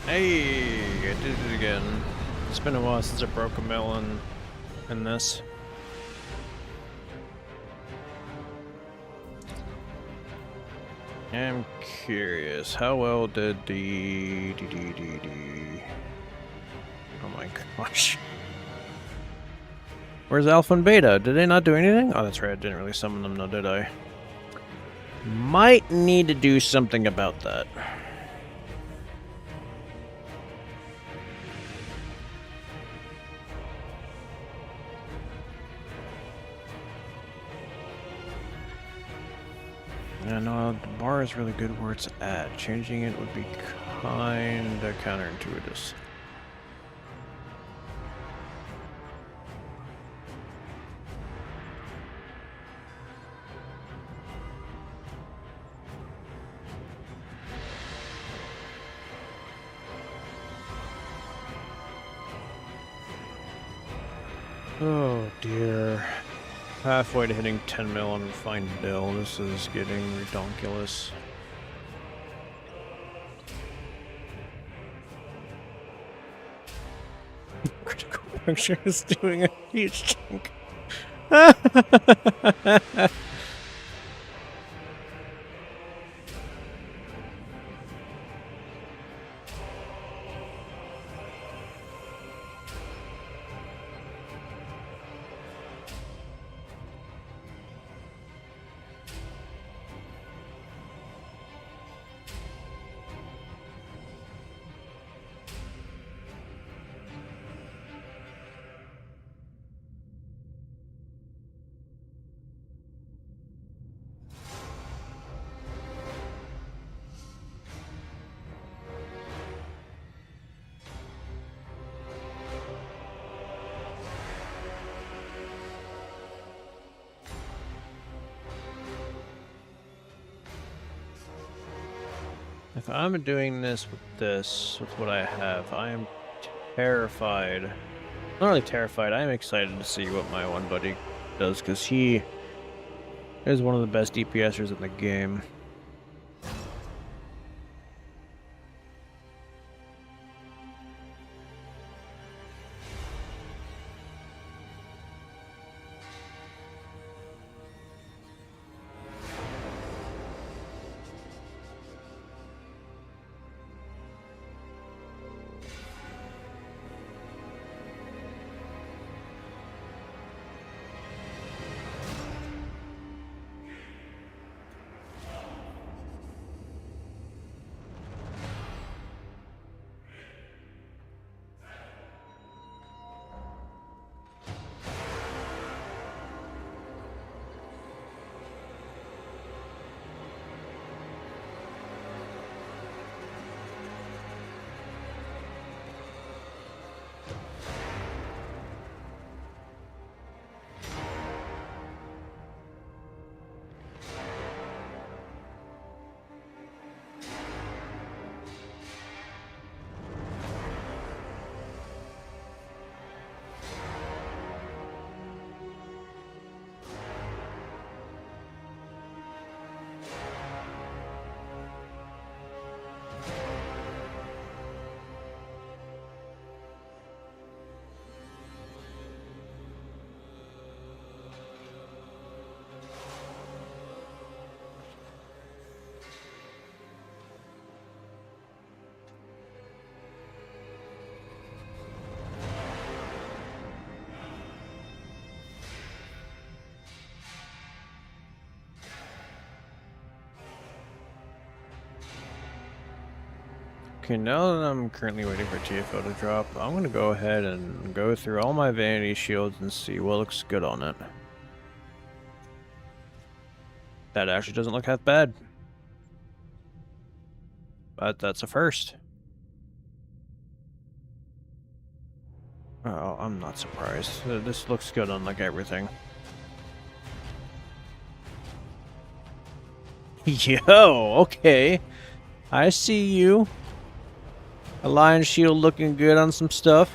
Hey, I did it again. It's been a while since I broke a melon in this. I'm curious, how well did the... Oh my gosh. Where's Alpha and Beta? Did they not do anything? Oh, that's right. I didn't really summon them, though, did I? Might need to do something about that. Yeah, no, the bar is really good where it's at. Changing it would be kinda counterintuitive. Oh dear. Halfway to hitting 10 mil on Refined Bill. This is getting redonkulous. Critical puncture is doing a huge chunk. If I'm doing this, with what I have, I am terrified. Not really terrified, I am excited to see what my one buddy does, because he is one of the best DPSers in the game. Okay, now that I'm currently waiting for TFO to drop, I'm going to go ahead and go through all my vanity shields and see what looks good on it. That actually doesn't look half bad. But that's a first. Oh, I'm not surprised. This looks good on like everything. Yo, okay. I see you. A lion shield looking good on some stuff.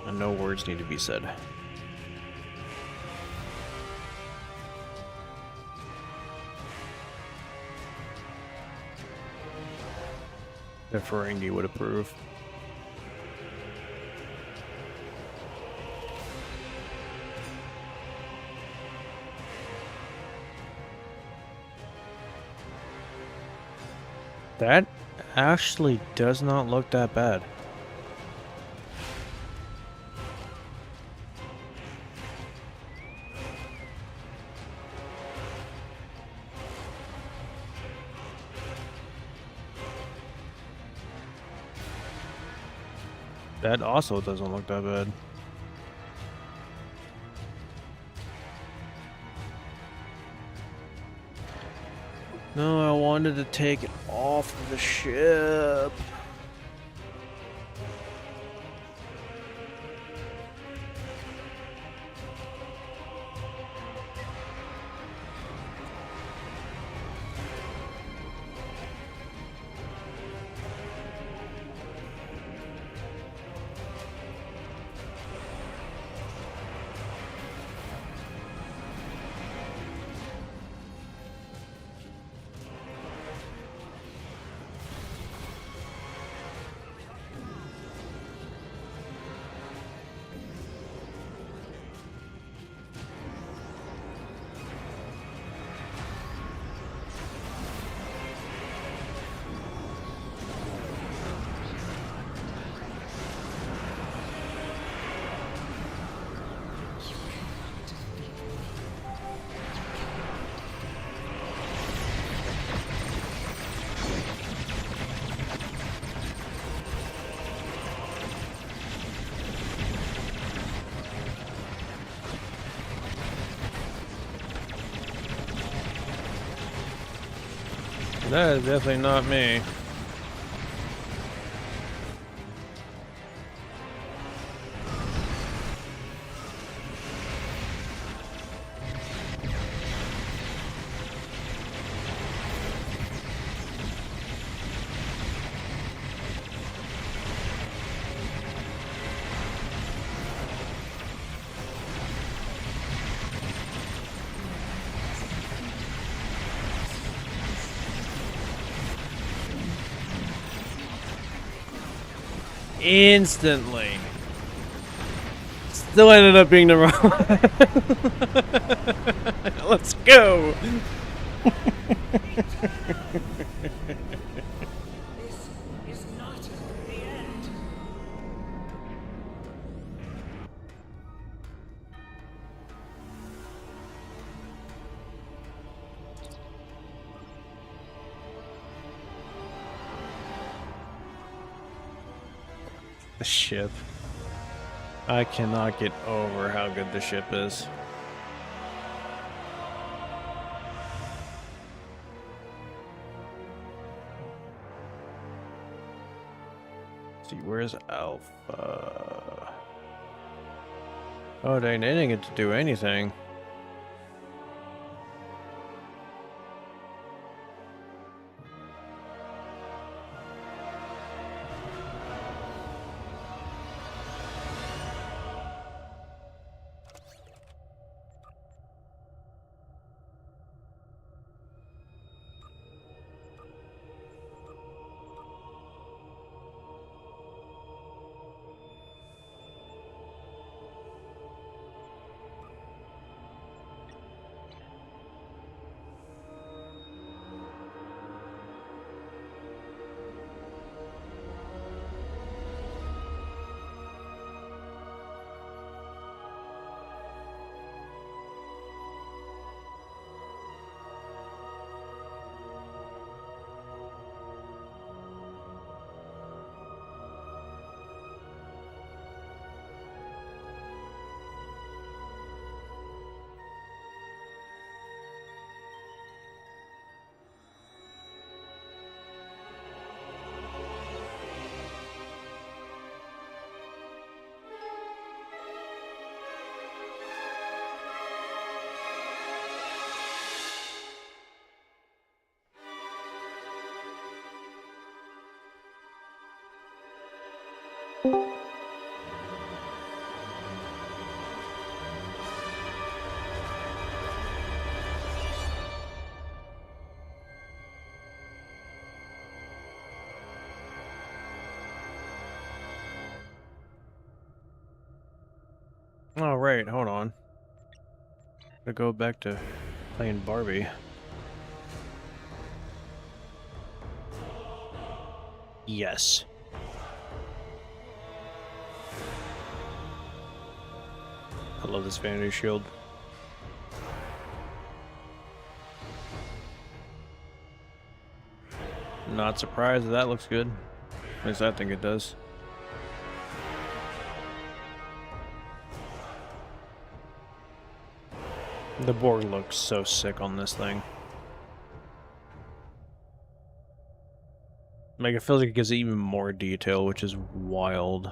And no words need to be said. The Ferengi would approve. That actually does not look that bad. That also doesn't look that bad. No, I wanted to take it off the ship. That is definitely not me. Instantly. Still ended up being the wrong. Let's go. This is not the end. The ship. I cannot get over how good the ship is. Let's see, where's Alpha? Oh dang, they didn't get to do anything. Oh, right, hold on. Gotta go back to playing Barbie. Yes. I love this vanity shield. Not surprised that looks good. At least I think it does. The board looks so sick on this thing. Like, it feels like it gives it even more detail, which is wild.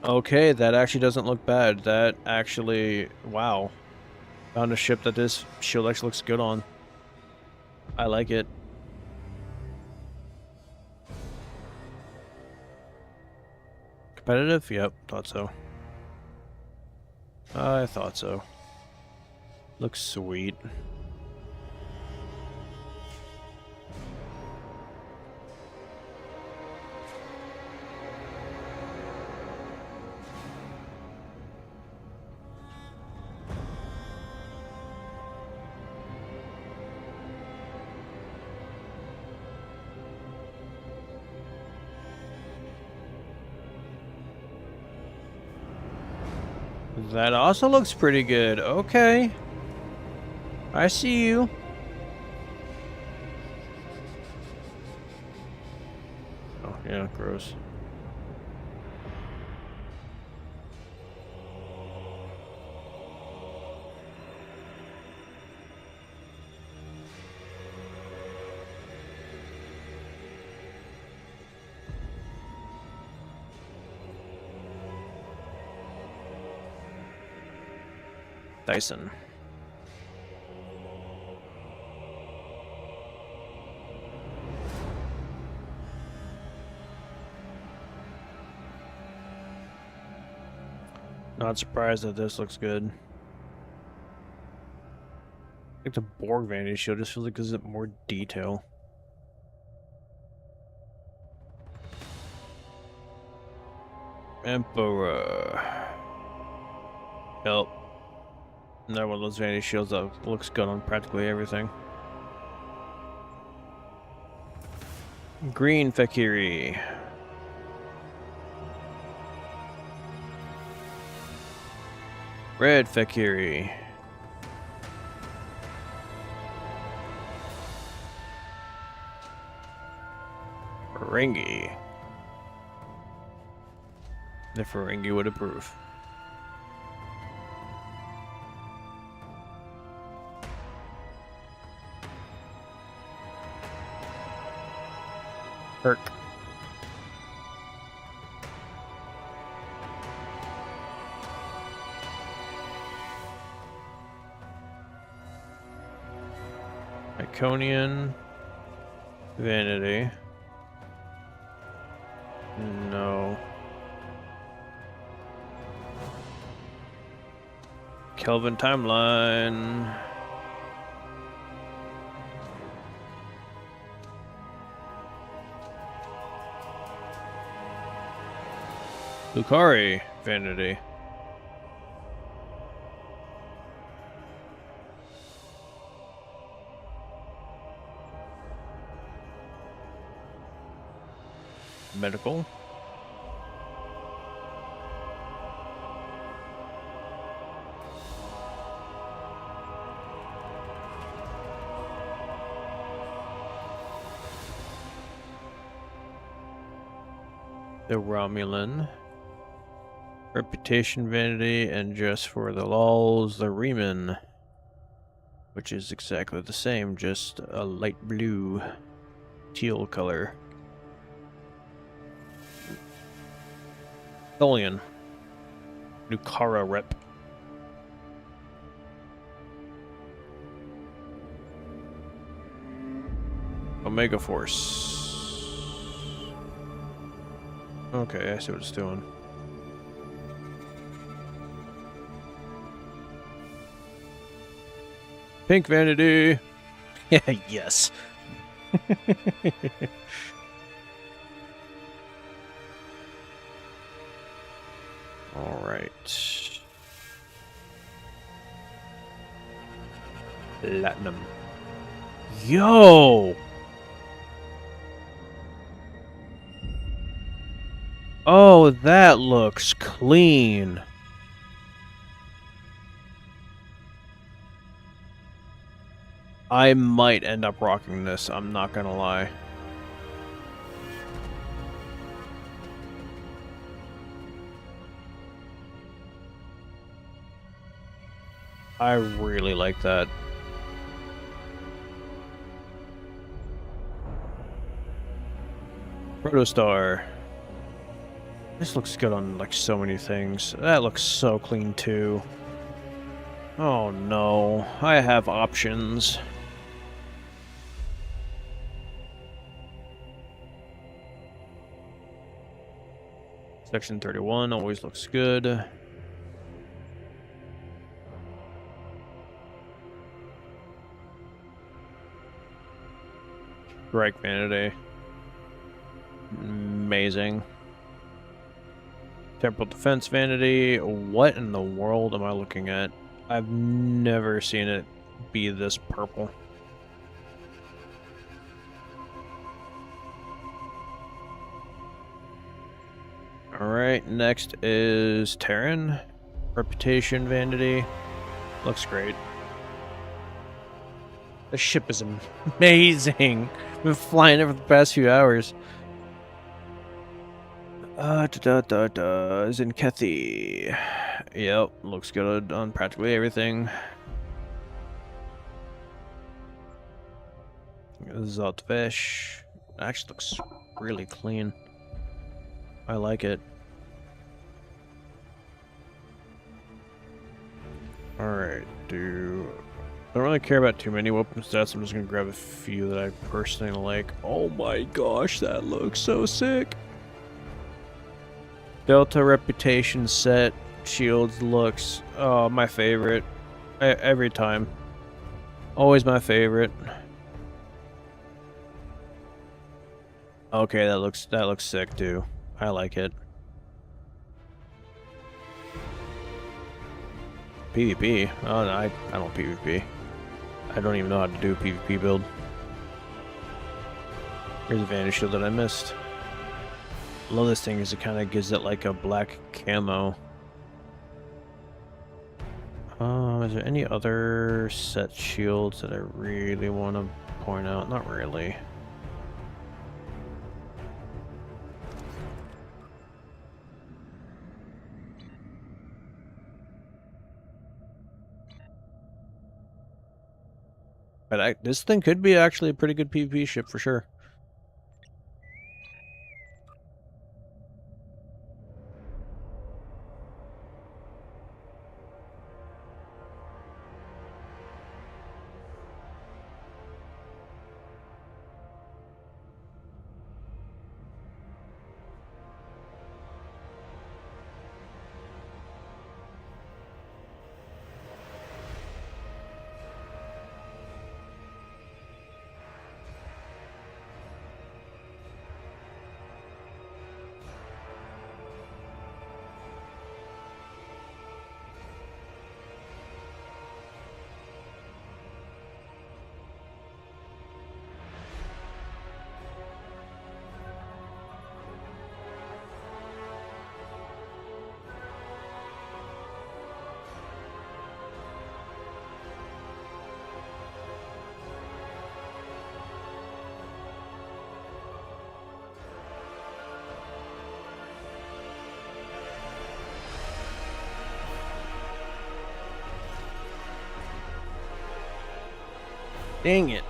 Okay, that actually doesn't look bad. That actually... Wow. Found a ship that this shield actually looks good on. I like it. Competitive? Yep, thought so. I thought so. Looks sweet. That also looks pretty good. Okay. I see you. Oh, yeah, gross. Dyson. Not surprised that this looks good. I think the Borg Vanity Shield just feels like gives it more detail. Emperor. Yep. Another one of those Vanity Shields that looks good on practically everything. Green Fakiri. Red Fakiri. Ferengi. The Ferengi would approve. Herc. Iconian. Vanity. No. Kelvin Timeline. Lucari Vanity. Medical. The Romulan. Reputation Vanity, and just for the lulz, the Riemann, which is exactly the same, just a light blue teal color. Tholian. Nukara Rep. Omega Force. Okay, I see what it's doing. Pink Vanity. Yeah, yes. All right. Platinum. Yo! Oh, that looks clean. I might end up rocking this, I'm not gonna lie. I really like that. Protostar. This looks good on like so many things. That looks so clean too. Oh no, I have options. Section 31 always looks good. Strike Vanity. Amazing. Temporal Defense Vanity. What in the world am I looking at? I've never seen it be this purple. Alright, next is Terran. Reputation Vanity. Looks great. The ship is amazing. I've been flying it for the past few hours. Zinkethi. Yep, looks good on practically everything. Zotvesh. Actually looks really clean. I like it. Alright, I don't really care about too many weapon stats. I'm just gonna grab a few that I personally like. Oh my gosh, that looks so sick. Delta Reputation set. Shields looks, oh, my favorite. Every time. Always my favorite. Okay, that looks sick too. I like it. PvP? Oh no, I don't PvP. I don't even know how to do a PvP build. Here's a Vanity Shield that I missed. Love this thing is it kind of gives it like a black camo. Is there any other set shields that I really want to point out? Not really. But this thing could be actually a pretty good PvP ship for sure. Dang it.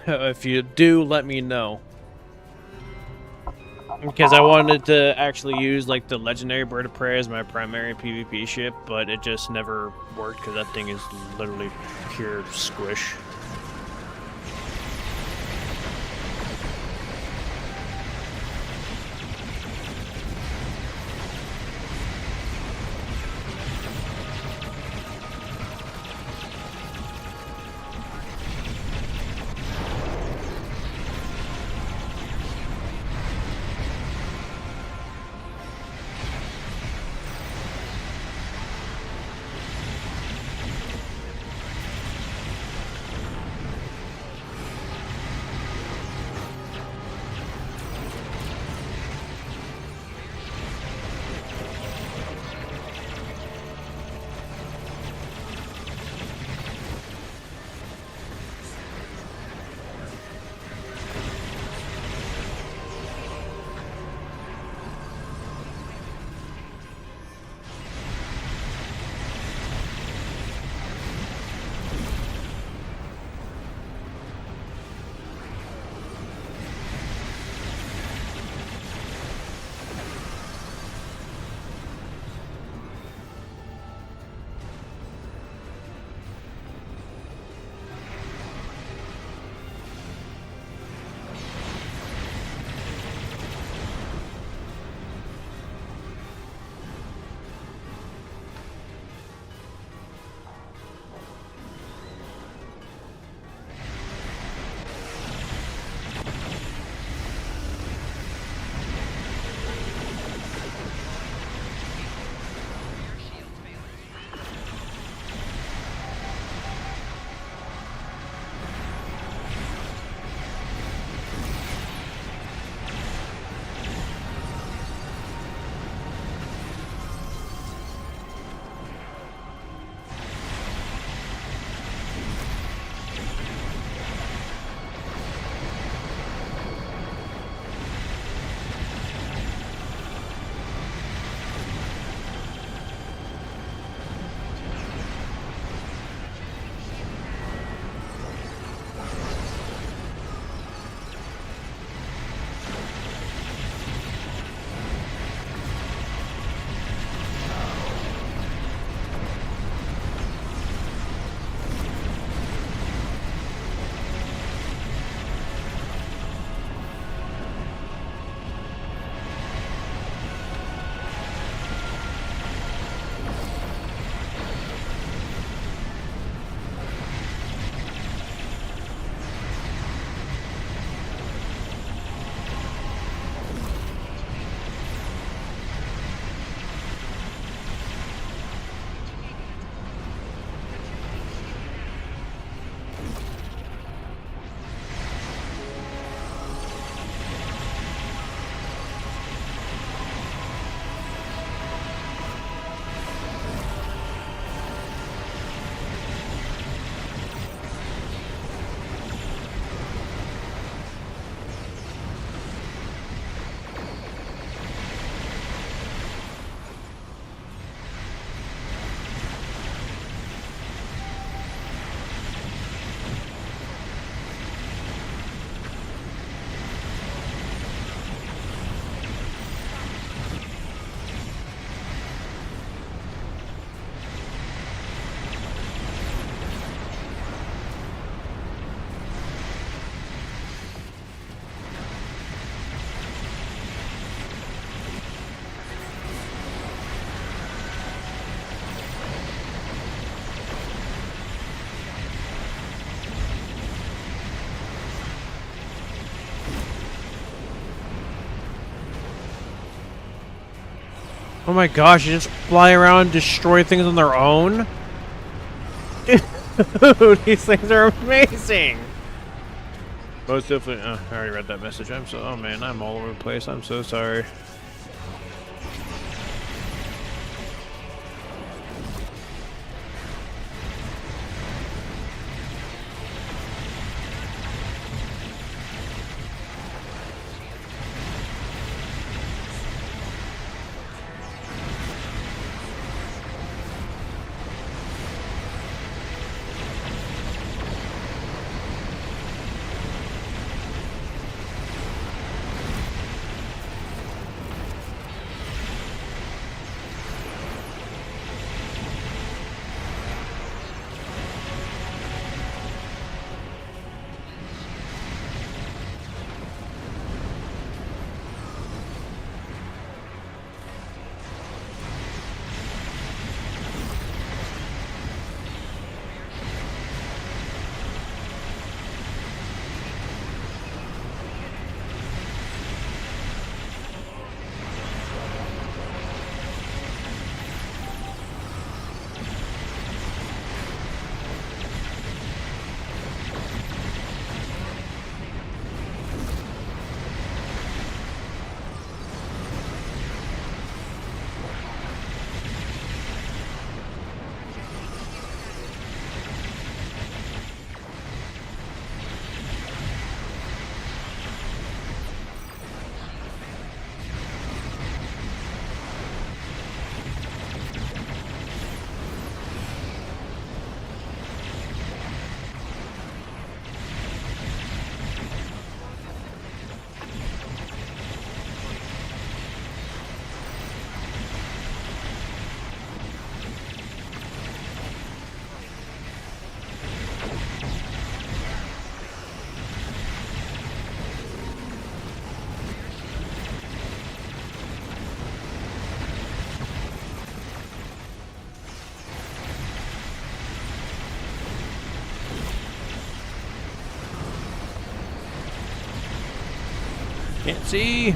If you do, let me know. Because I wanted to actually use like the legendary bird of prey as my primary PvP ship, but it just never worked because that thing is literally pure squish. Oh my gosh, you just fly around and destroy things on their own? Dude, these things are amazing! Most definitely. Oh, I already read that message. Oh man, I'm all over the place. I'm so sorry. Can't see.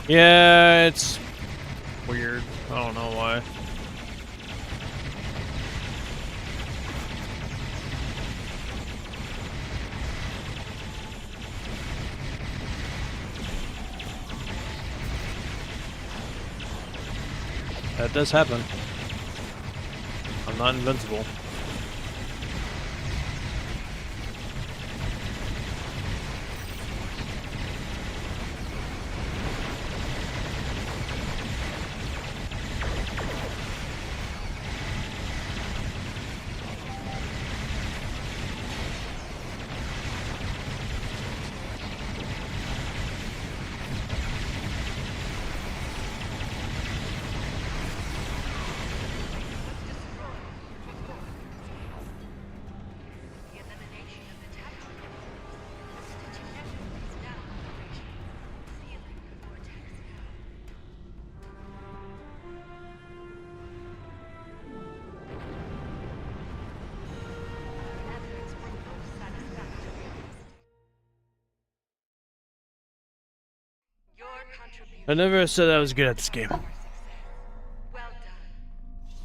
Yeah, it's weird. I don't know why. That does happen. I'm not invincible. I never said I was good at this game. Well done.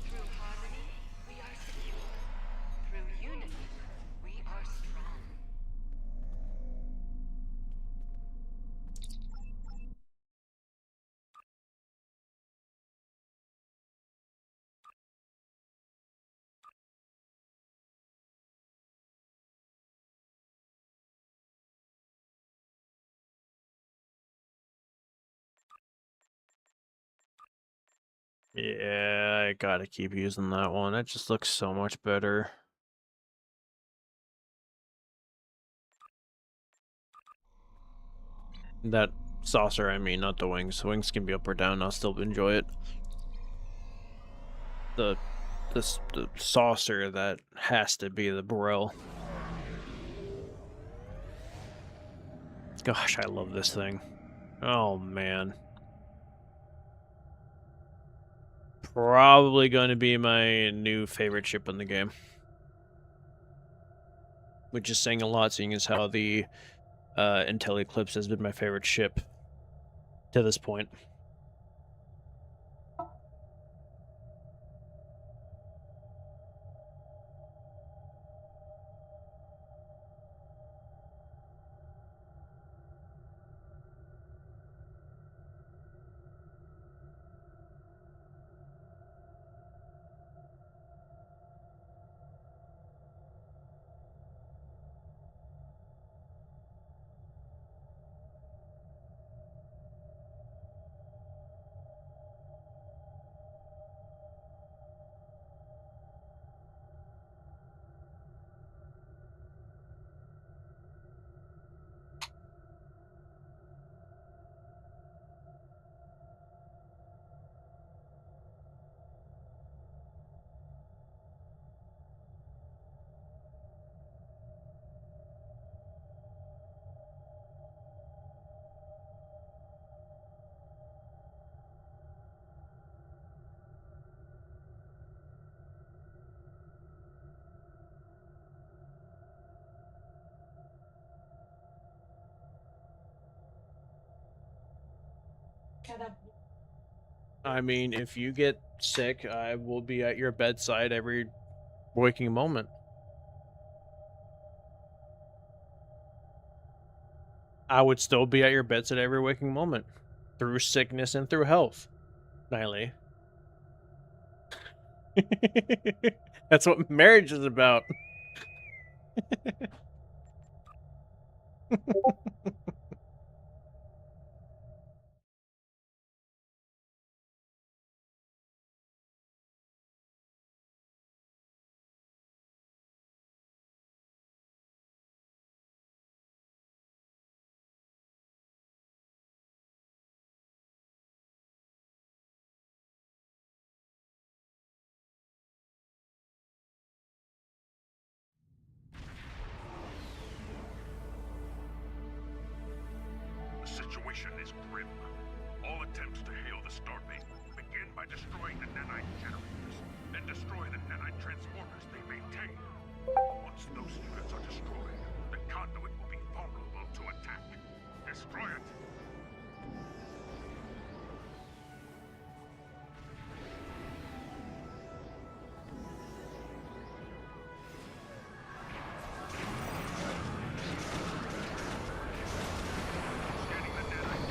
Through harmony, we are secure. Through unity, we are strong. Yeah, I gotta keep using that one. That just looks so much better. That saucer, I mean, not the wings. The wings can be up or down. I'll still enjoy it. The saucer, that has to be the Burrell. Gosh, I love this thing. Oh man. Probably going to be my new favorite ship in the game. Which is saying a lot, seeing as how the Intel Eclipse has been my favorite ship to this point. I mean, if you get sick, I will be at your bedside every waking moment. I would still be at your bedside every waking moment, through sickness and through health, Niley. That's what marriage is about. The situation is grim. All attempts to hail the starbase begin by destroying the nanite generators, then destroy the nanite transporters they maintain. Once those units are destroyed, the conduit will be vulnerable to attack. Destroy it! Scanning the nanite.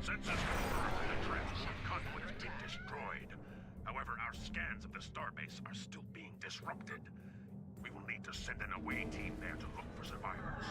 Sensors confirm that the transport convoy has been destroyed. However, our scans of the starbase are still being disrupted. We will need to send an away team there to look for survivors.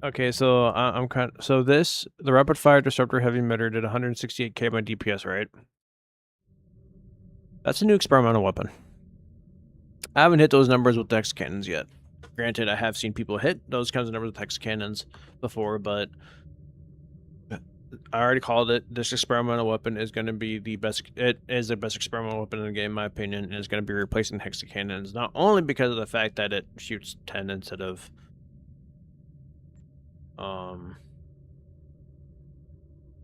Okay, so I'm kind of, so this, the rapid fire disruptor heavy emitter did 168k by DPS, right? That's a new experimental weapon. I haven't hit those numbers with Dex cannons yet. Granted, I have seen people hit those kinds of numbers with Dex cannons before, but I already called it. This experimental weapon is going to be the best. It is the best experimental weapon in the game, in my opinion, and is going to be replacing Hexa cannons. Not only because of the fact that it shoots 10 instead of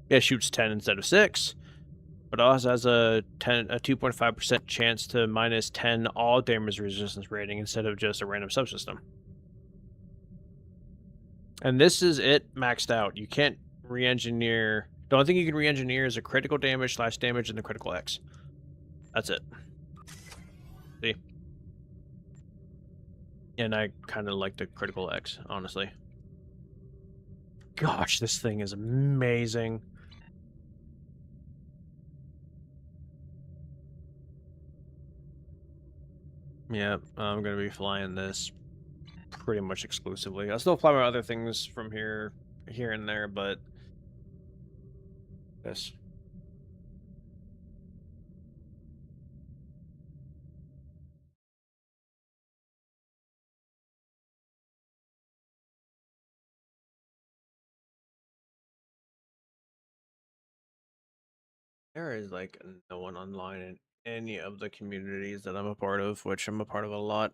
it shoots 10 instead of 6, but also has a 2.5% chance to minus 10 all damage resistance rating instead of just a random subsystem. And this is it maxed out. You can't re-engineer. The only thing you can re-engineer is a critical damage / damage and the critical X. That's it. See? And I kind of like the critical X, honestly. gosh, this thing is amazing. Yeah, I'm gonna be flying this pretty much exclusively. I'll still fly my other things from here and there, but this. There is like no one online in any of the communities that I'm a part of, which I'm a part of a lot.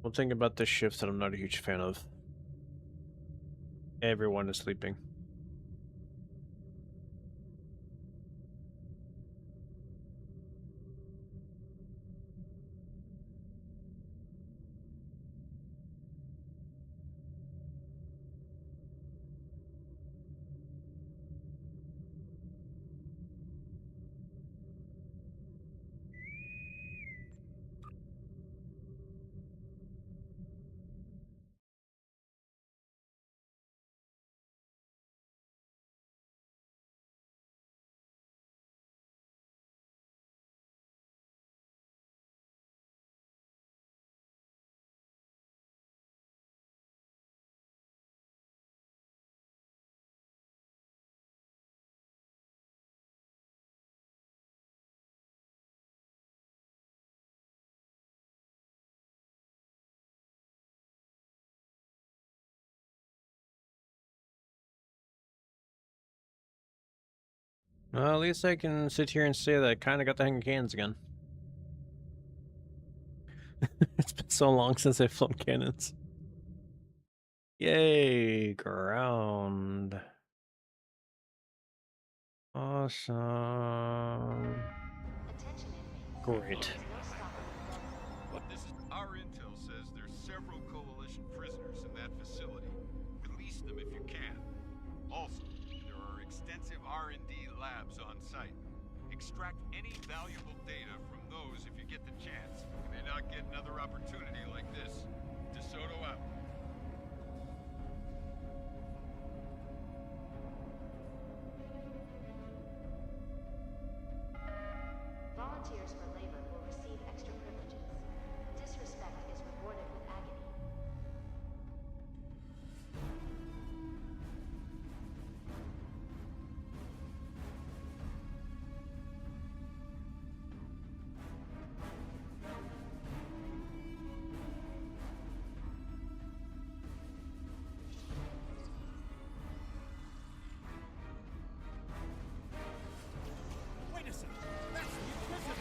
One thing about this shift that I'm not a huge fan of. Everyone is sleeping. Well, at least I can sit here and say that I kind of got the hang of cannons again. It's been so long since I've flown cannons. Yay, ground. Awesome. Great. Our intel says there's several coalition prisoners in that facility. Release them if you can. Also, there are extensive R&D labs on site. Extract any valuable data from those if you get the chance. You may not get another opportunity like this. DeSoto out. Volunteers for labor will receive extra privileges. Disrespect is rewarded with agony. Wait a second. That's the prisoner.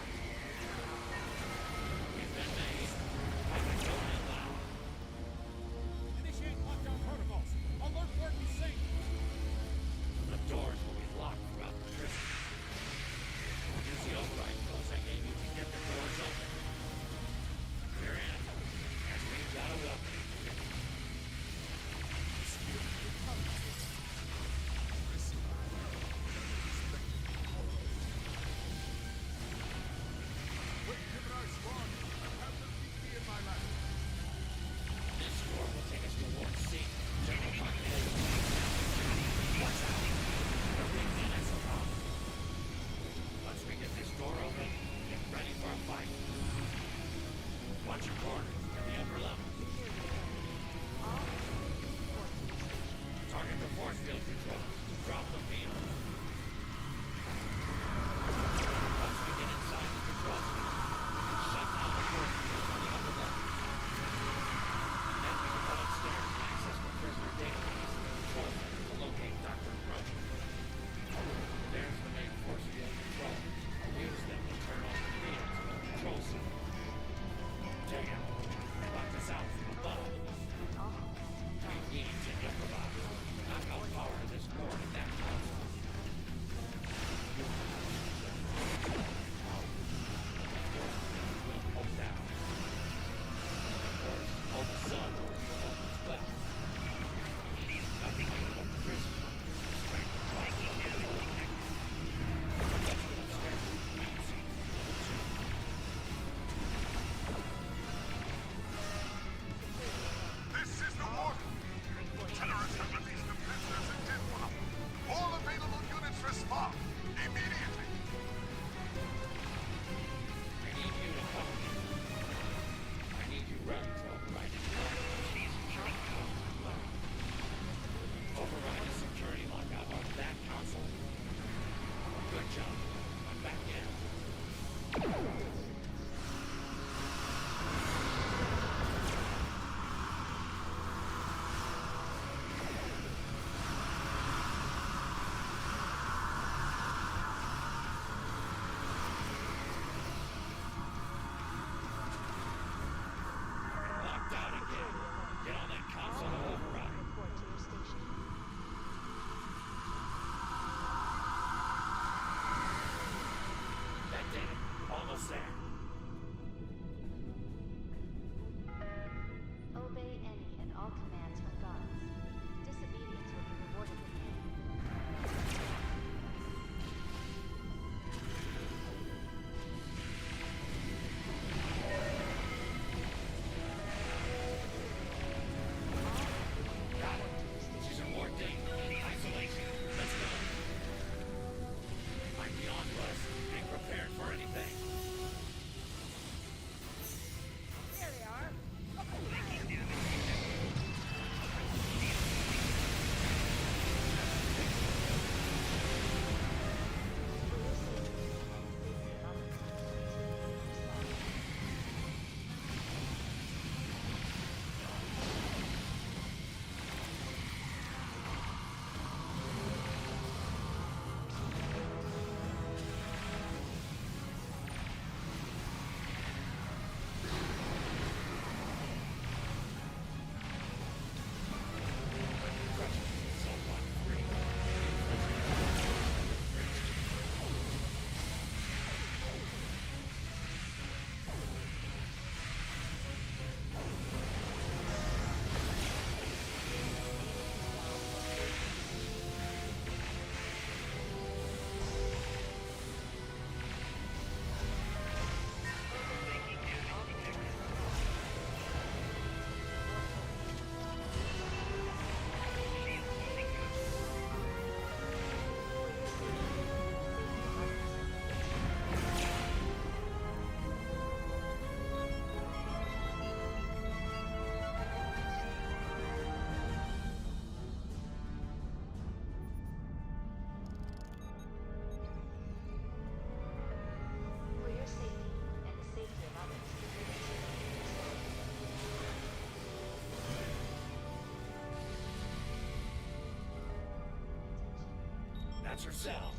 That's her cell.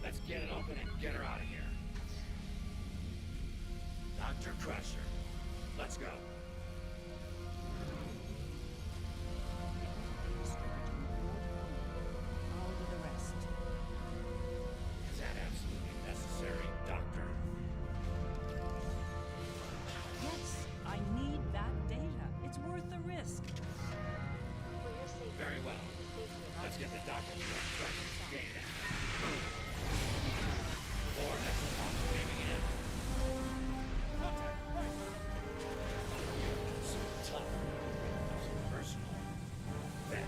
Let's get it open and get her out of here. Dr. Crusher, let's go. I'll do the rest. Is that absolutely necessary, Doctor? Yes, I need that data. It's worth the risk. For your safety. Very well. and the safety of Let's get the doctor to that Crusher's data. Or that's the bomb aiming in. Contact, right. So tough. So personal. Then.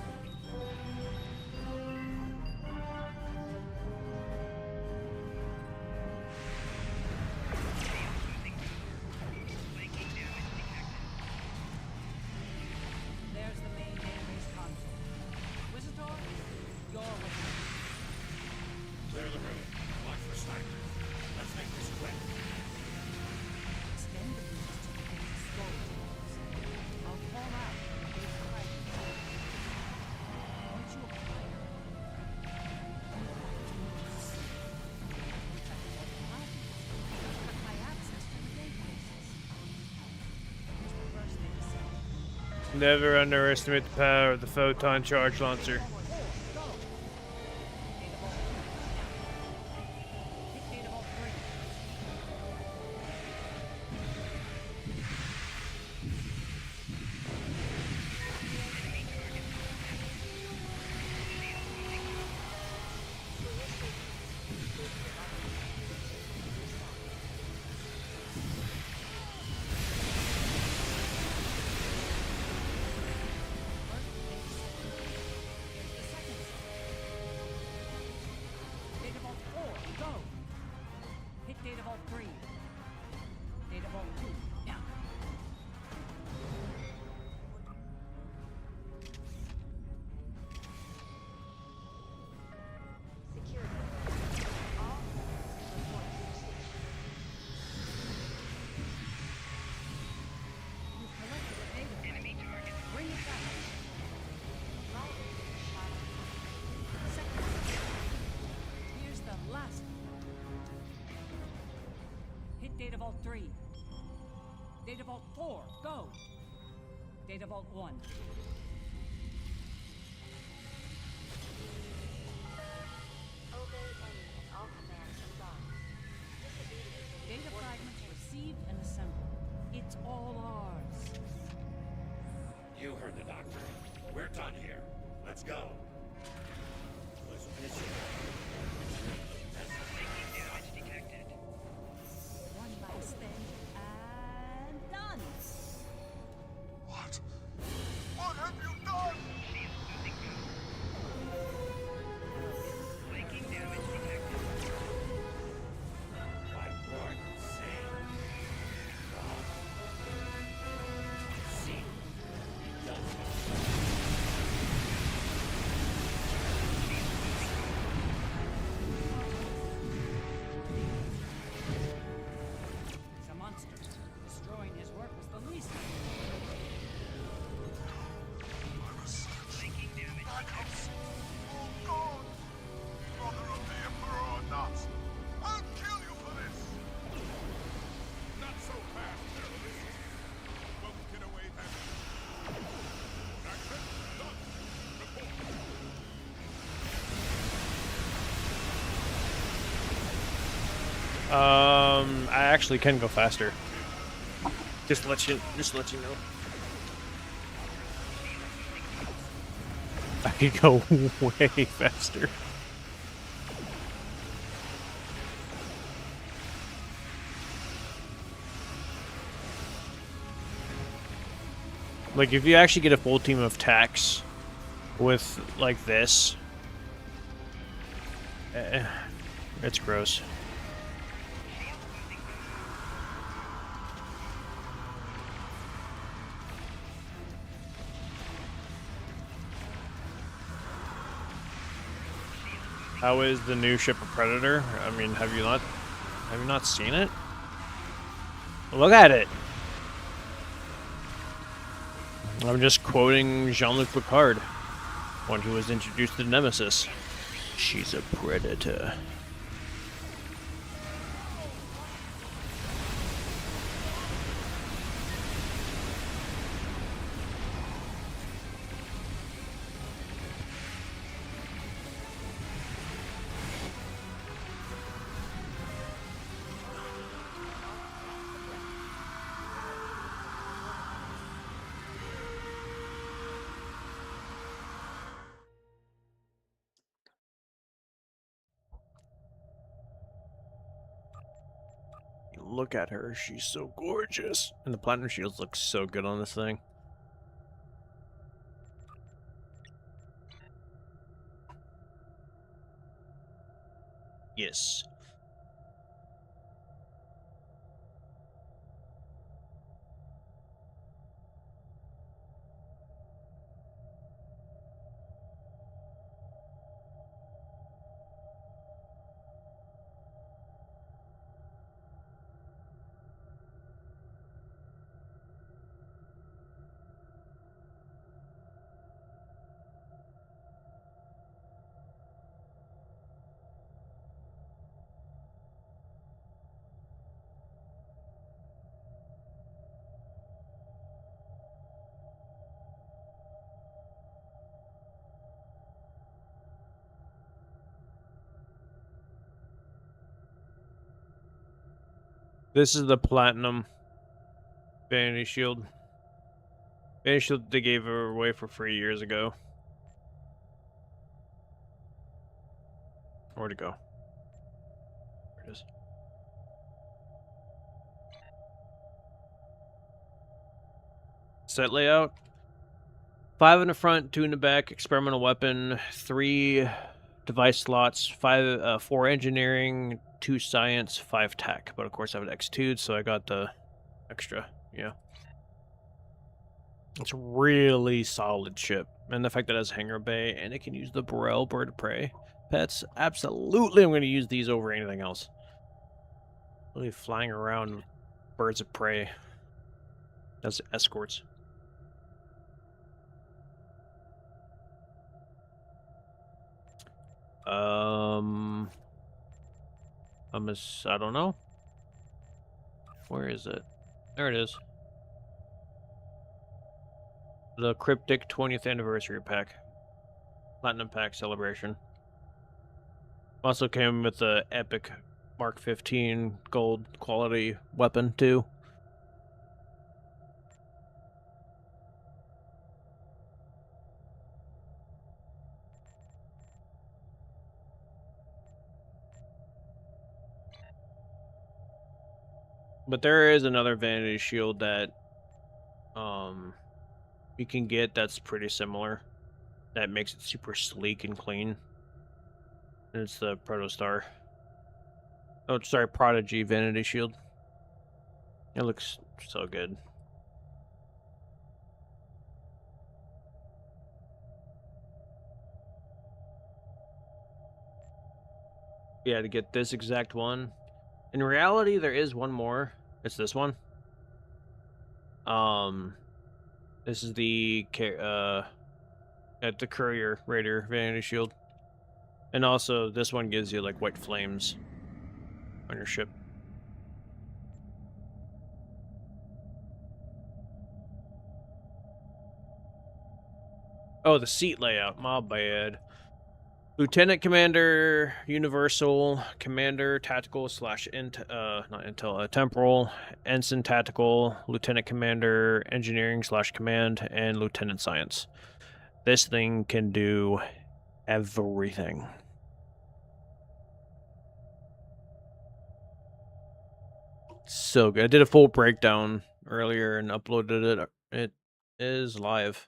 There's the main database console. Wizardor, you're with me. Clear the room. Watch for snipers. Let's make this quick. Extend the boost to the base storage walls. I'll call out the base hiding zone. Once you acquire it, you have to move. Check it out behind you. Cut my access to the databases. Here's the first thing to say. Never underestimate the power of the photon charge launcher. Data Vault 4, go! Hit Data Vault 3. Data Vault 2, now. Security. All report to your station. You've collected the data. Enemy target. Bring it back. Second. Here's the last one. Hit Data Vault 3. Data Vault 4, go! Data Vault 1. Obey any and all commands from God. Disobedience will be Data rewarded. fragments received and assembled. It's all ours. You heard the doctor. We're done here. Let's go. Let's finish it. One last thing, and done! What? What have you done? By Lord Sam. God. See. He does it. He's a monster. Destroying his work was the least. Backups. Oh God! Brother of the Emperor or not, I'll kill you for this! Not so fast, terrorist. Won't get away then. Jackson, done. Report. I actually can go faster. Just to let you know. I could go way faster. Like, if you actually get a full team of techs with, like, this, it's gross. How is the new ship a Predator? I mean, have you not seen it? Look at it. I'm just quoting Jean-Luc Picard when he was introduced to Nemesis. She's a predator. Look at her, she's so gorgeous. And the platinum shields look so good on this thing. Yes. This is the platinum vanity shield. Vanity shield they gave her away for free years ago. Where'd it go? There it is. Set layout. 5 in the front, 2 in the back. Experimental weapon. 3 device slots. 4 engineering. 2 science. 5 tech. But of course I have an X2, so I got the extra. Yeah. It's a really solid ship. And the fact that it has hangar bay and it can use the Burrell bird of prey pets. Absolutely, I'm going to use these over anything else. Really flying around with birds of prey as escorts. I don't know. Where is it? There it is. The Cryptic 20th Anniversary Pack. Platinum Pack Celebration. Also came with the Epic Mark 15 gold quality weapon, too. But there is another vanity shield that you can get that's pretty similar. That makes it super sleek and clean. And it's the Protostar. Oh, sorry, Prodigy vanity shield. It looks so good. Yeah, to get this exact one. In reality, there is one more. It's this one. This is the Courier Raider vanity shield. And also, this one gives you, like, white flames on your ship. Oh, the seat layout. My bad. Lieutenant Commander, Universal, Commander, Tactical / not Intel, Temporal, Ensign Tactical, Lieutenant Commander, Engineering / Command, and Lieutenant Science. This thing can do everything. So good. I did a full breakdown earlier and uploaded it. It is live.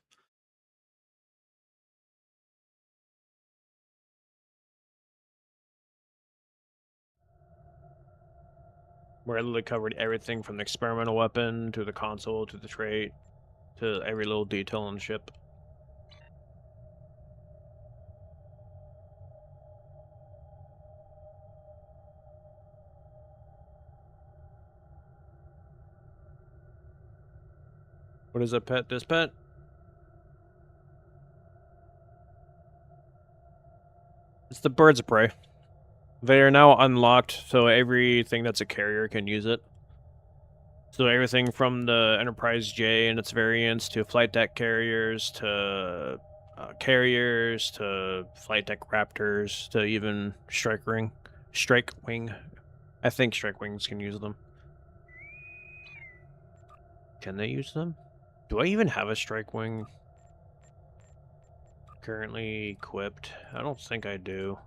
Where I literally covered everything from the experimental weapon to the console to the trait to every little detail on the ship. What is a pet? This pet? It's the birds of prey. They are now unlocked, so everything that's a carrier can use it. So everything from the Enterprise J and its variants to flight deck carriers to carriers to flight deck Raptors to even Strike Wing. I think Strike Wings can use them. Can they use them? Do I even have a Strike Wing currently equipped? I don't think I do.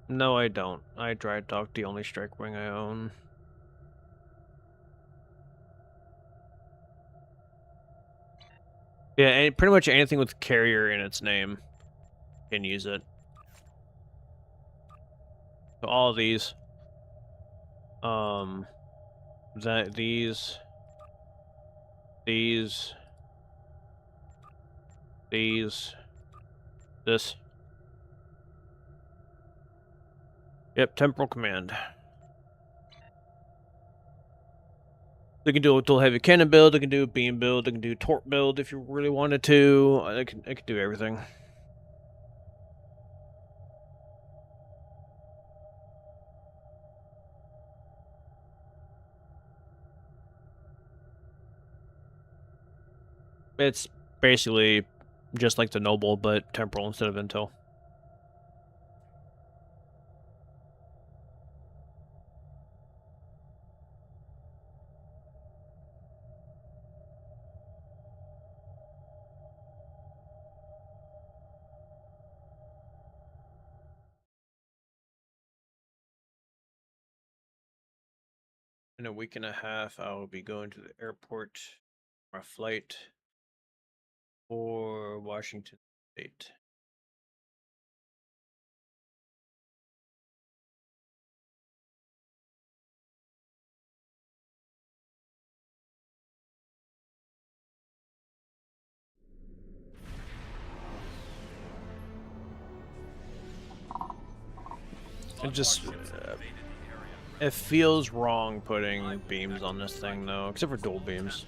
No, I don't. I dry dock the only Strike Wing I own. Yeah, and pretty much anything with carrier in its name can use it. So all of these. These. This. Yep, Temporal Command. They can do a dual heavy cannon build, they can do a beam build, they can do a torp build if you really wanted to. They can do everything. It's basically just like the Noble, but temporal instead of Intel. In a week and a half, I will be going to the airport for a flight for Washington State. It just it feels wrong putting beams on this thing though, except for dual beams.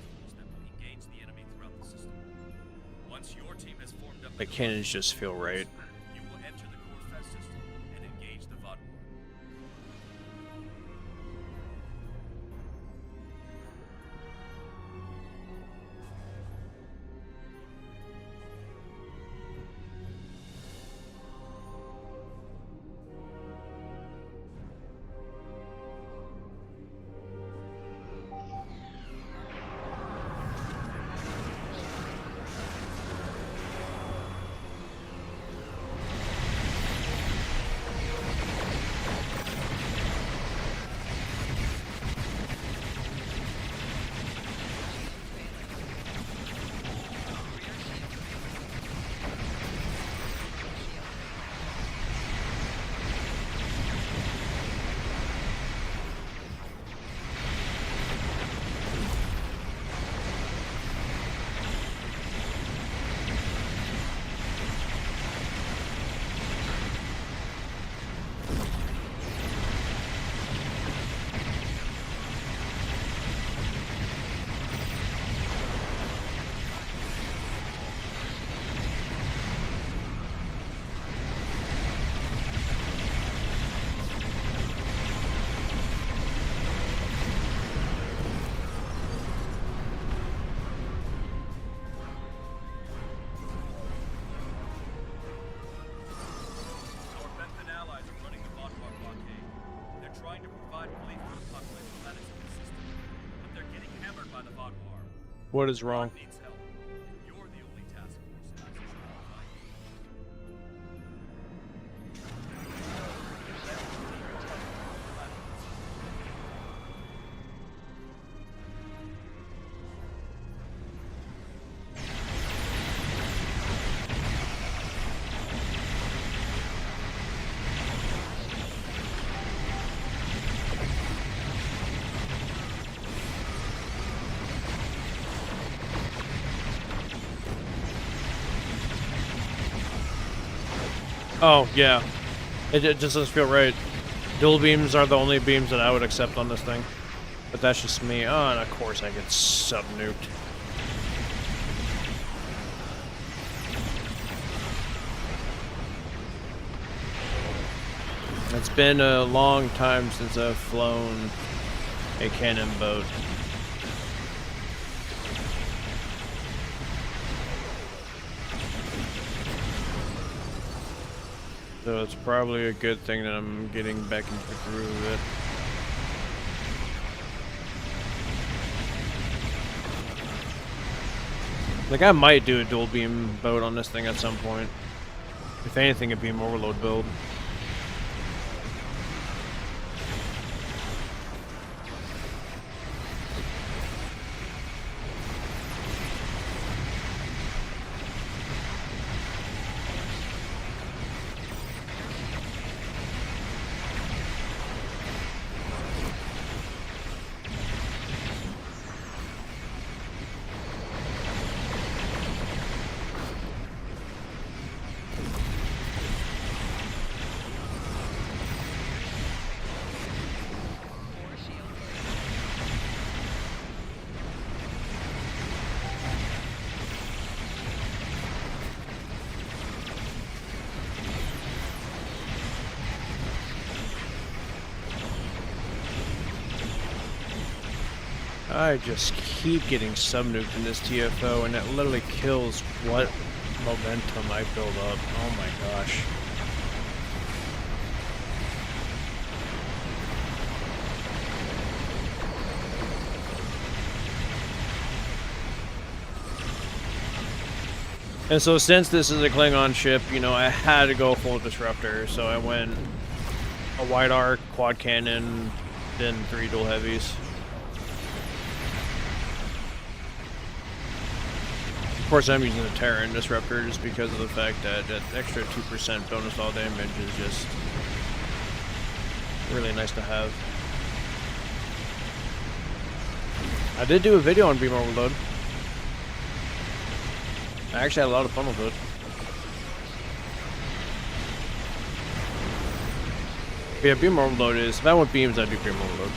The cannons just feel right. You will enter the Corvette system and engage the Vodmore. What is wrong? Oh, yeah. It just doesn't feel right. Dual beams are the only beams that I would accept on this thing. But that's just me. Oh, and of course I get sub-nuked. It's been a long time since I've flown a cannon boat. So it's probably a good thing that I'm getting back into the groove of it. Like, I might do a dual beam boat on this thing at some point. If anything, a beam overload build. I just keep getting sub-nuked in this TFO, and it literally kills what momentum I build up. Oh my gosh. And so since this is a Klingon ship, you know, I had to go full disruptor, so I went a wide arc, quad cannon, then 3 dual heavies. Of course, I'm using the Terran Disruptor just because of the fact that that extra 2% bonus all damage is just really nice to have. I did do a video on beam overload. I actually had a lot of fun with it. But yeah, beam overload is, if I want beams, I do beam overload.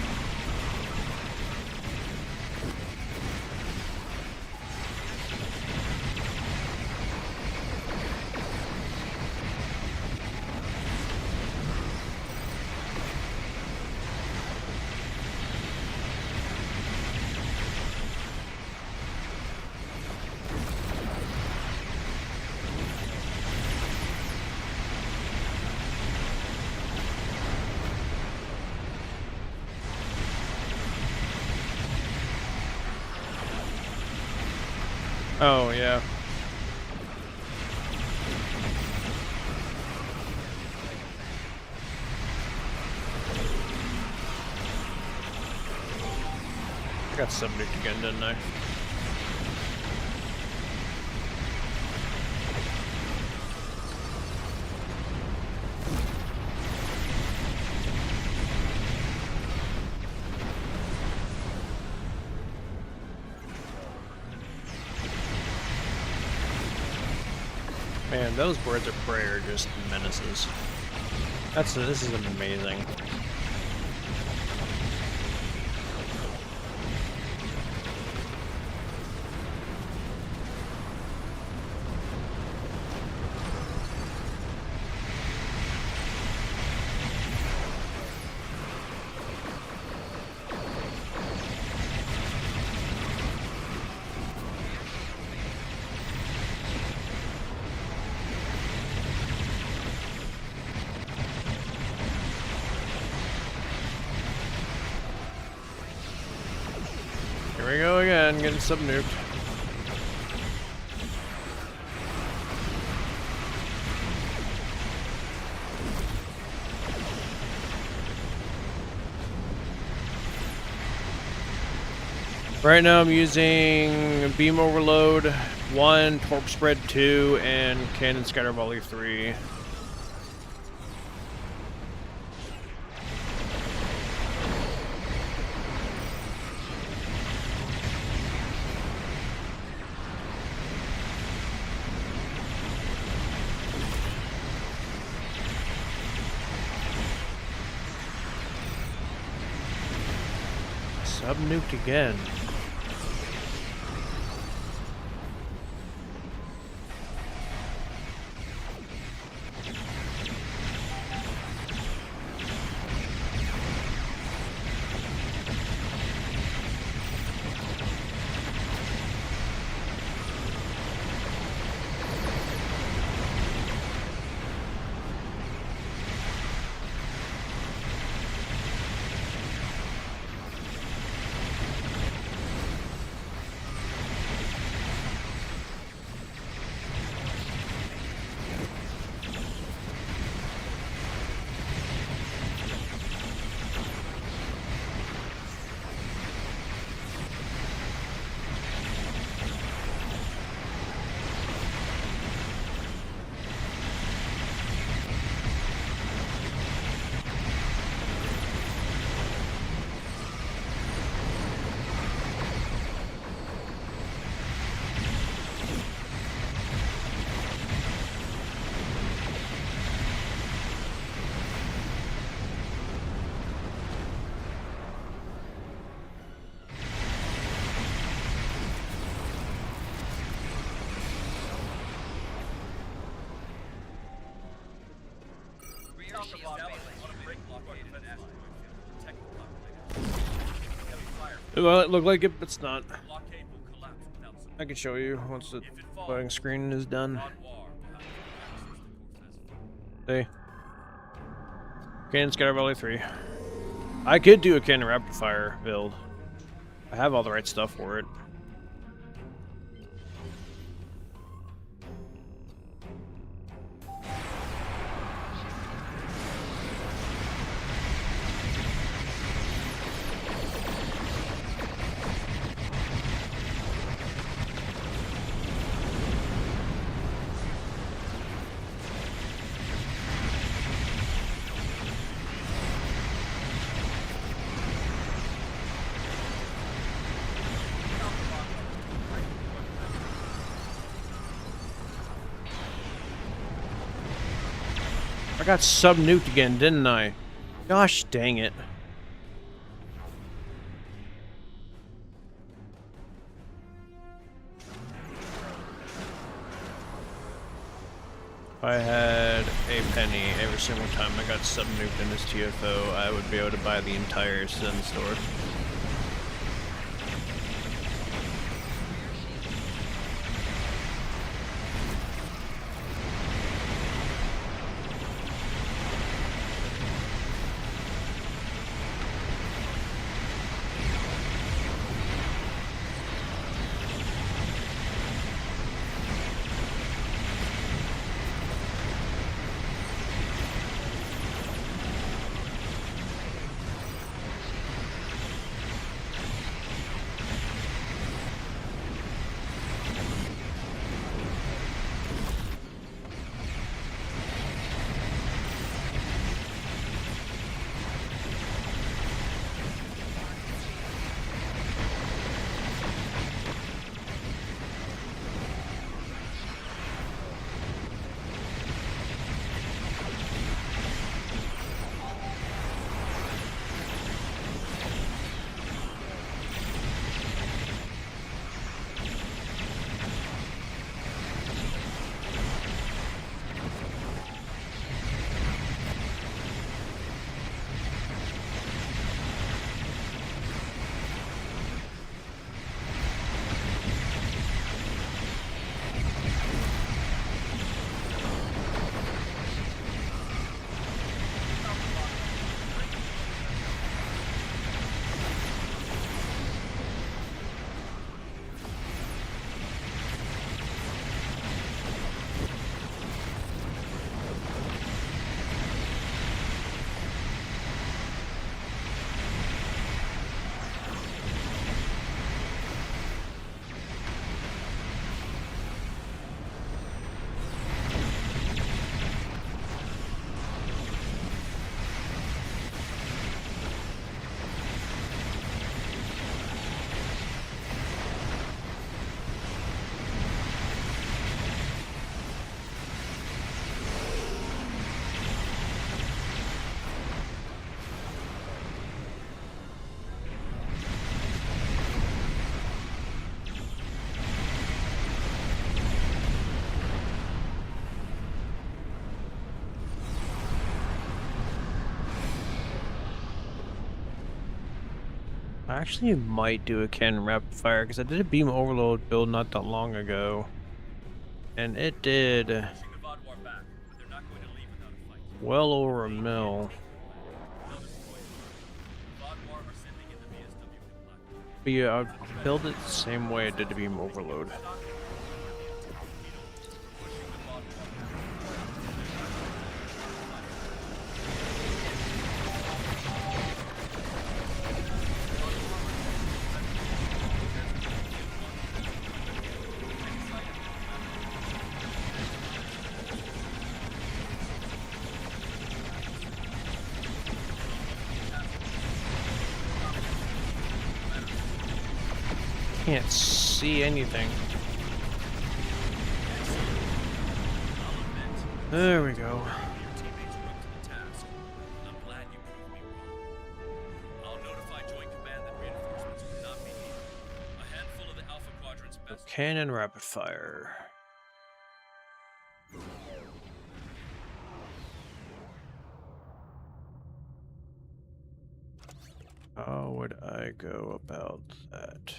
Oh, yeah. I got sub-nuked again, didn't I? Man, those birds of prey are just menaces. This is amazing. Here we go again, getting sub-nuked. Right now I'm using beam overload 1, torque spread 2, and cannon scatter volley 3. Sub-nuked again. Well, it looked like it, but it's not. I can show you once the loading screen is done. See? Cannon Scatter Volley 3. I could do a Cannon Rapid Fire build. I have all the right stuff for it. I got sub-nuked again, didn't I? Gosh dang it. If I had a penny every single time I got sub-nuked in this TFO, I would be able to buy the entire Sin store. I actually might do a cannon rapid fire because I did a beam overload build not that long ago, and it did Pushing the Vaadwaur back, but they're not going to leave without a fight. well over a mil. They'll destroy it. The Vaadwaur are sending in the VSW complex. But yeah, I'll build it the same way I did the beam overload. Can't see anything. There we go. Your teammates are up to the task. I'm glad you proved me wrong. I'll notify Joint Command that reinforcements will not be needed. A handful of the Alpha Quadrant's best. Cannon rapid fire. How would I go about that?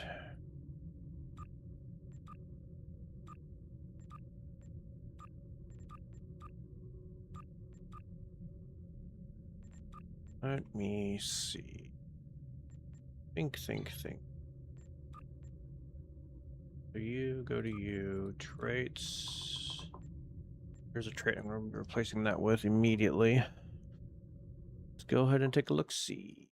Let me see. Think. So you go to you. Traits. Here's a trait I'm going to be replacing that with immediately. Let's go ahead and take a look-see.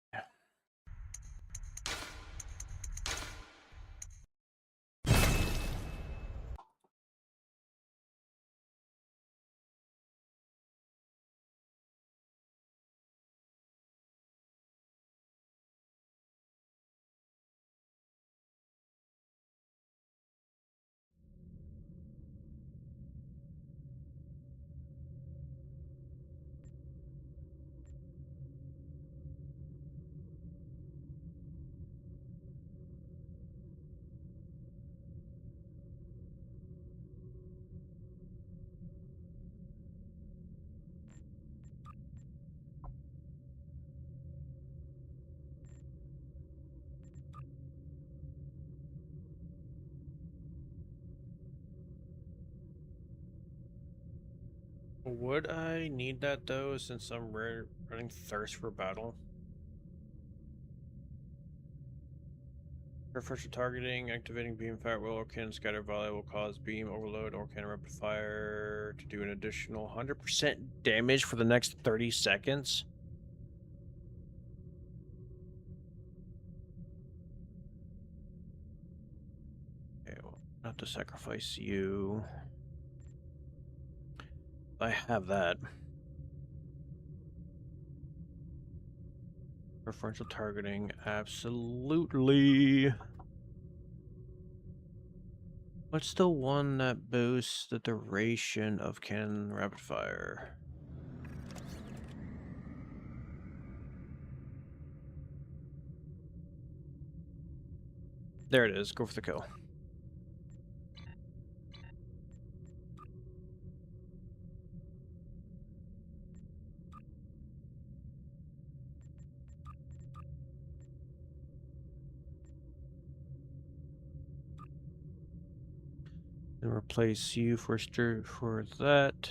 Would I need that though, since I'm running Thirst for Battle? Refresher targeting, activating beam fire will or cannon scatter volley will cause beam overload or cannon rapid fire to do an additional 100% damage for the next 30 seconds. Okay, well, not to sacrifice you. I have that. Preferential targeting, absolutely. What's the one that boosts the duration of cannon rapid fire? There it is. Go for the kill. And replace you for that.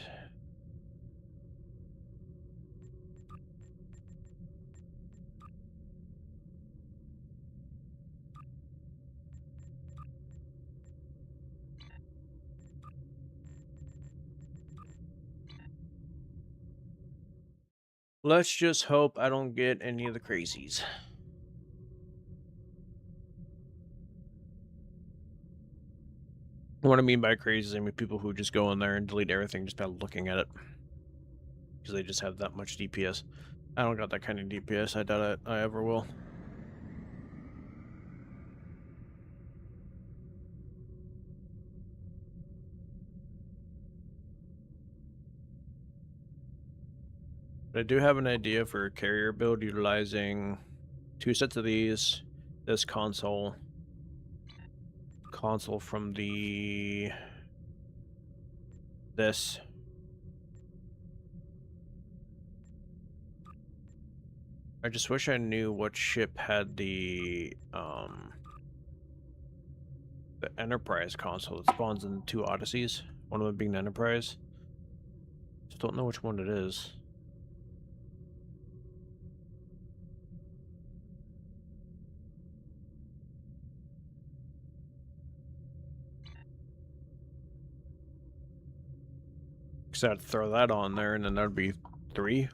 Let's just hope I don't get any of the crazies. What I mean by crazies, I mean people who just go in there and delete everything just by looking at it. Because they just have that much DPS. I don't got that kind of DPS, I doubt I ever will. But I do have an idea for a carrier build utilizing 2 sets of these, this console from this. I just wish I knew what ship had the Enterprise console that spawns in 2 Odysseys. One of them being the Enterprise. Just don't know which one it is. Because I'd throw that on there and then that'd be 3.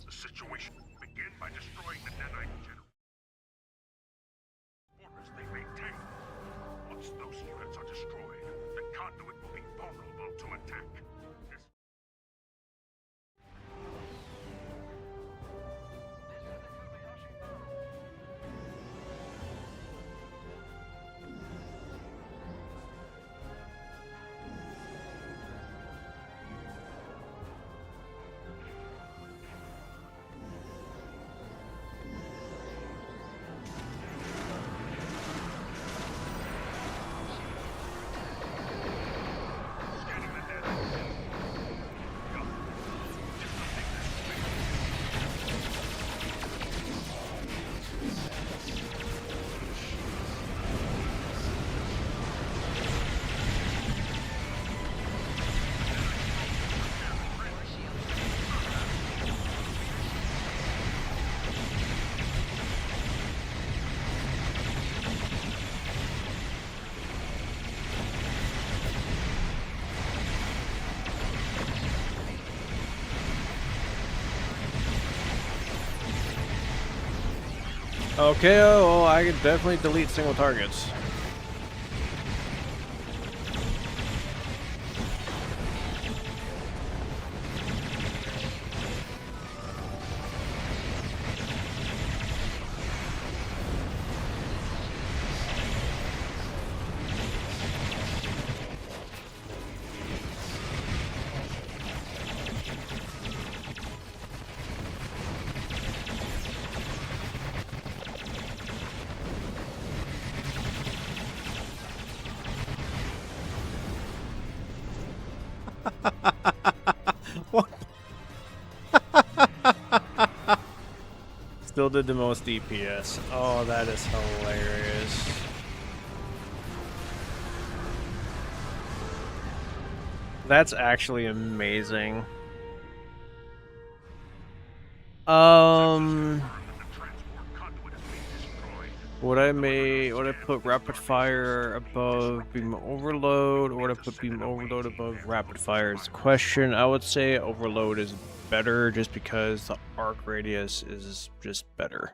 The situation begin by destroying the Nanite generators they maintain. Once those units are destroyed, the conduit will be vulnerable to attack. Okay, well, I can definitely delete single targets. What? Still did the most DPS. Oh, that is hilarious. That's actually amazing. Would I put rapid fire above beam overload, or would I put beam overload above rapid fire? Is the question. I would say overload is better just because the arc radius is just better.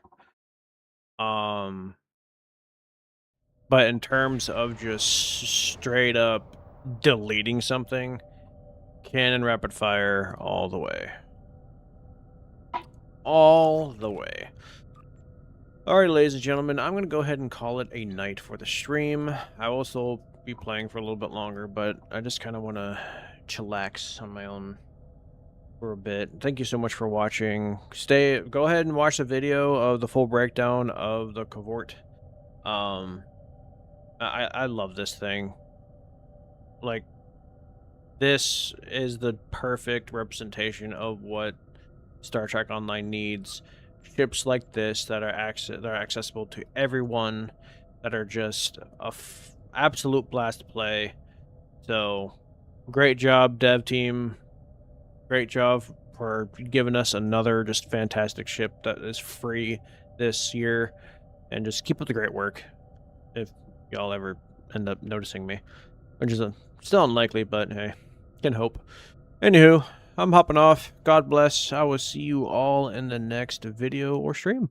But in terms of just straight up deleting something, Cannon rapid fire all the way. All the way. Alright, ladies and gentlemen, I'm going to go ahead and call it a night for the stream. I will also be playing for a little bit longer, but I just kind of want to chillax on my own for a bit. Thank you so much for watching. Go ahead and watch the video of the full breakdown of the Covort. I love this thing. Like, this is the perfect representation of what Star Trek Online needs. Ships like this that are accessible to everyone, that are just a absolute blast to play. So, great job, dev team. Great job for giving us another just fantastic ship that is free this year. And just keep up the great work if y'all ever end up noticing me. Which is still unlikely, but hey, can hope. Anywho, I'm hopping off. God bless. I will see you all in the next video or stream.